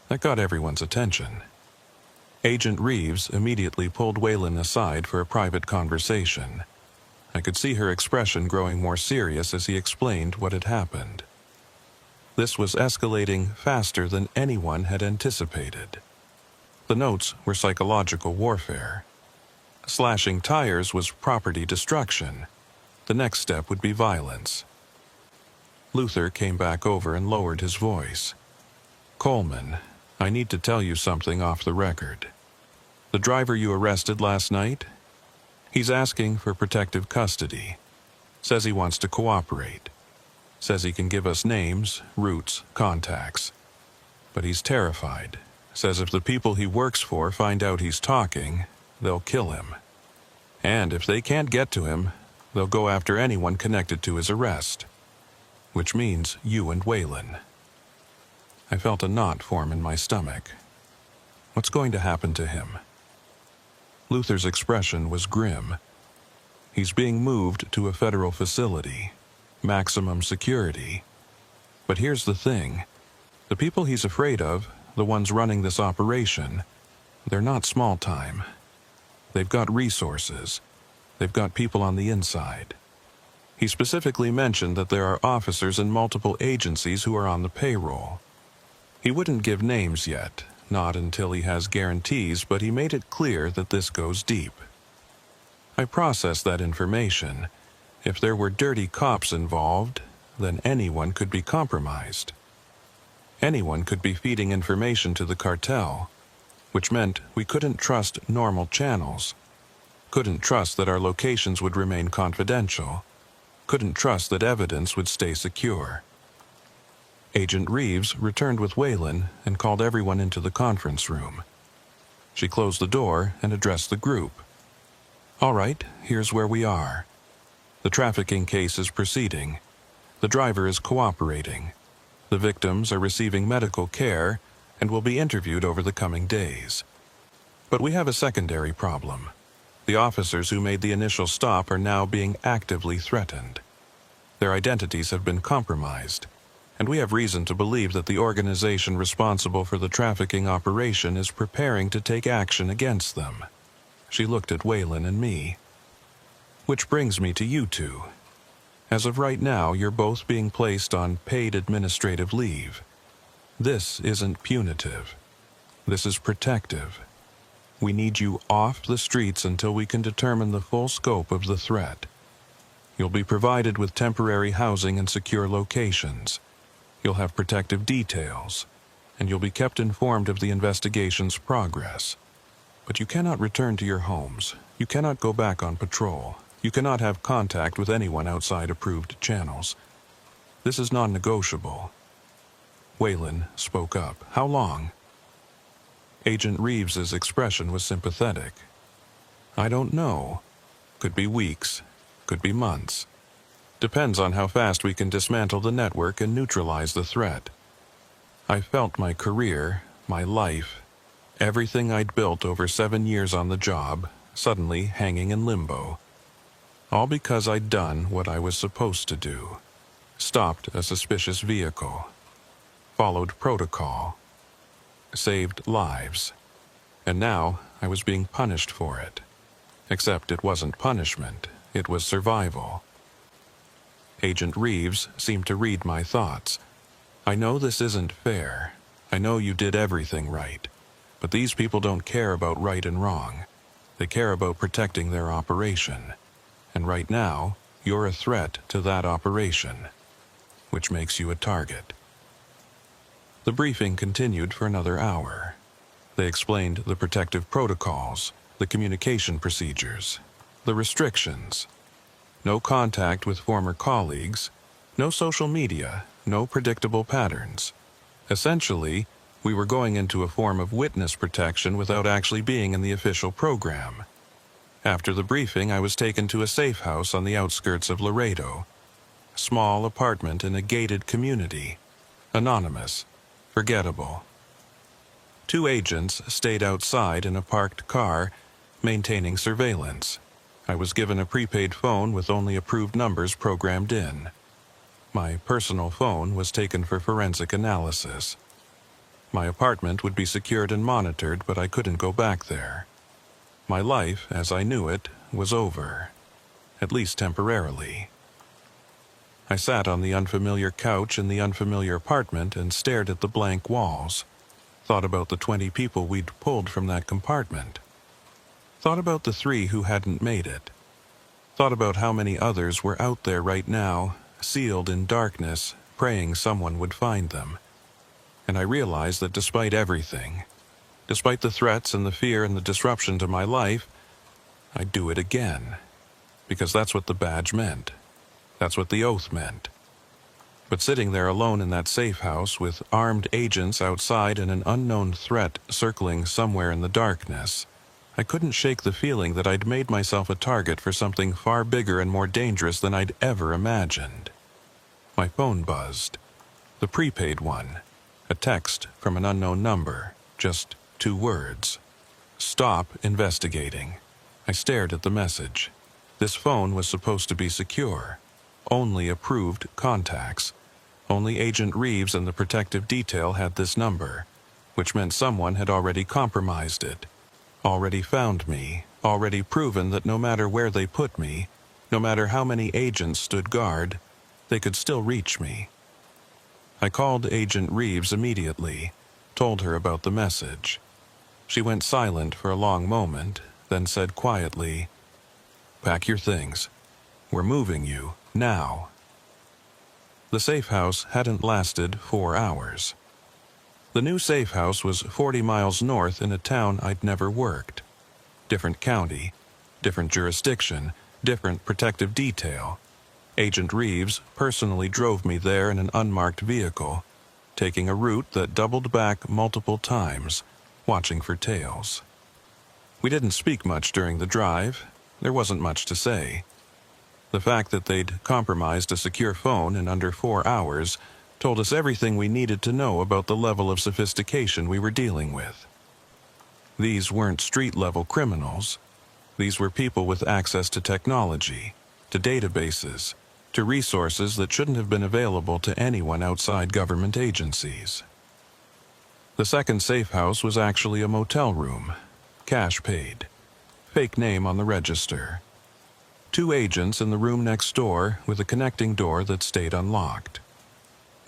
That got everyone's attention. Agent Reeves immediately pulled Waylon aside for a private conversation. I could see her expression growing more serious as he explained what had happened. This was escalating faster than anyone had anticipated. The notes were psychological warfare. Slashing tires was property destruction. The next step would be violence. Luther came back over and lowered his voice. "Coleman, I need to tell you something off the record. The driver you arrested last night? He's asking for protective custody. Says he wants to cooperate. Says he can give us names, routes, contacts. But he's terrified. Says if the people he works for find out he's talking, they'll kill him. And if they can't get to him, they'll go after anyone connected to his arrest. Which means you and Waylon." I felt a knot form in my stomach. What's going to happen to him? Luther's expression was grim. He's being moved to a federal facility, maximum security. But here's the thing. The people he's afraid of, the ones running this operation, they're not small time. They've got resources. They've got people on the inside. He specifically mentioned that there are officers in multiple agencies who are on the payroll. He wouldn't give names yet, not until he has guarantees, but he made it clear that this goes deep. I processed that information. If there were dirty cops involved, then anyone could be compromised. Anyone could be feeding information to the cartel, which meant we couldn't trust normal channels, couldn't trust that our locations would remain confidential, couldn't trust that evidence would stay secure. Agent Reeves returned with Waylon and called everyone into the conference room. She closed the door and addressed the group. "All right, here's where we are. The trafficking case is proceeding. The driver is cooperating. The victims are receiving medical care and will be interviewed over the coming days. But we have a secondary problem. The officers who made the initial stop are now being actively threatened. Their identities have been compromised, and we have reason to believe that the organization responsible for the trafficking operation is preparing to take action against them." She looked at Waylon and me. "Which brings me to you two. As of right now, you're both being placed on paid administrative leave. This isn't punitive. This is protective. We need you off the streets until we can determine the full scope of the threat. You'll be provided with temporary housing and secure locations. You'll have protective details, and you'll be kept informed of the investigation's progress. But you cannot return to your homes. You cannot go back on patrol. You cannot have contact with anyone outside approved channels. This is non-negotiable. Waylon spoke up. How long? Agent Reeves's expression was sympathetic. I don't know. Could be weeks. Could be months. Depends on how fast we can dismantle the network and neutralize the threat. I felt my career, my life, everything I'd built over 7 years on the job, suddenly hanging in limbo. All because I'd done what I was supposed to do. Stopped a suspicious vehicle. Followed protocol. Saved lives. And now I was being punished for it. Except it wasn't punishment, it was survival. Agent Reeves seemed to read my thoughts. I know this isn't fair. I know you did everything right. But these people don't care about right and wrong. They care about protecting their operation. And right now, you're a threat to that operation, which makes you a target. The briefing continued for another hour. They explained the protective protocols, the communication procedures, the restrictions. No contact with former colleagues, no social media, no predictable patterns. Essentially, we were going into a form of witness protection without actually being in the official program. After the briefing, I was taken to a safe house on the outskirts of Laredo. A small apartment in a gated community. Anonymous. Forgettable. 2 agents stayed outside in a parked car, maintaining surveillance. I was given a prepaid phone with only approved numbers programmed in. My personal phone was taken for forensic analysis. My apartment would be secured and monitored, but I couldn't go back there. My life, as I knew it, was over, at least temporarily. I sat on the unfamiliar couch in the unfamiliar apartment and stared at the blank walls. Thought about the 20 people we'd pulled from that compartment. Thought about the 3 who hadn't made it. Thought about how many others were out there right now, sealed in darkness, praying someone would find them. And I realized that despite everything, despite the threats and the fear and the disruption to my life, I'd do it again. Because that's what the badge meant. That's what the oath meant. But sitting there alone in that safe house with armed agents outside and an unknown threat circling somewhere in the darkness, I couldn't shake the feeling that I'd made myself a target for something far bigger and more dangerous than I'd ever imagined. My phone buzzed. The prepaid one. A text from an unknown number. Just 2 words. Stop investigating. I stared at the message. This phone was supposed to be secure. Only approved contacts. Only Agent Reeves and the protective detail had this number, which meant someone had already compromised it. Already found me, already proven that no matter where they put me, no matter how many agents stood guard, they could still reach me. I called Agent Reeves immediately, told her about the message. She went silent for a long moment, then said quietly, "Pack your things. We're moving you, now." The safe house hadn't lasted 4 hours. The new safe house was 40 miles north in a town I'd never worked. Different county, different jurisdiction, different protective detail. Agent Reeves personally drove me there in an unmarked vehicle, taking a route that doubled back multiple times, watching for tails. We didn't speak much during the drive. There wasn't much to say. The fact that they'd compromised a secure phone in under 4 hours told us everything we needed to know about the level of sophistication we were dealing with. These weren't street-level criminals. These were people with access to technology, to databases, to resources that shouldn't have been available to anyone outside government agencies. The second safe house was actually a motel room, cash paid, fake name on the register. 2 agents in the room next door with a connecting door that stayed unlocked.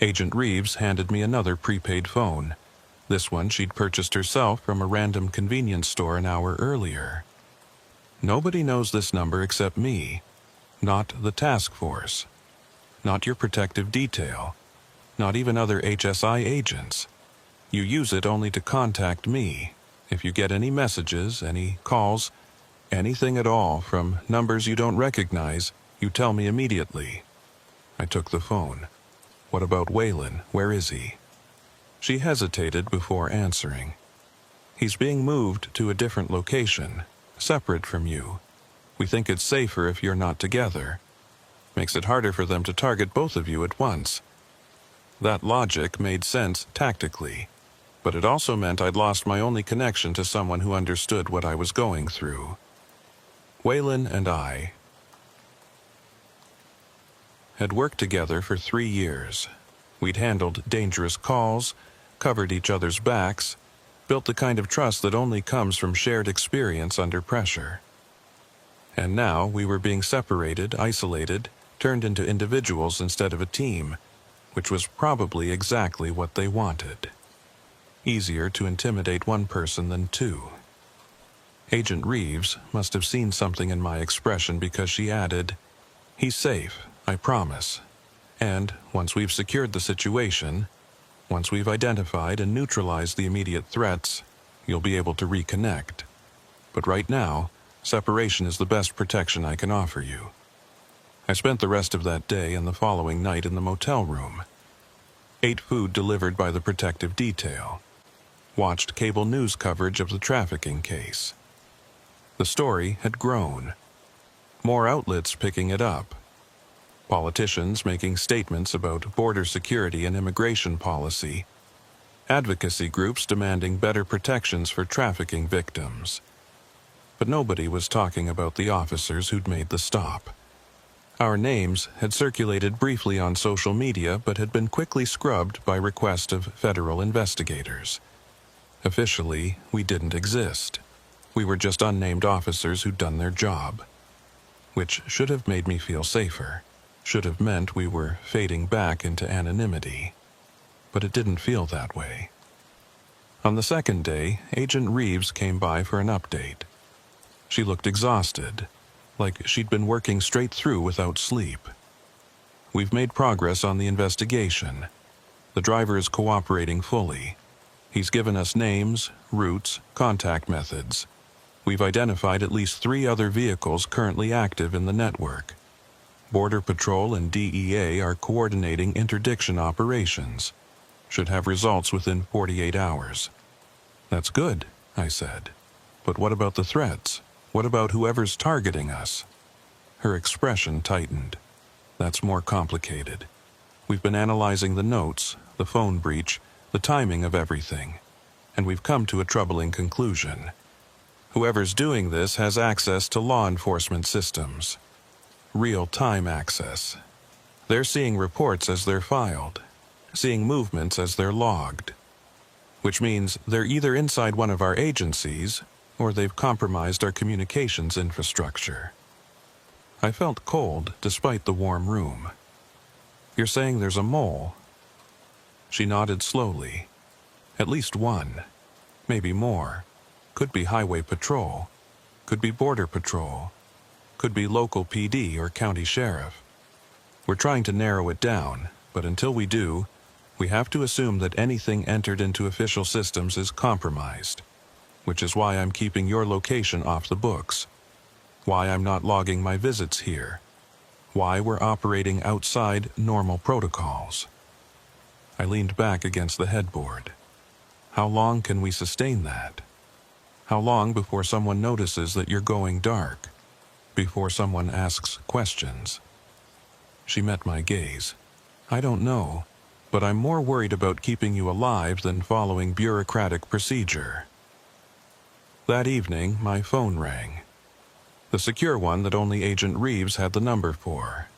Agent Reeves handed me another prepaid phone, This one she'd purchased herself from a random convenience store an hour earlier. Nobody knows this number except me, not the task force, not your protective detail, not even other HSI agents. You use it only to contact me. If you get any messages, any calls, anything at all from numbers you don't recognize, you tell me immediately. I took the phone. What about Waylon? Where is he? She hesitated before answering. He's being moved to a different location, separate from you. We think it's safer if you're not together. Makes it harder for them to target both of you at once. That logic made sense tactically, but it also meant I'd lost my only connection to someone who understood what I was going through. Waylon and I had worked together for 3 years. We'd handled dangerous calls, covered each other's backs, built the kind of trust that only comes from shared experience under pressure. And now we were being separated, isolated, turned into individuals instead of a team, which was probably exactly what they wanted. Easier to intimidate one person than two. Agent Reeves must have seen something in my expression because she added, "He's safe, I promise. And once we've secured the situation, once we've identified and neutralized the immediate threats, you'll be able to reconnect. But right now, separation is the best protection I can offer you." I spent the rest of that day and the following night in the motel room. Ate food delivered by the protective detail. Watched cable news coverage of the trafficking case. The story had grown. More outlets picking it up. Politicians making statements about border security and immigration policy. Advocacy groups demanding better protections for trafficking victims. But nobody was talking about the officers who'd made the stop. Our names had circulated briefly on social media but had been quickly scrubbed by request of federal investigators. Officially, we didn't exist. We were just unnamed officers who'd done their job. Which should have made me feel safer. Should have meant we were fading back into anonymity. But it didn't feel that way. On the second day, Agent Reeves came by for an update. She looked exhausted, like she'd been working straight through without sleep. We've made progress on the investigation. The driver is cooperating fully. He's given us names, routes, contact methods. We've identified at least 3 other vehicles currently active in the network. Border Patrol and DEA are coordinating interdiction operations. Should have results within 48 hours. That's good, I said. But what about the threats? What about whoever's targeting us? Her expression tightened. That's more complicated. We've been analyzing the notes, the phone breach, the timing of everything, and we've come to a troubling conclusion. Whoever's doing this has access to law enforcement systems. Real-time access. They're seeing reports as they're filed, seeing movements as they're logged. Which means they're either inside one of our agencies, or they've compromised our communications infrastructure. I felt cold despite the warm room. You're saying there's a mole? She nodded slowly. At least one. Maybe more. Could be Highway Patrol. Could be Border Patrol. Could be local PD or county sheriff. We're trying to narrow it down, but until we do, we have to assume that anything entered into official systems is compromised. Which is why I'm keeping your location off the books. Why I'm not logging my visits here. Why we're operating outside normal protocols. I leaned back against the headboard. How long can we sustain that? How long before someone notices that you're going dark? Before someone asks questions? She met my gaze. I don't know, but I'm more worried about keeping you alive than following bureaucratic procedure. That evening, my phone rang. The secure one that only Agent Reeves had the number for.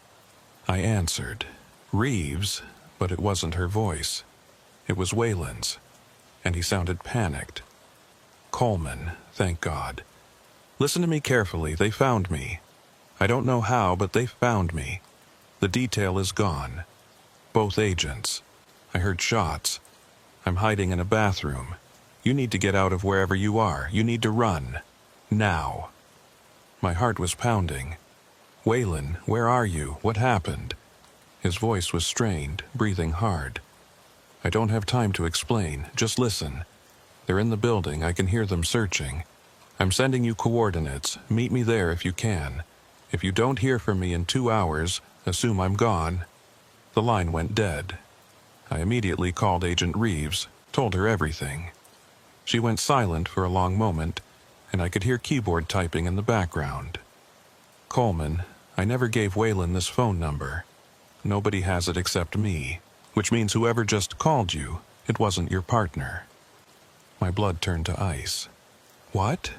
I answered. Reeves, but it wasn't her voice. It was Waylon's, and he sounded panicked. Coleman, thank God. Listen to me carefully, they found me. I don't know how, but they found me. The detail is gone. Both agents. I heard shots. I'm hiding in a bathroom. You need to get out of wherever you are. You need to run. Now." My heart was pounding. "Waylon, where are you? What happened?" His voice was strained, breathing hard. "I don't have time to explain. Just listen. They're in the building. I can hear them searching. I'm sending you coordinates. Meet me there if you can. If you don't hear from me in 2 hours, assume I'm gone." The line went dead. I immediately called Agent Reeves, told her everything. She went silent for a long moment, and I could hear keyboard typing in the background. "Coleman, I never gave Waylon this phone number. Nobody has it except me, which means whoever just called you, it wasn't your partner." My blood turned to ice. "What?"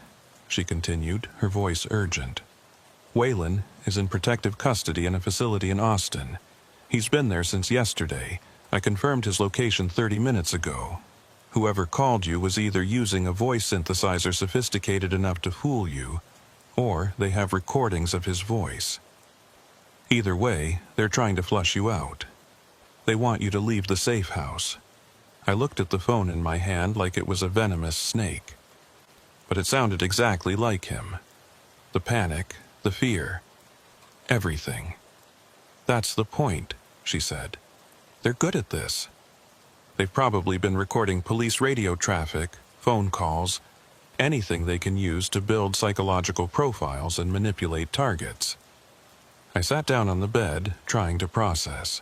she continued, her voice urgent. "Waylon is in protective custody in a facility in Austin. He's been there since yesterday. I confirmed his location 30 minutes ago. Whoever called you was either using a voice synthesizer sophisticated enough to fool you, or they have recordings of his voice. Either way, they're trying to flush you out. They want you to leave the safe house." I looked at the phone in my hand like it was a venomous snake. But it sounded exactly like him. The panic, the fear, everything. "That's the point," she said. "They're good at this. They've probably been recording police radio traffic, phone calls, anything they can use to build psychological profiles and manipulate targets." I sat down on the bed, trying to process.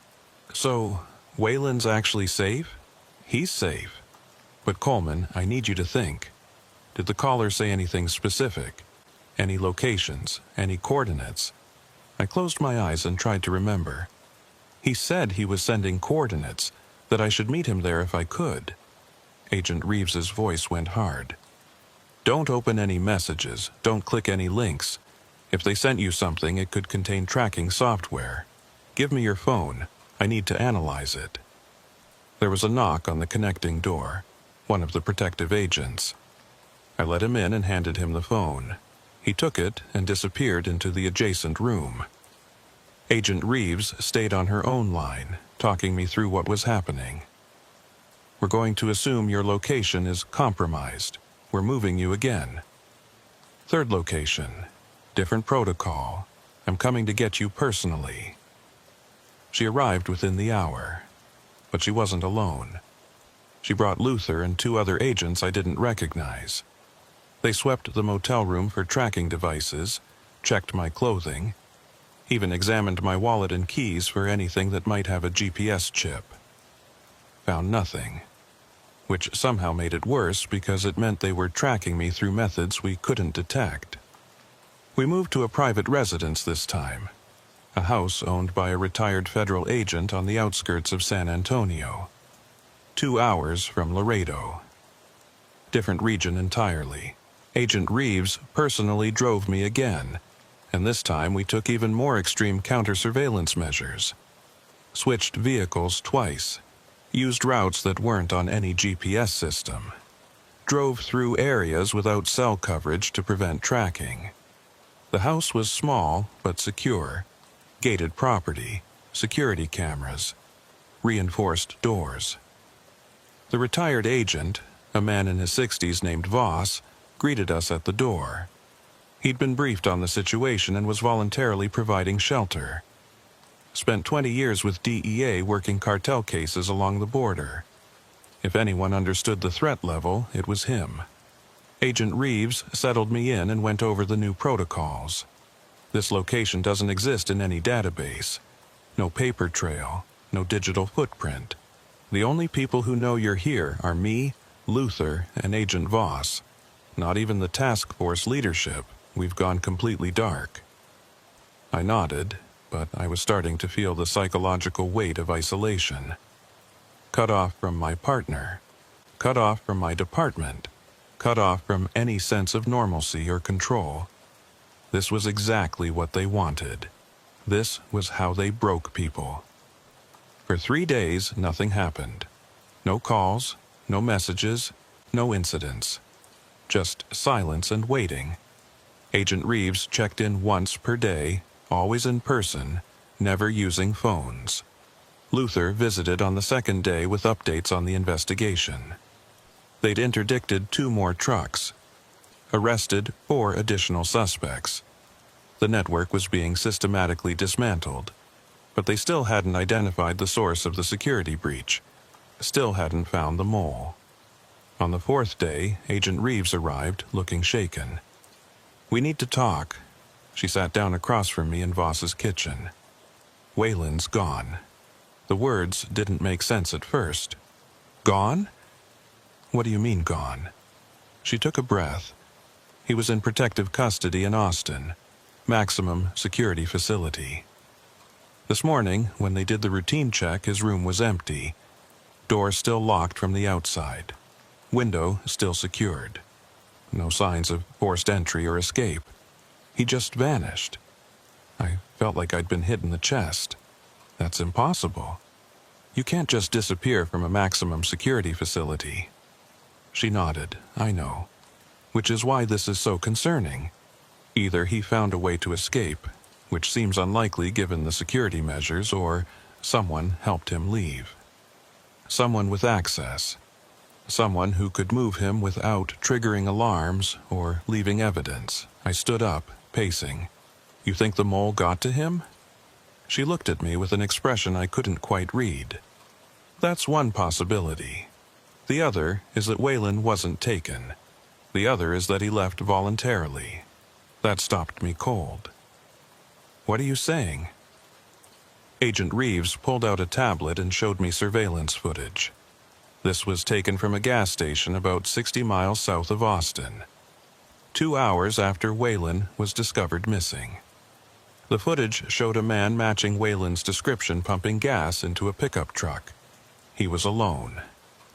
"So, Waylon's actually safe?" "He's safe. But Coleman, I need you to think. Did the caller say anything specific? Any locations? Any coordinates?" I closed my eyes and tried to remember. "He said he was sending coordinates, that I should meet him there if I could." Agent Reeves's voice went hard. "Don't open any messages. Don't click any links. If they sent you something, it could contain tracking software. Give me your phone. I need to analyze it." There was a knock on the connecting door, one of the protective agents. I let him in and handed him the phone. He took it and disappeared into the adjacent room. Agent Reeves stayed on her own line, talking me through what was happening. "We're going to assume your location is compromised. We're moving you again. Third location. Different protocol. I'm coming to get you personally." She arrived within the hour, but she wasn't alone. She brought Luther and 2 other agents I didn't recognize. They swept the motel room for tracking devices, checked my clothing, even examined my wallet and keys for anything that might have a GPS chip. Found nothing, which somehow made it worse because it meant they were tracking me through methods we couldn't detect. We moved to a private residence this time, a house owned by a retired federal agent on the outskirts of San Antonio, 2 hours from Laredo. Different region entirely. Agent Reeves personally drove me again, and this time we took even more extreme counter-surveillance measures. Switched vehicles twice, used routes that weren't on any GPS system, drove through areas without cell coverage to prevent tracking. The house was small but secure, gated property, security cameras, reinforced doors. The retired agent, a man in his 60s named Voss, greeted us at the door. He'd been briefed on the situation and was voluntarily providing shelter. Spent 20 years with DEA working cartel cases along the border. If anyone understood the threat level, it was him. Agent Reeves settled me in and went over the new protocols. This location doesn't exist in any database. No paper trail, no digital footprint. The only people who know you're here are me, Luther, and Agent Voss. Not even the task force leadership. We've gone completely dark. I nodded, but I was starting to feel the psychological weight of isolation. Cut off from my partner. Cut off from my department. Cut off from any sense of normalcy or control. This was exactly what they wanted. This was how they broke people. For 3 days, nothing happened. No calls, no messages, no incidents. Just silence and waiting. Agent Reeves checked in once per day, always in person, never using phones. Luther visited on the second day with updates on the investigation. They'd interdicted 2 more trucks, arrested 4 additional suspects. The network was being systematically dismantled, but they still hadn't identified the source of the security breach, still hadn't found the mole. On the 4th day, Agent Reeves arrived, looking shaken. "We need to talk." She sat down across from me in Voss's kitchen. "Wayland's gone." The words didn't make sense at first. "Gone? What do you mean, gone?" She took a breath. "He was in protective custody in Austin, maximum security facility. This morning, when they did the routine check, his room was empty. Door still locked from the outside. Window still secured. No signs of forced entry or escape. He just vanished." I felt like I'd been hit in the chest. "That's impossible. You can't just disappear from a maximum security facility." She nodded. "I know. Which is why this is so concerning. Either he found a way to escape, which seems unlikely given the security measures, or someone helped him leave. Someone with access. Someone who could move him without triggering alarms or leaving evidence." I stood up, pacing. "You think the mole got to him?" She looked at me with an expression I couldn't quite read. "That's one possibility. The other is that Wayland wasn't taken. The other is that he left voluntarily. That stopped me cold." "What are you saying?" Agent Reeves pulled out a tablet and showed me surveillance footage. This was taken from a gas station about 60 miles south of Austin, 2 hours after Wayland was discovered missing. The footage showed a man matching Wayland's description pumping gas into a pickup truck. He was alone,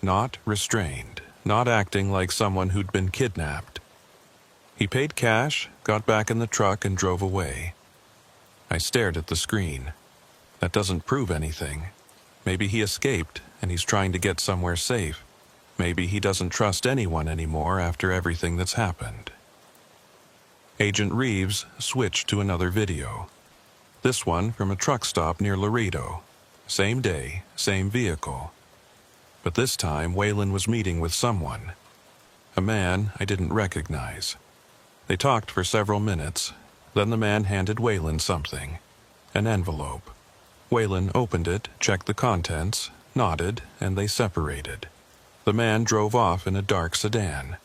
not restrained, not acting like someone who'd been kidnapped. He paid cash, got back in the truck, and drove away. I stared at the screen. That doesn't prove anything. Maybe he escaped, and he's trying to get somewhere safe. Maybe he doesn't trust anyone anymore after everything that's happened. Agent Reeves switched to another video. This one from a truck stop near Laredo. Same day, same vehicle. But this time, Wayland was meeting with someone. A man I didn't recognize. They talked for several minutes. Then the man handed Wayland something. An envelope. Wayland opened it, checked the contents, nodded, and they separated. The man drove off in a dark sedan.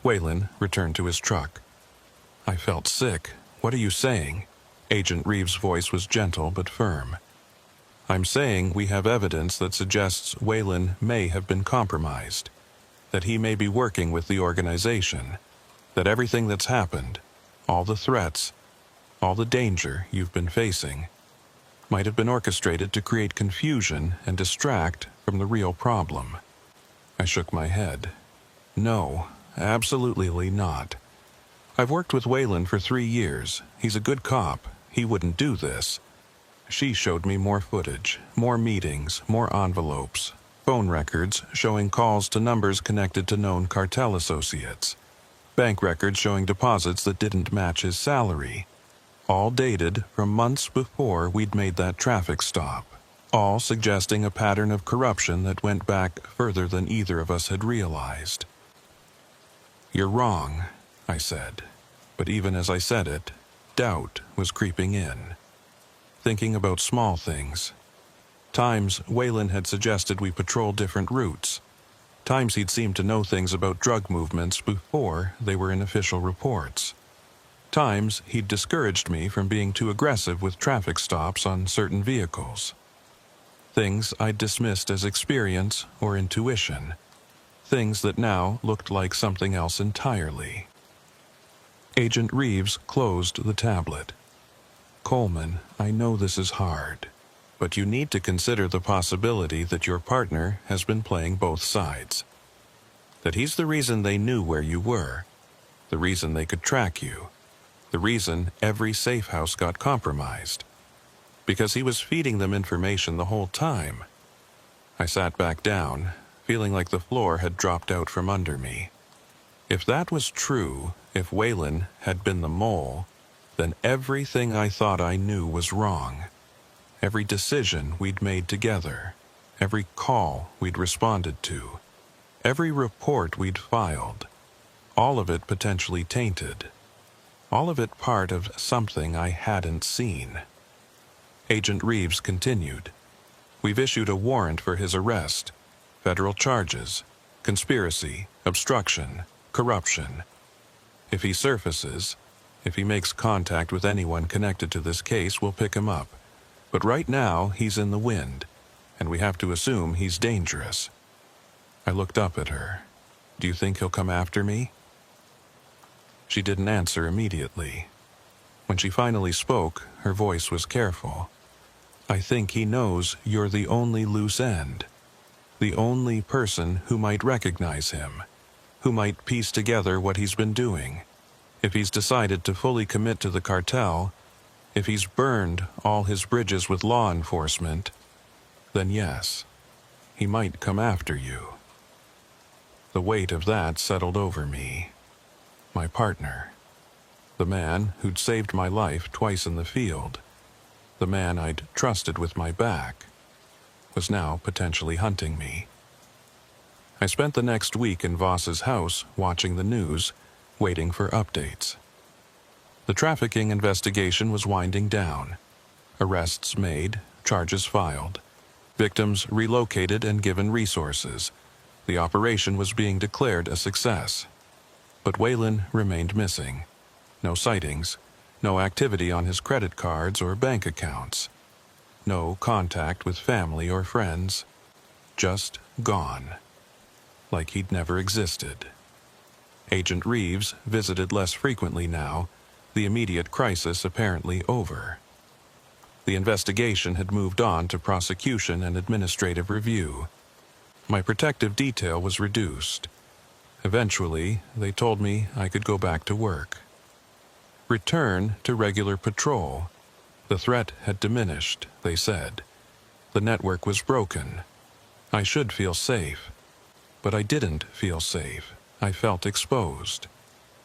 Wayland returned to his truck. I felt sick. "What are you saying?" Agent Reeves' voice was gentle but firm. "I'm saying we have evidence that suggests Wayland may have been compromised, that he may be working with the organization, that everything that's happened, all the threats, all the danger you've been facing, might have been orchestrated to create confusion and distract from the real problem." I shook my head. "No, absolutely not. I've worked with Wayland for 3 years. He's a good cop. He wouldn't do this." She showed me more footage, more meetings, more envelopes, phone records showing calls to numbers connected to known cartel associates, bank records showing deposits that didn't match his salary, all dated from months before we'd made that traffic stop, all suggesting a pattern of corruption that went back further than either of us had realized. "You're wrong," I said, but even as I said it, doubt was creeping in. Thinking about small things. Times Wayland had suggested we patrol different routes. Times he'd seemed to know things about drug movements before they were in official reports. Times he'd discouraged me from being too aggressive with traffic stops on certain vehicles. Things I'd dismissed as experience or intuition. Things that now looked like something else entirely. Agent Reeves closed the tablet. "Coleman, I know this is hard, but you need to consider the possibility that your partner has been playing both sides. That he's the reason they knew where you were, the reason they could track you, the reason every safe house got compromised. Because he was feeding them information the whole time." I sat back down, feeling like the floor had dropped out from under me. If that was true, if Wayland had been the mole, then everything I thought I knew was wrong. every decision we'd made together, every call we'd responded to, every report we'd filed, all of it potentially tainted, all of it part of something I hadn't seen. Agent Reeves continued. We've issued a warrant for his arrest. Federal charges, conspiracy, obstruction, corruption. If he surfaces, if he makes contact with anyone connected to this case, we'll pick him up. But right now, he's in the wind, and we have to assume he's dangerous. I looked up at her. Do you think he'll come after me? She didn't answer immediately. When she finally spoke, her voice was careful. I think he knows you're the only loose end, the only person who might recognize him, who might piece together what he's been doing. If he's decided to fully commit to the cartel, if he's burned all his bridges with law enforcement, then yes, he might come after you. The weight of that settled over me. My partner, the man who'd saved my life twice in the field, the man I'd trusted with my back, was now potentially hunting me. I spent the next week in Voss's house watching the news, waiting for updates. The trafficking investigation was winding down. Arrests made, charges filed. Victims relocated and given resources. The operation was being declared a success. But Waylon remained missing. No sightings, no activity on his credit cards or bank accounts. No contact with family or friends. Just gone. Like he'd never existed. Agent Reeves visited less frequently now, the immediate crisis apparently over. The investigation had moved on to prosecution and administrative review. My protective detail was reduced. Eventually, they told me I could go back to work. Return to regular patrol. The threat had diminished, they said. The network was broken. I should feel safe. But I didn't feel safe. I felt exposed.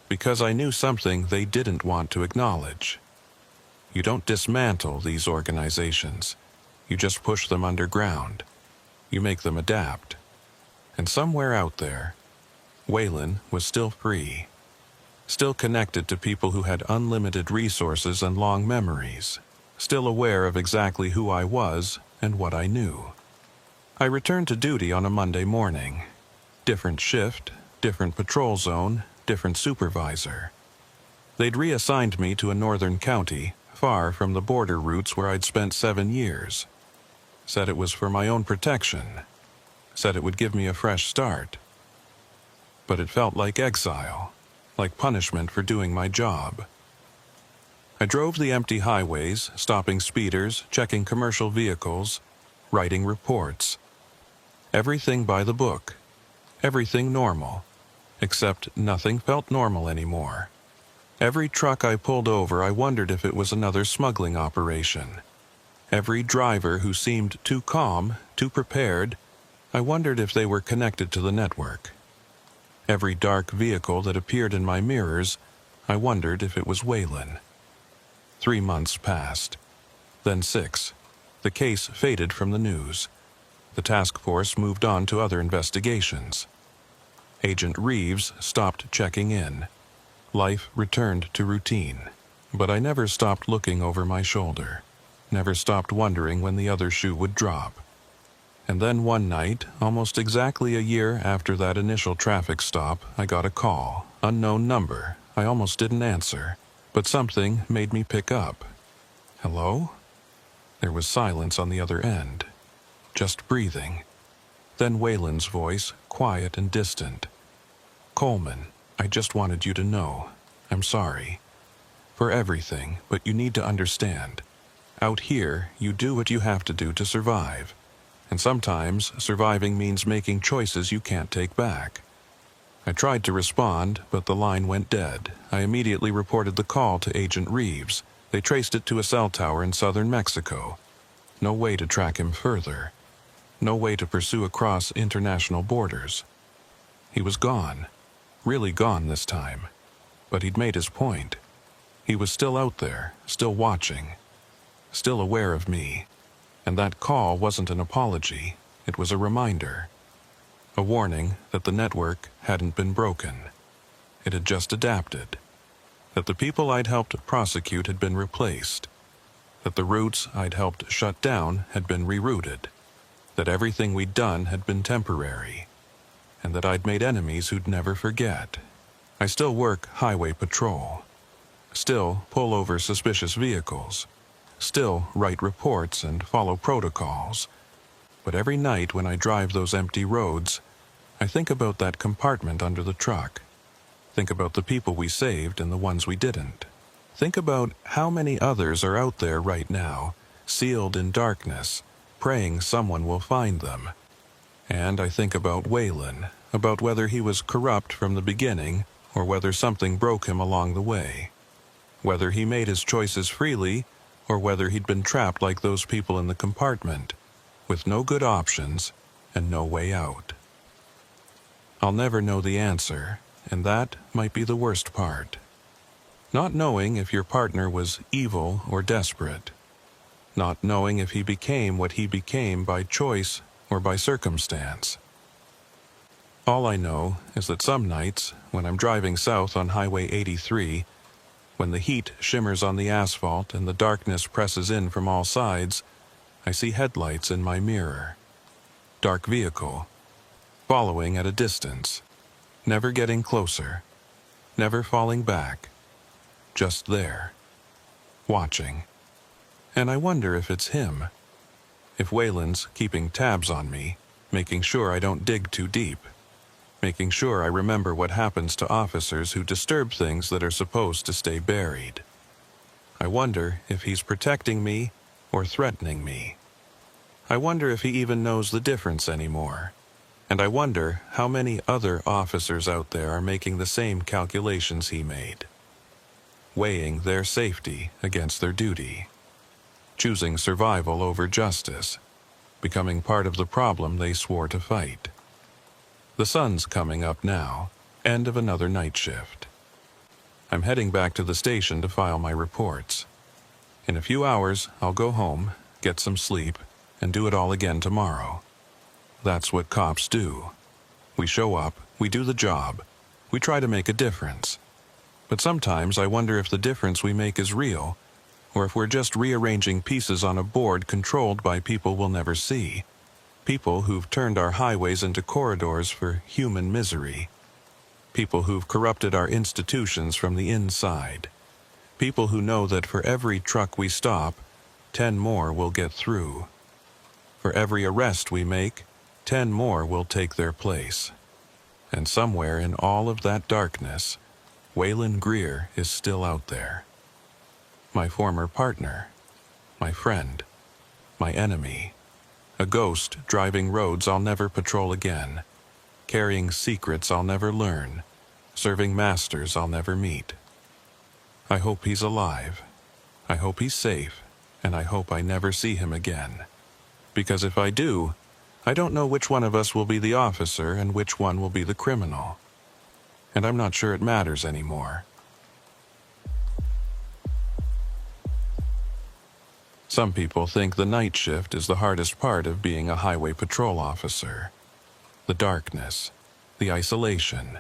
Because I knew something they didn't want to acknowledge. You don't dismantle these organizations. You just push them underground. You make them adapt. And somewhere out there, Waylon was still free. Still connected to people who had unlimited resources and long memories. Still aware of exactly who I was and what I knew. I returned to duty on a Monday morning. Different shift, different patrol zone, different supervisor. They'd reassigned me to a northern county, far from the border routes where I'd spent 7 years. Said it was for my own protection. Said it would give me a fresh start. But it felt like exile, like punishment for doing my job. I drove the empty highways, stopping speeders, checking commercial vehicles, writing reports. Everything by the book. Everything normal. Except nothing felt normal anymore. Every truck I pulled over, I wondered if it was another smuggling operation. Every driver who seemed too calm, too prepared, I wondered if they were connected to the network. Every dark vehicle that appeared in my mirrors, I wondered if it was Waylon. 3 months passed. Then 6. The case faded from the news. The task force moved on to other investigations. Agent Reeves stopped checking in. Life returned to routine. But I never stopped looking over my shoulder. Never stopped wondering when the other shoe would drop. And then one night, almost exactly a year after that initial traffic stop, I got a call. Unknown number. I almost didn't answer. But something made me pick up. Hello? There was silence on the other end. Just breathing. Then Waylon's voice, quiet and distant. Coleman, I just wanted you to know. I'm sorry. For everything, but you need to understand. Out here, you do what you have to do to survive. And sometimes, surviving means making choices you can't take back. I tried to respond, but the line went dead. I immediately reported the call to Agent Reeves. They traced it to a cell tower in southern Mexico. No way to track him further. No way to pursue across international borders. He was gone. Really gone this time. But he'd made his point. He was still out there, still watching. Still aware of me. And that call wasn't an apology, it was a reminder. A warning that the network hadn't been broken. It had just adapted. That the people I'd helped prosecute had been replaced. That the routes I'd helped shut down had been rerouted. That everything we'd done had been temporary. And that I'd made enemies who'd never forget. I still work highway patrol. Still pull over suspicious vehicles. Still write reports and follow protocols. But every night when I drive those empty roads, I think about that compartment under the truck. Think about the people we saved and the ones we didn't. Think about how many others are out there right now, sealed in darkness, praying someone will find them. And I think about Waylon, about whether he was corrupt from the beginning or whether something broke him along the way. Whether he made his choices freely or whether he'd been trapped like those people in the compartment, with no good options and no way out. I'll never know the answer, and that might be the worst part. Not knowing if your partner was evil or desperate. Not knowing if he became what he became by choice or by circumstance. All I know is that some nights, when I'm driving south on Highway 83, when the heat shimmers on the asphalt and the darkness presses in from all sides, I see headlights in my mirror. Dark vehicle, following at a distance, never getting closer, never falling back, just there, watching. And I wonder if it's him, if Waylon's keeping tabs on me, making sure I don't dig too deep, making sure I remember what happens to officers who disturb things that are supposed to stay buried. I wonder if he's protecting me or threatening me. I wonder if he even knows the difference anymore. And I wonder how many other officers out there are making the same calculations he made. Weighing their safety against their duty. Choosing survival over justice. Becoming part of the problem they swore to fight. The sun's coming up now, end of another night shift. I'm heading back to the station to file my reports. In a few hours, I'll go home, get some sleep, and do it all again tomorrow. That's what cops do. We show up, we do the job, we try to make a difference. But sometimes I wonder if the difference we make is real, or if we're just rearranging pieces on a board controlled by people we'll never see. People who've turned our highways into corridors for human misery. People who've corrupted our institutions from the inside. People who know that for every truck we stop, 10 more will get through. For every arrest we make, 10 more will take their place. And somewhere in all of that darkness, Waylon Greer is still out there. My former partner, my friend, my enemy, a ghost driving roads I'll never patrol again, carrying secrets I'll never learn, serving masters I'll never meet. I hope he's alive. I hope he's safe, and I hope I never see him again. Because if I do, I don't know which one of us will be the officer and which one will be the criminal. And I'm not sure it matters anymore. Some people think the night shift is the hardest part of being a highway patrol officer. The darkness, the isolation,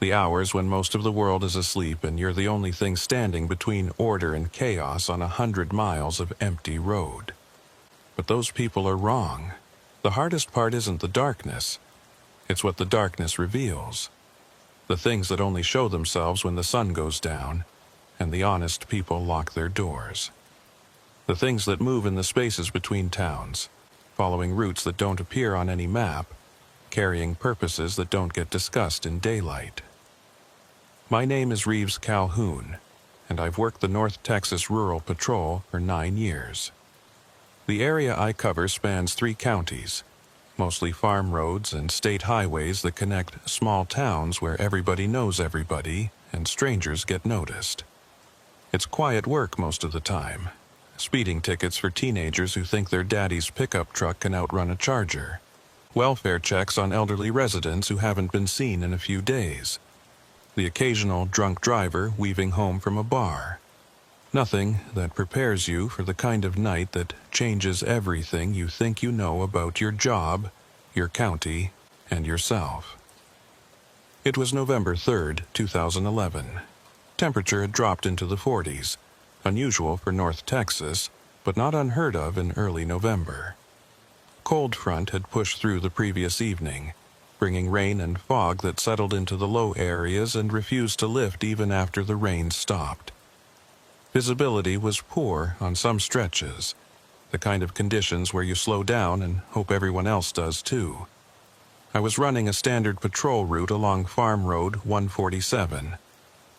the hours when most of the world is asleep and you're the only thing standing between order and chaos on 100 miles of empty road. But those people are wrong. The hardest part isn't the darkness. It's what the darkness reveals. The things that only show themselves when the sun goes down and the honest people lock their doors. The things that move in the spaces between towns, following routes that don't appear on any map, carrying purposes that don't get discussed in daylight. My name is Reeves Calhoun, and I've worked the North Texas Rural Patrol for 9 years. The area I cover spans 3 counties, mostly farm roads and state highways that connect small towns where everybody knows everybody and strangers get noticed. It's quiet work most of the time. Speeding tickets for teenagers who think their daddy's pickup truck can outrun a Charger. Welfare checks on elderly residents who haven't been seen in a few days. The occasional drunk driver weaving home from a bar. Nothing that prepares you for the kind of night that changes everything you think you know about your job, your county, and yourself. It was November 3rd, 2011. Temperature had dropped into the 40s, unusual for North Texas, but not unheard of in early November. Cold front had pushed through the previous evening, bringing rain and fog that settled into the low areas and refused to lift even after the rain stopped. Visibility was poor on some stretches, the kind of conditions where you slow down and hope everyone else does too. I was running a standard patrol route along Farm Road 147,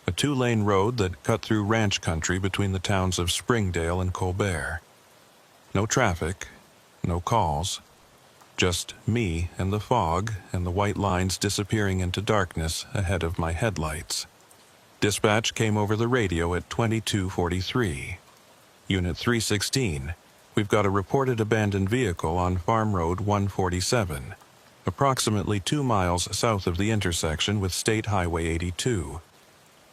a two-lane road that cut through ranch country between the towns of Springdale and Colbert. No traffic, no calls, just me and the fog and the white lines disappearing into darkness ahead of my headlights. Dispatch came over the radio at 2243. Unit 316, we've got a reported abandoned vehicle on Farm Road 147, approximately 2 miles south of the intersection with State Highway 82.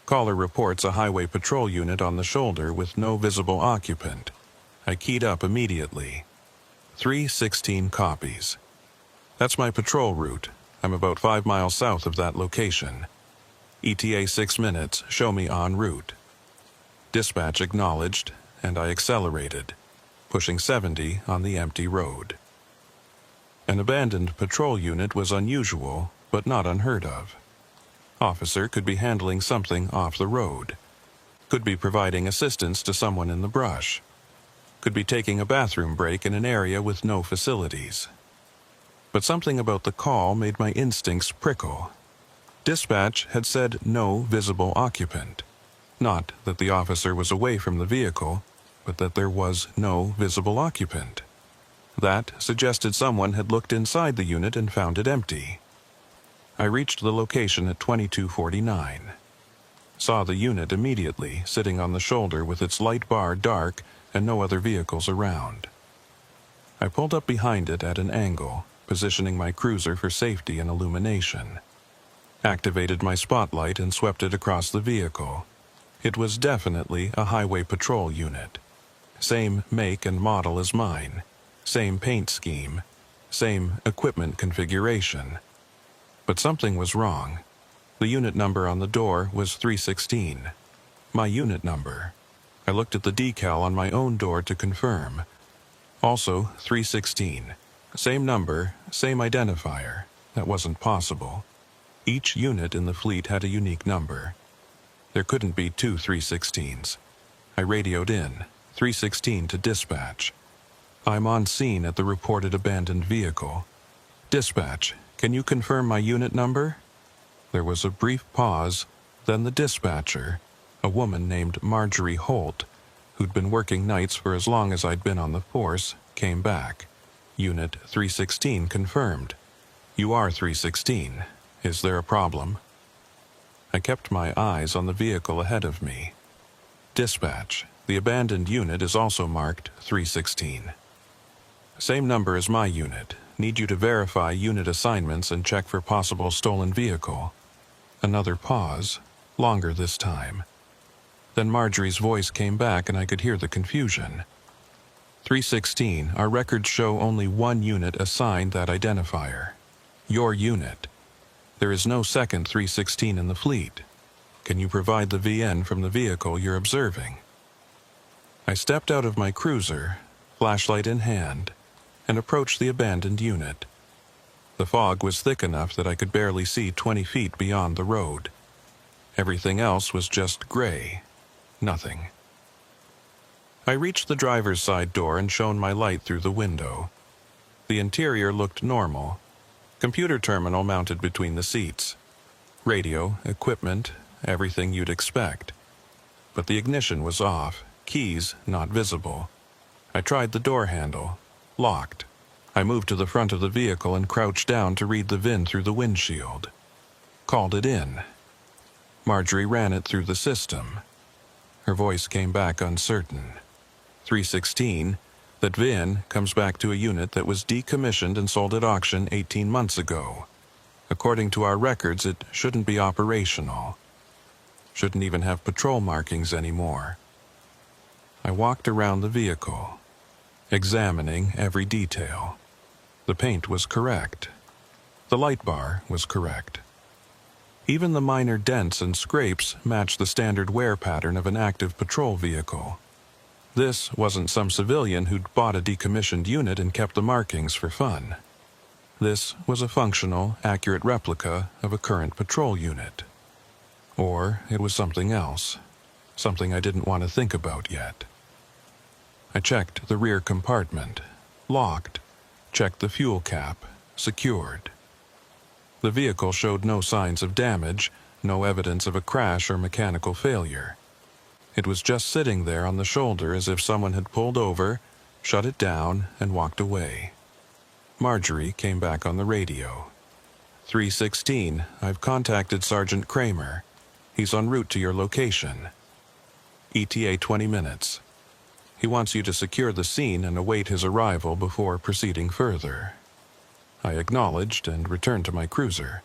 Caller reports a highway patrol unit on the shoulder with no visible occupant. I keyed up immediately. 316 copies. That's my patrol route. I'm about 5 miles south of that location. ETA 6 minutes, show me en route. Dispatch acknowledged, and I accelerated, pushing 70 on the empty road. An abandoned patrol unit was unusual, but not unheard of. Officer could be handling something off the road, could be providing assistance to someone in the brush, could be taking a bathroom break in an area with no facilities. But something about the call made my instincts prickle. Dispatch had said no visible occupant. Not that the officer was away from the vehicle, but that there was no visible occupant. That suggested someone had looked inside the unit and found it empty. I reached the location at 2249. Saw the unit immediately, sitting on the shoulder with its light bar dark and no other vehicles around. I pulled up behind it at an angle, positioning my cruiser for safety and illumination. Activated my spotlight and swept it across the vehicle. It was definitely a highway patrol unit. Same make and model as mine. Same paint scheme. Same equipment configuration. But something was wrong. The unit number on the door was 316. My unit number. I looked at the decal on my own door to confirm. Also 316. Same number, same identifier. That wasn't possible. Each unit in the fleet had a unique number. There couldn't be two 316s. I radioed in, 316 to dispatch. I'm on scene at the reported abandoned vehicle. Dispatch, can you confirm my unit number? There was a brief pause, then the dispatcher, a woman named Marjorie Holt, who'd been working nights for as long as I'd been on the force, came back. Unit 316 confirmed. You are 316. Is there a problem? I kept my eyes on the vehicle ahead of me. Dispatch, the abandoned unit is also marked 316. Same number as my unit. Need you to verify unit assignments and check for possible stolen vehicle. Another pause, longer this time. Then Marjorie's voice came back and I could hear the confusion. 316, our records show only one unit assigned that identifier. Your unit. There is no second 316 in the fleet. Can you provide the VN from the vehicle you're observing? I stepped out of my cruiser, flashlight in hand, and approached the abandoned unit. The fog was thick enough that I could barely see 20 feet beyond the road. Everything else was just gray. Nothing. I reached the driver's side door and shone my light through the window. The interior looked normal. Computer terminal mounted between the seats. Radio, equipment, everything you'd expect. But the ignition was off, keys not visible. I tried the door handle. Locked. I moved to the front of the vehicle and crouched down to read the VIN through the windshield. Called it in. Marjorie ran it through the system. Her voice came back uncertain. 316, that VIN comes back to a unit that was decommissioned and sold at auction 18 months ago. According to our records, it shouldn't be operational. Shouldn't even have patrol markings anymore. I walked around the vehicle, examining every detail. The paint was correct. The light bar was correct. Even the minor dents and scrapes matched the standard wear pattern of an active patrol vehicle. This wasn't some civilian who'd bought a decommissioned unit and kept the markings for fun. This was a functional, accurate replica of a current patrol unit. Or it was something else, something I didn't want to think about yet. I checked the rear compartment, locked, checked the fuel cap, secured. The vehicle showed no signs of damage, no evidence of a crash or mechanical failure. It was just sitting there on the shoulder as if someone had pulled over, shut it down, and walked away. Marjorie came back on the radio. 316, I've contacted Sergeant Kramer. He's en route to your location. ETA 20 minutes. He wants you to secure the scene and await his arrival before proceeding further. I acknowledged and returned to my cruiser,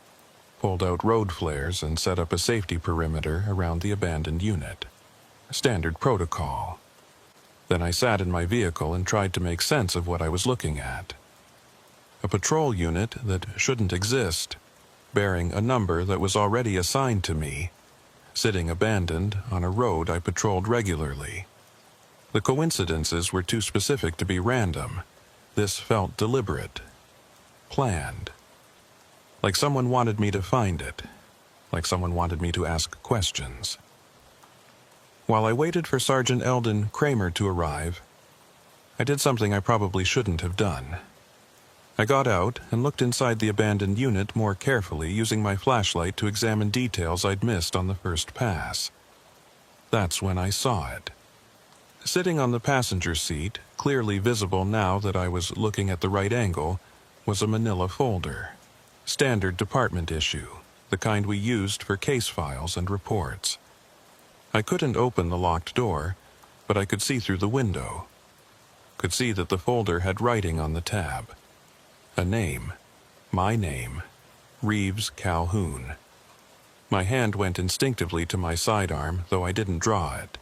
pulled out road flares and set up a safety perimeter around the abandoned unit. Standard protocol. Then I sat in my vehicle and tried to make sense of what I was looking at. A patrol unit that shouldn't exist, bearing a number that was already assigned to me, sitting abandoned on a road I patrolled regularly. The coincidences were too specific to be random. This felt deliberate, planned. Like someone wanted me to find it, like someone wanted me to ask questions. While I waited for Sergeant Eldon Kramer to arrive, I did something I probably shouldn't have done. I got out and looked inside the abandoned unit more carefully, using my flashlight to examine details I'd missed on the first pass. That's when I saw it. Sitting on the passenger seat, clearly visible now that I was looking at the right angle, was a manila folder. Standard department issue, the kind we used for case files and reports. I couldn't open the locked door, but I could see through the window. Could see that the folder had writing on the tab. A name. My name. Reeves Calhoun. My hand went instinctively to my sidearm, though I didn't draw it.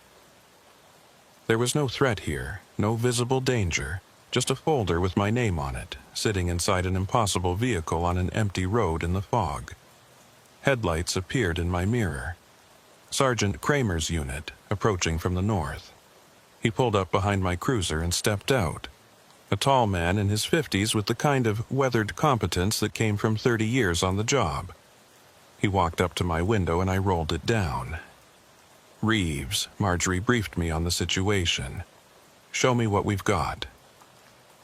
There was no threat here, no visible danger, just a folder with my name on it, sitting inside an impossible vehicle on an empty road in the fog. Headlights appeared in my mirror. Sergeant Kramer's unit, approaching from the north. He pulled up behind my cruiser and stepped out. A tall man in his 50s with the kind of weathered competence that came from 30 years on the job. He walked up to my window and I rolled it down. Reeves, Marjorie briefed me on the situation. Show me what we've got.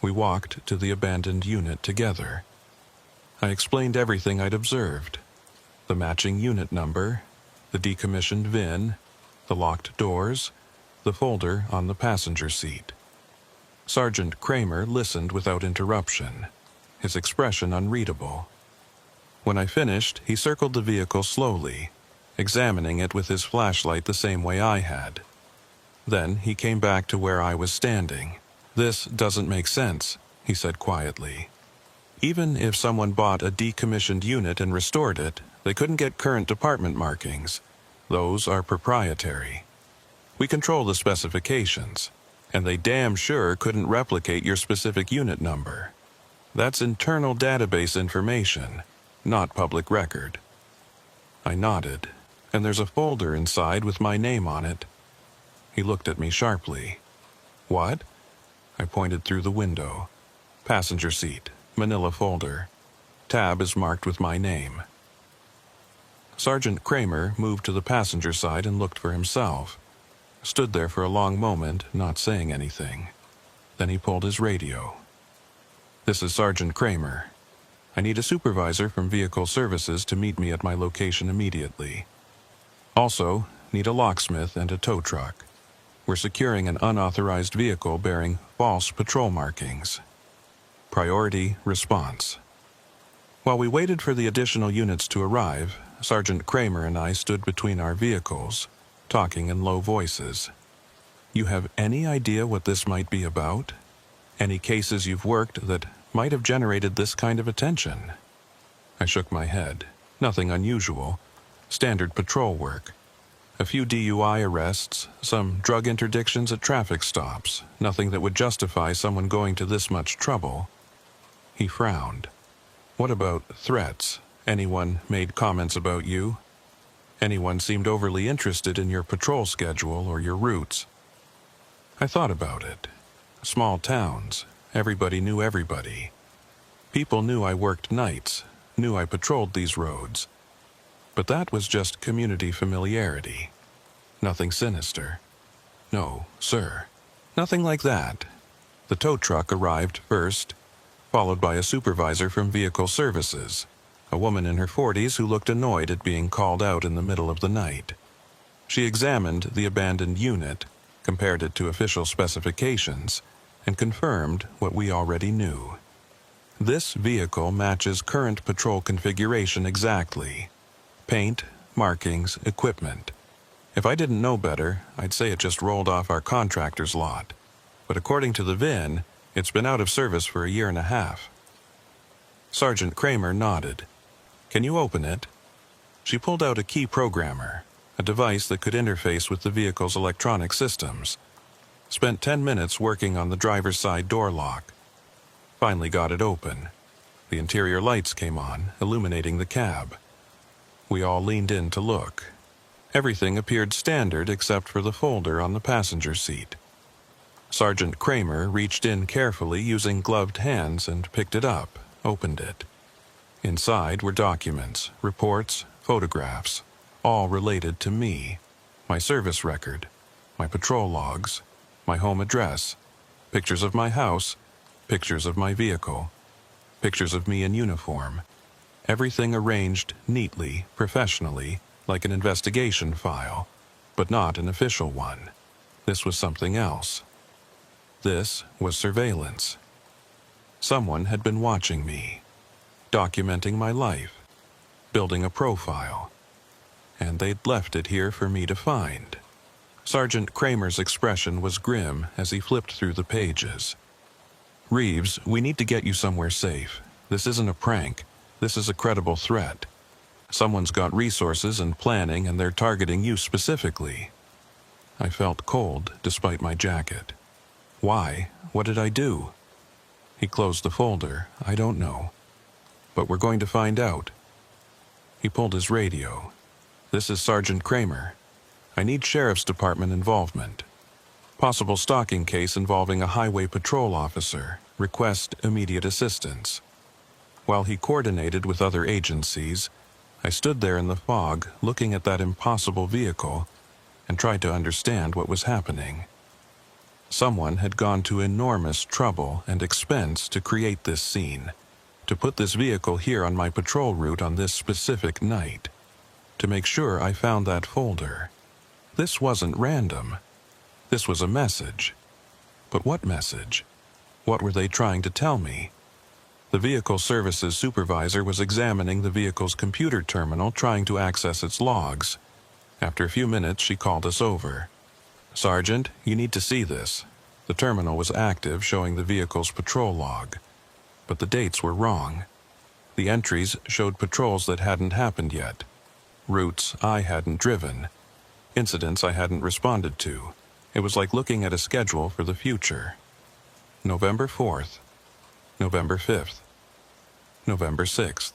We walked to the abandoned unit together. I explained everything I'd observed. The matching unit number, the decommissioned VIN, the locked doors, the folder on the passenger seat. Sergeant Kramer listened without interruption, his expression unreadable. When I finished, he circled the vehicle slowly, examining it with his flashlight the same way I had. Then he came back to where I was standing. "This doesn't make sense," he said quietly. "Even if someone bought a decommissioned unit and restored it, they couldn't get current department markings. Those are proprietary. We control the specifications, and they damn sure couldn't replicate your specific unit number. That's internal database information, not public record." I nodded, and there's a folder inside with my name on it. He looked at me sharply. "What?" I pointed through the window. "Passenger seat, manila folder. Tab is marked with my name." Sergeant Kramer moved to the passenger side and looked for himself. Stood there for a long moment, not saying anything. Then he pulled his radio. "This is Sergeant Kramer. I need a supervisor from Vehicle Services to meet me at my location immediately. Also, need a locksmith and a tow truck. We're securing an unauthorized vehicle bearing false patrol markings. Priority response." While we waited for the additional units to arrive, Sergeant Kramer and I stood between our vehicles, talking in low voices. "You have any idea what this might be about? Any cases you've worked that might have generated this kind of attention?" I shook my head. Nothing unusual. Standard patrol work. A few DUI arrests, some drug interdictions at traffic stops, nothing that would justify someone going to this much trouble. He frowned. What about threats? Anyone made comments about you? Anyone seemed overly interested in your patrol schedule or your routes? I thought about it. Small towns. Everybody knew everybody. People knew I worked nights, knew I patrolled these roads. But that was just community familiarity. Nothing sinister. No, sir. Nothing like that. The tow truck arrived first, followed by a supervisor from Vehicle Services, a woman in her 40s who looked annoyed at being called out in the middle of the night. She examined the abandoned unit, compared it to official specifications, and confirmed what we already knew. This vehicle matches current patrol configuration exactly. Paint, markings, equipment. If I didn't know better, I'd say it just rolled off our contractor's lot. But according to the VIN, it's been out of service for a year and a half. Sergeant Kramer nodded. Can you open it? She pulled out a key programmer, a device that could interface with the vehicle's electronic systems. Spent 10 minutes working on the driver's side door lock. Finally got it open. The interior lights came on, illuminating the cab. We all leaned in to look. Everything appeared standard except for the folder on the passenger seat. Sergeant Kramer reached in carefully using gloved hands and picked it up, opened it. Inside were documents, reports, photographs, all related to me, my service record, my patrol logs, my home address, pictures of my house, pictures of my vehicle, pictures of me in uniform. Everything arranged neatly, professionally, like an investigation file, but not an official one. This was something else. This was surveillance. Someone had been watching me, documenting my life, building a profile, and they'd left it here for me to find. Sergeant Kramer's expression was grim as he flipped through the pages. Reeves, we need to get you somewhere safe. This isn't a prank. This is a credible threat. Someone's got resources and planning, and they're targeting you specifically. I felt cold despite my jacket. Why? What did I do? He closed the folder. I don't know. But we're going to find out. He pulled his radio. This is Sergeant Kramer. I need Sheriff's Department involvement. Possible stalking case involving a highway patrol officer. Request immediate assistance. While he coordinated with other agencies, I stood there in the fog, looking at that impossible vehicle, and tried to understand what was happening. Someone had gone to enormous trouble and expense to create this scene, to put this vehicle here on my patrol route on this specific night, to make sure I found that folder. This wasn't random. This was a message. But what message? What were they trying to tell me? The Vehicle Services supervisor was examining the vehicle's computer terminal, trying to access its logs. After a few minutes, she called us over. Sergeant, you need to see this. The terminal was active, showing the vehicle's patrol log. But the dates were wrong. The entries showed patrols that hadn't happened yet. Routes I hadn't driven. Incidents I hadn't responded to. It was like looking at a schedule for the future. November 4th. November 5th. November 6th.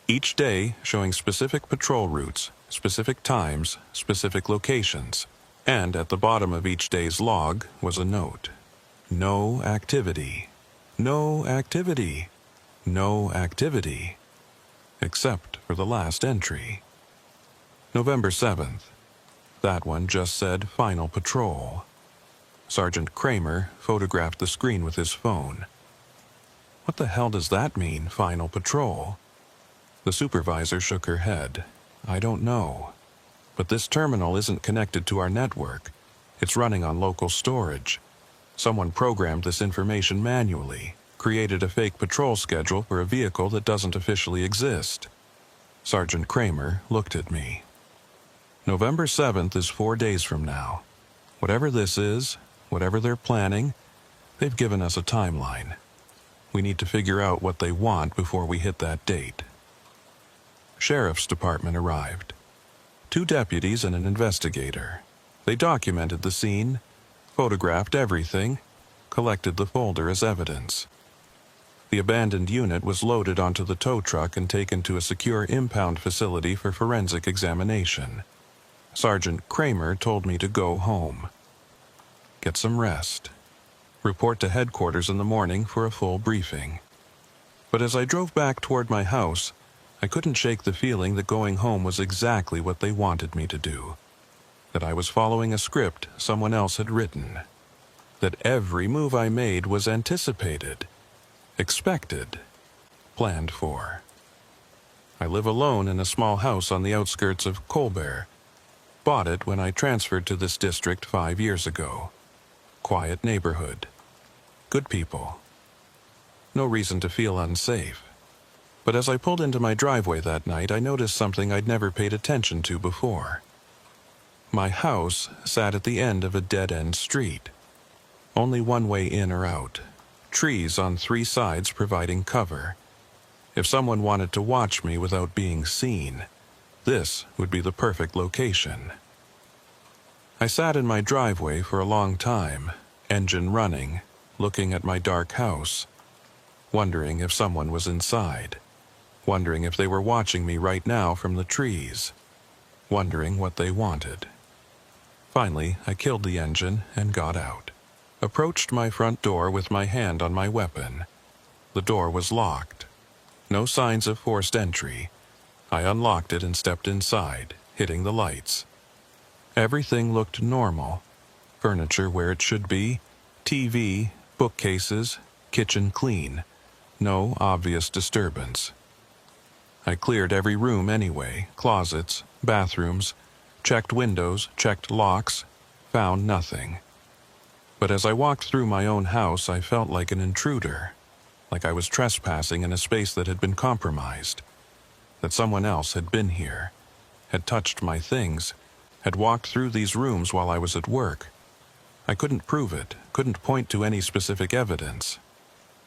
Each day showing specific patrol routes, specific times, specific locations. And at the bottom of each day's log was a note. No activity. No activity. No activity. Except for the last entry. November 7th. That one just said Final Patrol. Sergeant Kramer photographed the screen with his phone. What the hell does that mean, Final Patrol? The supervisor shook her head. I don't know. But this terminal isn't connected to our network. It's running on local storage. Someone programmed this information manually, created a fake patrol schedule for a vehicle that doesn't officially exist. Sergeant Kramer looked at me. November 7th is 4 days from now. Whatever this is, whatever they're planning, they've given us a timeline. We need to figure out what they want before we hit that date. Sheriff's Department arrived. 2 deputies and an investigator. They documented the scene, photographed everything, collected the folder as evidence. The abandoned unit was loaded onto the tow truck and taken to a secure impound facility for forensic examination. Sergeant Kramer told me to go home. Get some rest. Report to headquarters in the morning for a full briefing. But as I drove back toward my house, I couldn't shake the feeling that going home was exactly what they wanted me to do. That I was following a script someone else had written. That every move I made was anticipated, expected, planned for. I live alone in a small house on the outskirts of Colbert. Bought it when I transferred to this district 5 years ago. Quiet neighborhood. Good people. No reason to feel unsafe. But as I pulled into my driveway that night, I noticed something I'd never paid attention to before. My house sat at the end of a dead-end street. Only one way in or out. Trees on 3 sides providing cover. If someone wanted to watch me without being seen, this would be the perfect location. I sat in my driveway for a long time, engine running, looking at my dark house, wondering if someone was inside, wondering if they were watching me right now from the trees, wondering what they wanted. Finally, I killed the engine and got out. Approached my front door with my hand on my weapon. The door was locked. No signs of forced entry. I unlocked it and stepped inside, hitting the lights. Everything looked normal. Furniture where it should be, TV, bookcases, kitchen clean. No obvious disturbance. I cleared every room anyway, closets, bathrooms, checked windows, checked locks, found nothing. But as I walked through my own house, I felt like an intruder, like I was trespassing in a space that had been compromised, that someone else had been here, had touched my things, had walked through these rooms while I was at work. I couldn't prove it, couldn't point to any specific evidence,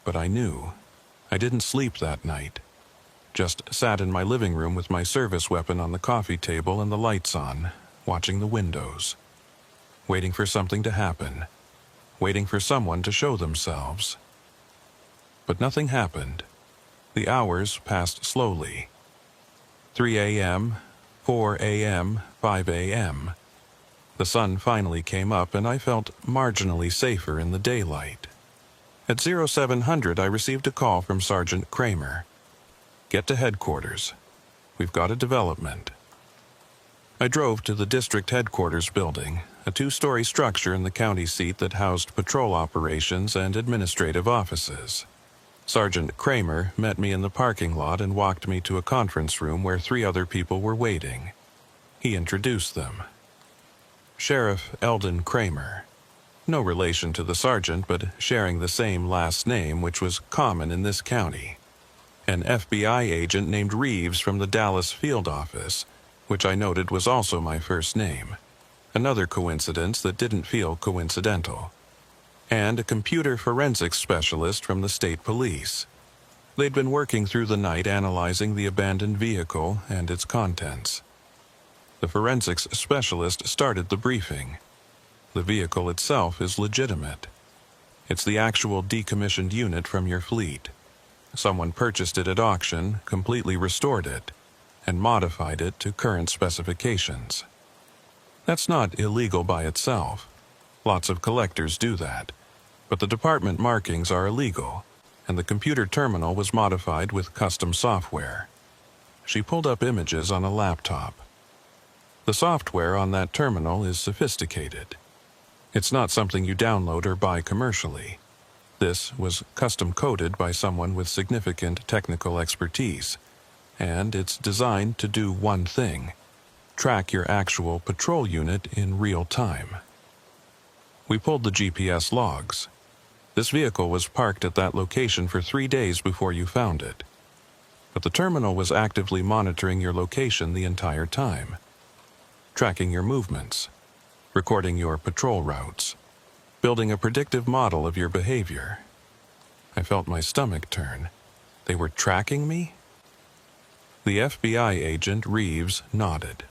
but I knew. I didn't sleep that night. Just sat in my living room with my service weapon on the coffee table and the lights on, watching the windows, waiting for something to happen. Waiting for someone to show themselves. But nothing happened. The hours passed slowly. 3 a.m., 4 a.m., 5 a.m. The sun finally came up and I felt marginally safer in the daylight. At 0700 I received a call from Sergeant Kramer. Get to headquarters. We've got a development. I drove to the district headquarters building, a 2-story structure in the county seat that housed patrol operations and administrative offices. Sergeant Kramer met me in the parking lot and walked me to a conference room where 3 other people were waiting. He introduced them. Sheriff Eldon Kramer. No relation to the sergeant, but sharing the same last name, which was common in this county. An FBI agent named Reeves from the Dallas field office, which I noted was also my first name. Another coincidence that didn't feel coincidental. And a computer forensics specialist from the state police. They'd been working through the night analyzing the abandoned vehicle and its contents. The forensics specialist started the briefing. The vehicle itself is legitimate. It's the actual decommissioned unit from your fleet. Someone purchased it at auction, completely restored it, and modified it to current specifications. That's not illegal by itself. Lots of collectors do that. But the department markings are illegal, and the computer terminal was modified with custom software. She pulled up images on a laptop. The software on that terminal is sophisticated. It's not something you download or buy commercially. This was custom-coded by someone with significant technical expertise, and it's designed to do one thing: track your actual patrol unit in real time. We pulled the GPS logs. This vehicle was parked at that location for 3 days before you found it. But the terminal was actively monitoring your location the entire time, tracking your movements, recording your patrol routes, building a predictive model of your behavior. I felt my stomach turn. They were tracking me? The FBI agent Reeves nodded.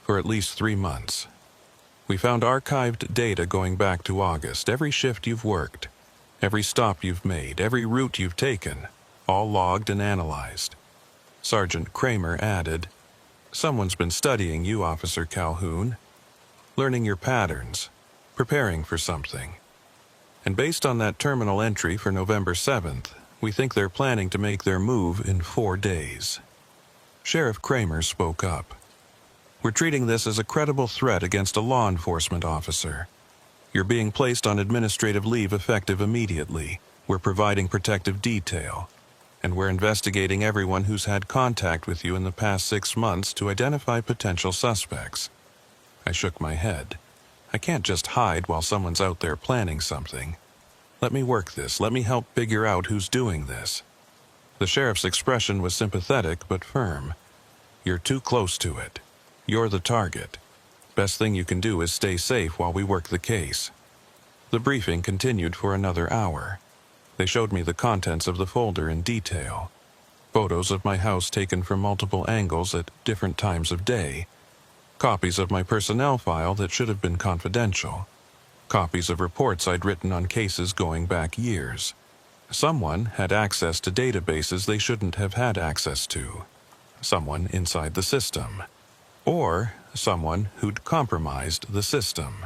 for at least 3 months. We found archived data going back to August, every shift you've worked, every stop you've made, every route you've taken, all logged and analyzed. Sergeant Kramer added, "Someone's been studying you, Officer Calhoun, learning your patterns, preparing for something. And based on that terminal entry for November 7th, we think they're planning to make their move in 4 days." Sheriff Kramer spoke up. "We're treating this as a credible threat against a law enforcement officer. You're being placed on administrative leave effective immediately. We're providing protective detail. And we're investigating everyone who's had contact with you in the past 6 months to identify potential suspects." I shook my head. I can't just hide while someone's out there planning something. Let me work this. Let me help figure out who's doing this. The sheriff's expression was sympathetic but firm. "You're too close to it. You're the target. Best thing you can do is stay safe while we work the case." The briefing continued for another hour. They showed me the contents of the folder in detail. Photos of my house taken from multiple angles at different times of day. Copies of my personnel file that should have been confidential. Copies of reports I'd written on cases going back years. Someone had access to databases they shouldn't have had access to. Someone inside the system. Or someone who'd compromised the system.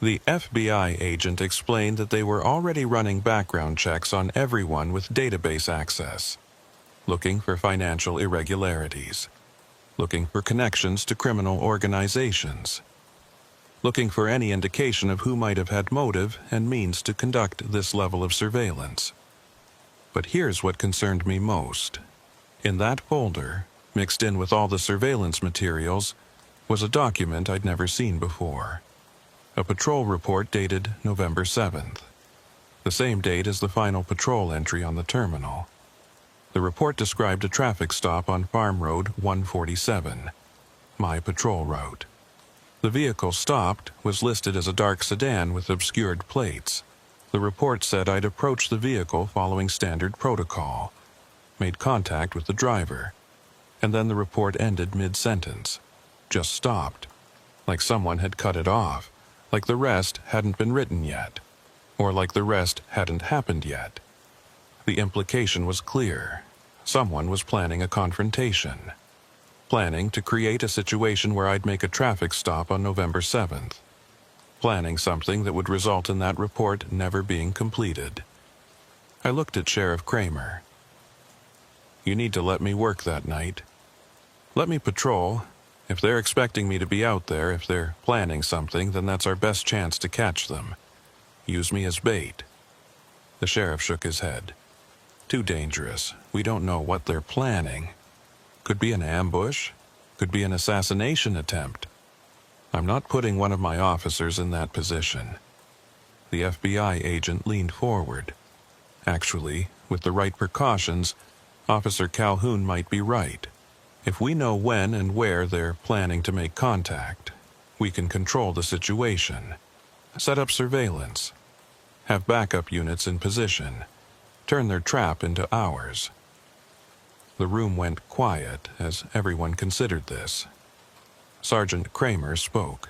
The FBI agent explained that they were already running background checks on everyone with database access, looking for financial irregularities, looking for connections to criminal organizations, looking for any indication of who might have had motive and means to conduct this level of surveillance. But here's what concerned me most. In that folder, mixed in with all the surveillance materials, was a document I'd never seen before. A patrol report dated November 7th, the same date as the final patrol entry on the terminal. The report described a traffic stop on Farm Road 147, my patrol route. The vehicle stopped was listed as a dark sedan with obscured plates. The report said I'd approached the vehicle following standard protocol, made contact with the driver, and then the report ended mid-sentence. Just stopped. Like someone had cut it off. Like the rest hadn't been written yet. Or like the rest hadn't happened yet. The implication was clear. Someone was planning a confrontation. Planning to create a situation where I'd make a traffic stop on November 7th. Planning something that would result in that report never being completed. I looked at Sheriff Kramer. "You need to let me work that night. Let me patrol. If they're expecting me to be out there, if they're planning something, then that's our best chance to catch them. Use me as bait." The sheriff shook his head. "Too dangerous. We don't know what they're planning. Could be an ambush. Could be an assassination attempt. I'm not putting one of my officers in that position." The FBI agent leaned forward. "Actually, with the right precautions, Officer Calhoun might be right. If we know when and where they're planning to make contact, we can control the situation. Set up surveillance. Have backup units in position. Turn their trap into ours." The room went quiet as everyone considered this. Sergeant Kramer spoke.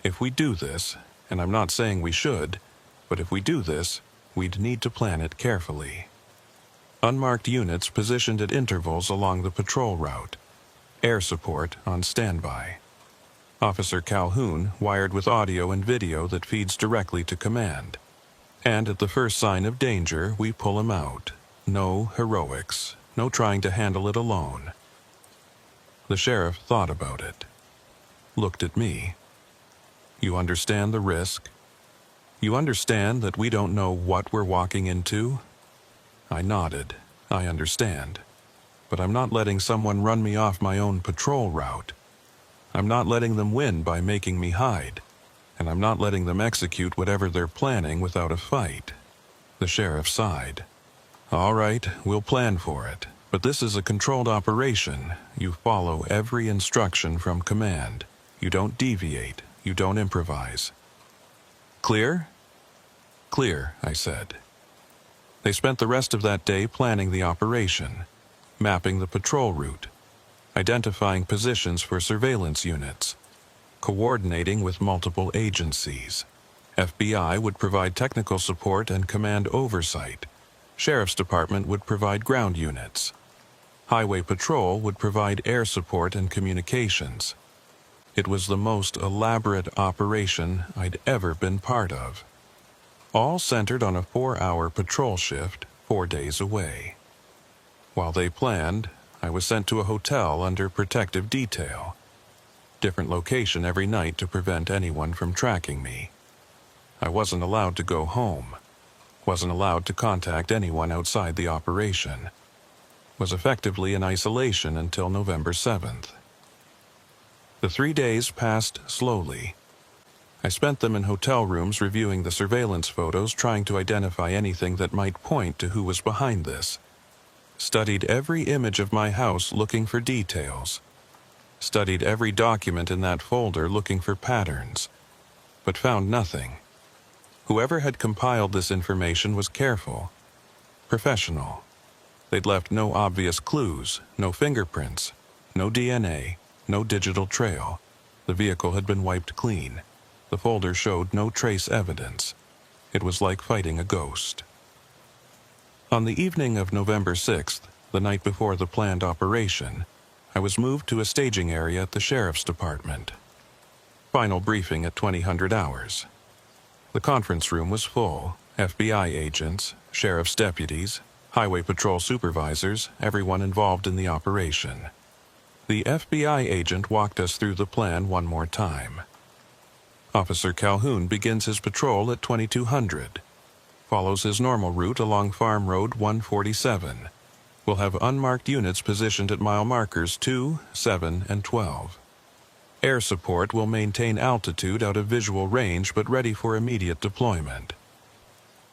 "If we do this, and I'm not saying we should, but if we do this, we'd need to plan it carefully. Unmarked units positioned at intervals along the patrol route. Air support on standby. Officer Calhoun wired with audio and video that feeds directly to command. And at the first sign of danger, we pull him out. No heroics. No trying to handle it alone." The sheriff thought about it. Looked at me. "You understand the risk? You understand that we don't know what we're walking into?" I nodded. "I understand. But I'm not letting someone run me off my own patrol route. I'm not letting them win by making me hide. And I'm not letting them execute whatever they're planning without a fight." The sheriff sighed. "All right, we'll plan for it. But this is a controlled operation. You follow every instruction from command. You don't deviate. You don't improvise." "Clear?" "Clear," I said. They spent the rest of that day planning the operation, mapping the patrol route. identifying positions for surveillance units, coordinating with multiple agencies. FBI would provide technical support and command oversight. Sheriff's Department would provide ground units. Highway Patrol would provide air support and communications. It was the most elaborate operation I'd ever been part of. All centered on a 4-hour patrol shift 4 days away. While they planned, I was sent to a hotel under protective detail. Different location every night to prevent anyone from tracking me. I wasn't allowed to go home. Wasn't allowed to contact anyone outside the operation. Was effectively in isolation until November 7th. The 3 days passed slowly. I spent them in hotel rooms reviewing the surveillance photos, trying to identify anything that might point to who was behind this. Studied every image of my house looking for details. Studied every document in that folder looking for patterns, but found nothing. Whoever had compiled this information was careful, professional. They'd left no obvious clues, no fingerprints, no DNA, no digital trail. The vehicle had been wiped clean. The folder showed no trace evidence. It was like fighting a ghost. On the evening of November 6th, the night before the planned operation, I was moved to a staging area at the Sheriff's Department. Final briefing at 2000 hours. The conference room was full. FBI agents, sheriff's deputies, highway patrol supervisors, everyone involved in the operation. The FBI agent walked us through the plan one more time. Officer Calhoun begins his patrol at 2200. Follows his normal route along Farm Road 147. Will have unmarked units positioned at mile markers 2, 7, and 12. Air support will maintain altitude out of visual range but ready for immediate deployment.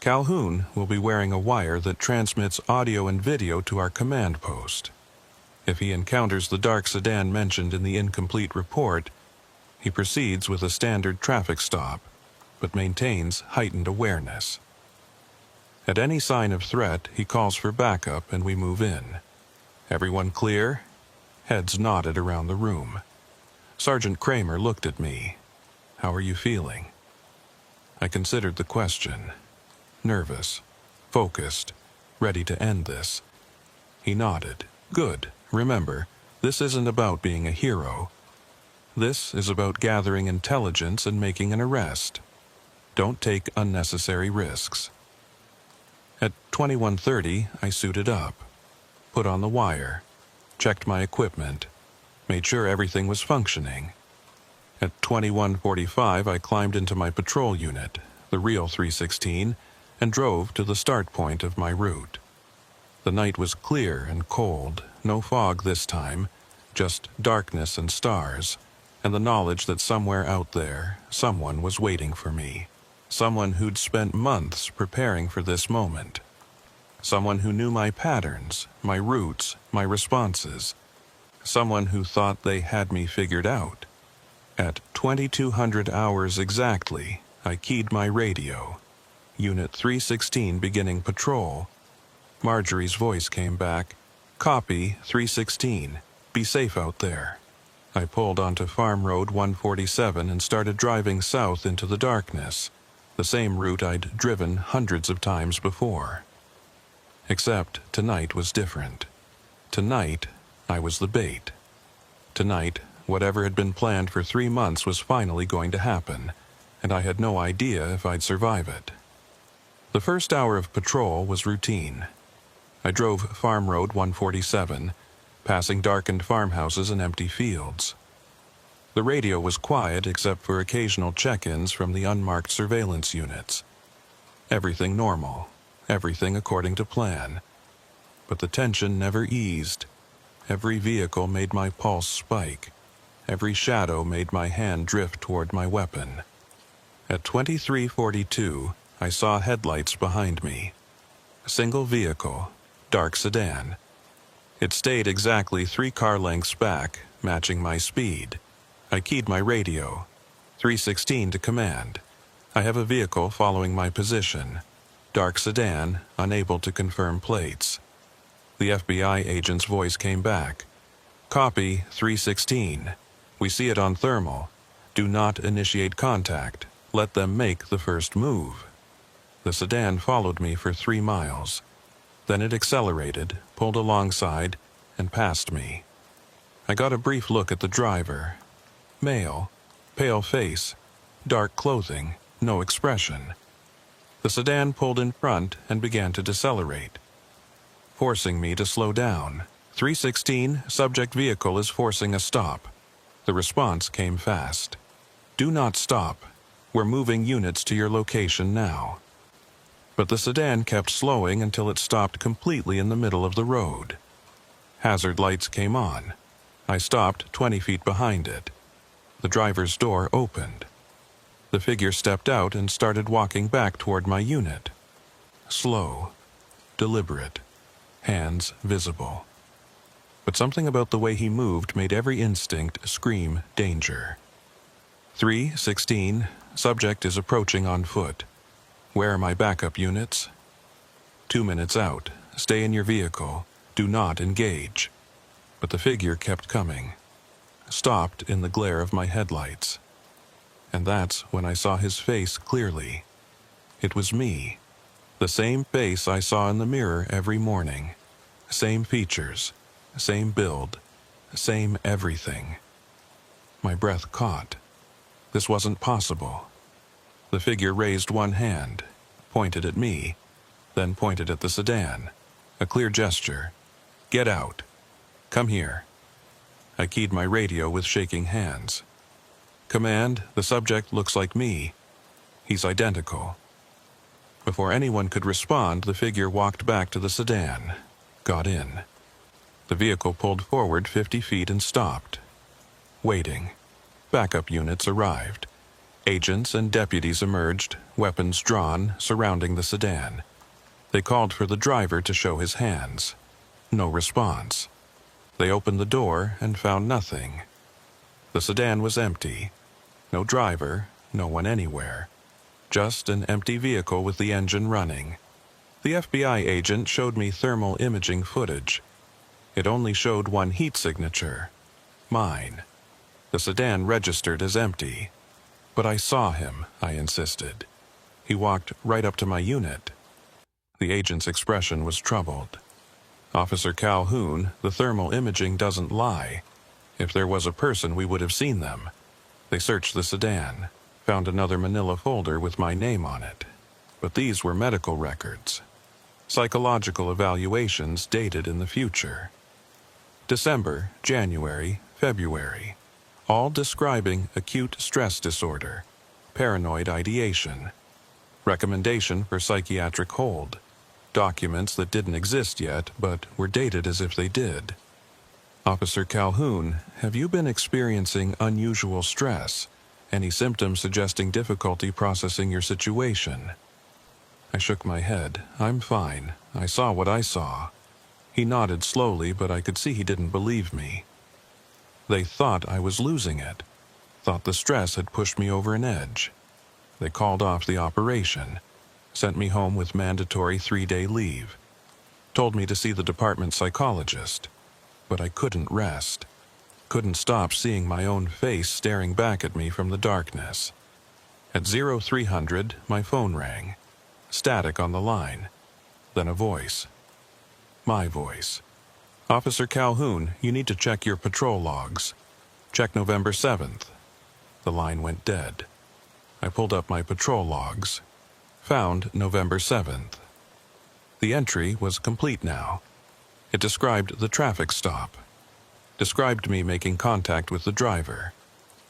Calhoun will be wearing a wire that transmits audio and video to our command post. If he encounters the dark sedan mentioned in the incomplete report, he proceeds with a standard traffic stop, but maintains heightened awareness. At any sign of threat, he calls for backup and we move in. Everyone clear? Heads nodded around the room. Sergeant Kramer looked at me. "How are you feeling?" I considered the question. Nervous, focused, ready to end this. He nodded. "Good. Remember, this isn't about being a hero. This is about gathering intelligence and making an arrest. Don't take unnecessary risks." At 2130, I suited up, put on the wire, checked my equipment, made sure everything was functioning. At 2145, I climbed into my patrol unit, the real 316, and drove to the start point of my route. The night was clear and cold, no fog this time, just darkness and stars, and the knowledge that somewhere out there, someone was waiting for me. Someone who'd spent months preparing for this moment. Someone who knew my patterns, my routes, my responses. Someone who thought they had me figured out. At 2200 hours exactly, I keyed my radio. Unit 316 beginning patrol. Marjorie's voice came back. "Copy, 316. Be safe out there." I pulled onto Farm Road 147 and started driving south into the darkness, the same route I'd driven hundreds of times before. Except tonight was different. Tonight, I was the bait. Tonight, whatever had been planned for 3 months was finally going to happen, and I had no idea if I'd survive it. The first hour of patrol was routine. I drove Farm Road 147, passing darkened farmhouses and empty fields. The radio was quiet except for occasional check-ins from the unmarked surveillance units. Everything normal, everything according to plan. But the tension never eased. Every vehicle made my pulse spike. Every shadow made my hand drift toward my weapon. At 2342, I saw headlights behind me. A single vehicle, dark sedan. It stayed exactly 3 car lengths back, matching my speed. I keyed my radio. 316 to command. I have a vehicle following my position. Dark sedan, unable to confirm plates. The FBI agent's voice came back. Copy 316. We see it on thermal. Do not initiate contact. Let them make the first move. The sedan followed me for 3 miles. Then it accelerated, pulled alongside, and passed me. I got a brief look at the driver. Male, pale face, dark clothing, no expression. The sedan pulled in front and began to decelerate, forcing me to slow down. 316, subject vehicle is forcing a stop. The response came fast. Do not stop. We're moving units to your location now. But the sedan kept slowing until it stopped completely in the middle of the road. Hazard lights came on. I stopped 20 feet behind it. The driver's door opened. The figure stepped out and started walking back toward my unit. Slow, deliberate, hands visible. But something about the way he moved made every instinct scream danger. 316, subject is approaching on foot. Where are my backup units? 2 minutes out. Stay in your vehicle. Do not engage. But the figure kept coming. Stopped in the glare of my headlights. And that's when I saw his face clearly. It was me. The same face I saw in the mirror every morning. Same features. Same build. Same everything. My breath caught. This wasn't possible. The figure raised one hand, pointed at me, then pointed at the sedan. A clear gesture. Get out. Come here. I keyed my radio with shaking hands. Command, the subject looks like me. He's identical. Before anyone could respond, the figure walked back to the sedan, got in. The vehicle pulled forward 50 feet and stopped. Waiting. Backup units arrived. Agents and deputies emerged, weapons drawn, surrounding the sedan. They called for the driver to show his hands. No response. They opened the door and found nothing. The sedan was empty. No driver, no one anywhere. Just an empty vehicle with the engine running. The FBI agent showed me thermal imaging footage. It only showed one heat signature. Mine. The sedan registered as empty. But I saw him, I insisted. He walked right up to my unit. The agent's expression was troubled. Officer Calhoun, the thermal imaging doesn't lie. If there was a person, we would have seen them. They searched the sedan, found another manila folder with my name on it. But these were medical records. Psychological evaluations dated in the future. December, January, February. All describing acute stress disorder, paranoid ideation. Recommendation for psychiatric hold. Documents that didn't exist yet, but were dated as if they did. Officer Calhoun, have you been experiencing unusual stress? Any symptoms suggesting difficulty processing your situation? I shook my head. I'm fine. I saw what I saw. He nodded slowly, but I could see he didn't believe me. They thought I was losing it. Thought the stress had pushed me over an edge. They called off the operation. Sent me home with mandatory 3-day leave. Told me to see the department psychologist. But I couldn't rest. Couldn't stop seeing my own face staring back at me from the darkness. At 0300, my phone rang. Static on the line. Then a voice. My voice. Officer Calhoun, you need to check your patrol logs. Check November 7th. The line went dead. I pulled up my patrol logs. Found November 7th. The entry was complete now. It described the traffic stop. Described me making contact with the driver.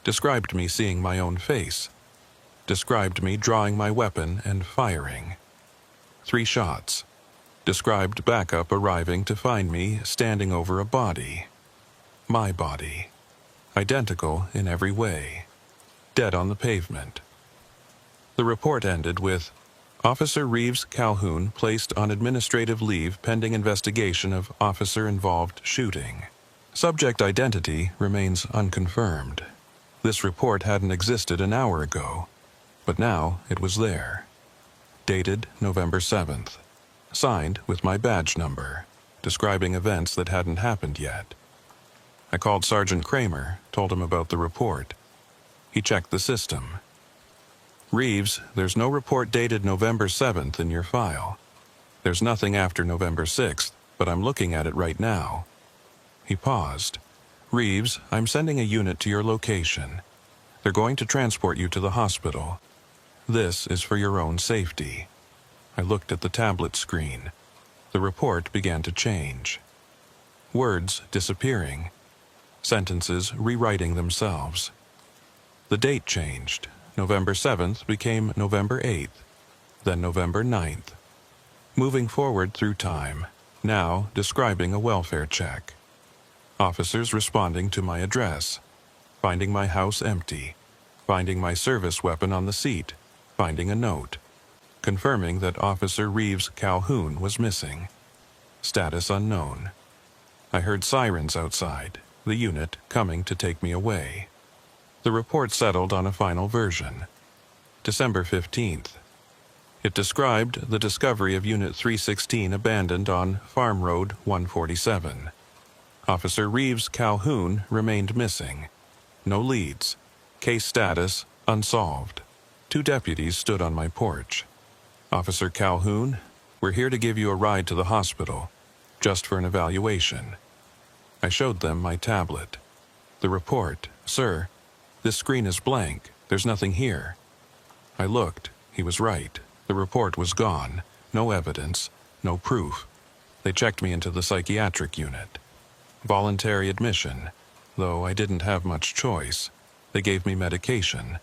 Described me seeing my own face. Described me drawing my weapon and firing. 3 shots. Described backup arriving to find me standing over a body. My body. Identical in every way. Dead on the pavement. The report ended with, Officer Reeves Calhoun placed on administrative leave pending investigation of officer-involved shooting. Subject identity remains unconfirmed. This report hadn't existed an hour ago, but now it was there. Dated November 7th. Signed with my badge number, describing events that hadn't happened yet. I called Sergeant Kramer, told him about the report. He checked the system. "Reeves, there's no report dated November 7th in your file. There's nothing after November 6th, but I'm looking at it right now." He paused. "Reeves, I'm sending a unit to your location. They're going to transport you to the hospital. This is for your own safety." I looked at the tablet screen. The report began to change. Words disappearing. Sentences rewriting themselves. The date changed. November 7th became November 8th, then November 9th. Moving forward through time, now describing a welfare check. Officers responding to my address, finding my house empty, finding my service weapon on the seat, finding a note, confirming that Officer Reeves Calhoun was missing. Status unknown. I heard sirens outside, the unit coming to take me away. The report settled on a final version. December 15th. It described the discovery of Unit 316 abandoned on Farm Road 147. Officer Reeves Calhoun remained missing. No leads. Case status unsolved. 2 deputies stood on my porch. "Officer Calhoun, we're here to give you a ride to the hospital, just for an evaluation." I showed them my tablet. The report. "Sir, this screen is blank. There's nothing here." I looked. He was right. The report was gone. No evidence. No proof. They checked me into the psychiatric unit. Voluntary admission, though I didn't have much choice. They gave me medication.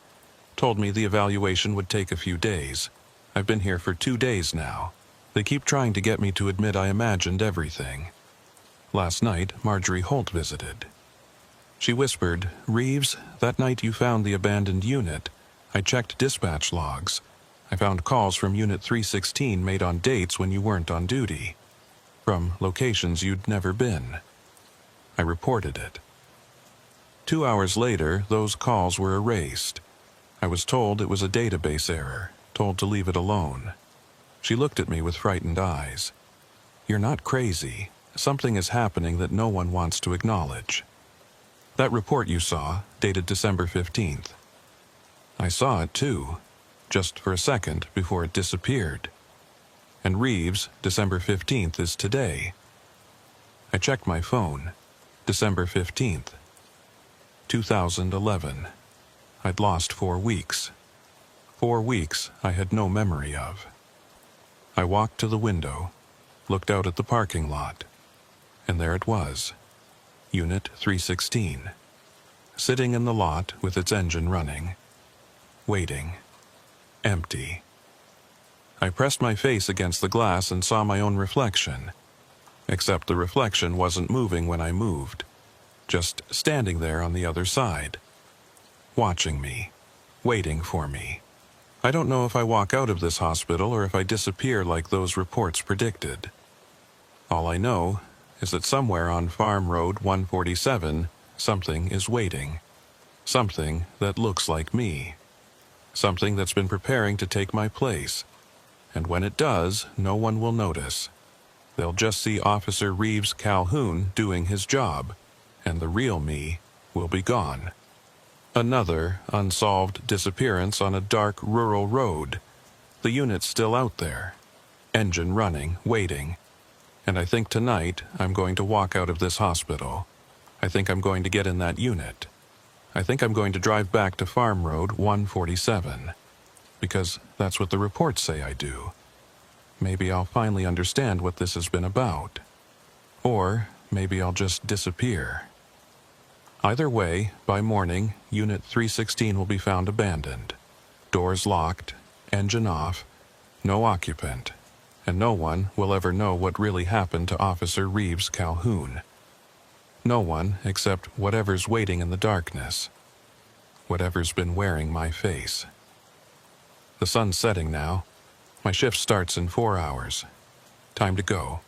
Told me the evaluation would take a few days. I've been here for 2 days now. They keep trying to get me to admit I imagined everything. Last night, Marjorie Holt visited. She whispered, "Reeves, that night you found the abandoned unit, I checked dispatch logs. I found calls from Unit 316 made on dates when you weren't on duty. From locations you'd never been." I reported it. 2 hours later, those calls were erased. I was told it was a database error, told to leave it alone. She looked at me with frightened eyes. "You're not crazy. Something is happening that no one wants to acknowledge." That report you saw, dated December 15th. I saw it too, just for a second before it disappeared. And Reeves, December 15th is today. I checked my phone. December 15th. 2011. I'd lost 4 weeks. 4 weeks I had no memory of. I walked to the window, looked out at the parking lot, and there it was. Unit 316. Sitting in the lot with its engine running. Waiting. Empty. I pressed my face against the glass and saw my own reflection. Except the reflection wasn't moving when I moved. Just standing there on the other side. Watching me. Waiting for me. I don't know if I walk out of this hospital or if I disappear like those reports predicted. All I know is that somewhere on Farm Road 147, something is waiting. Something that looks like me. Something that's been preparing to take my place. And when it does, no one will notice. They'll just see Officer Reeves Calhoun doing his job, and the real me will be gone. Another unsolved disappearance on a dark rural road. The unit's still out there. Engine running, waiting. And I think tonight I'm going to walk out of this hospital. I think I'm going to get in that unit. I think I'm going to drive back to Farm Road 147. Because that's what the reports say I do. Maybe I'll finally understand what this has been about. Or maybe I'll just disappear. Either way, by morning, Unit 316 will be found abandoned. Doors locked, engine off, no occupant, and no one will ever know what really happened to Officer Reeves Calhoun. No one except whatever's waiting in the darkness. Whatever's been wearing my face. The sun's setting now. My shift starts in 4 hours. Time to go.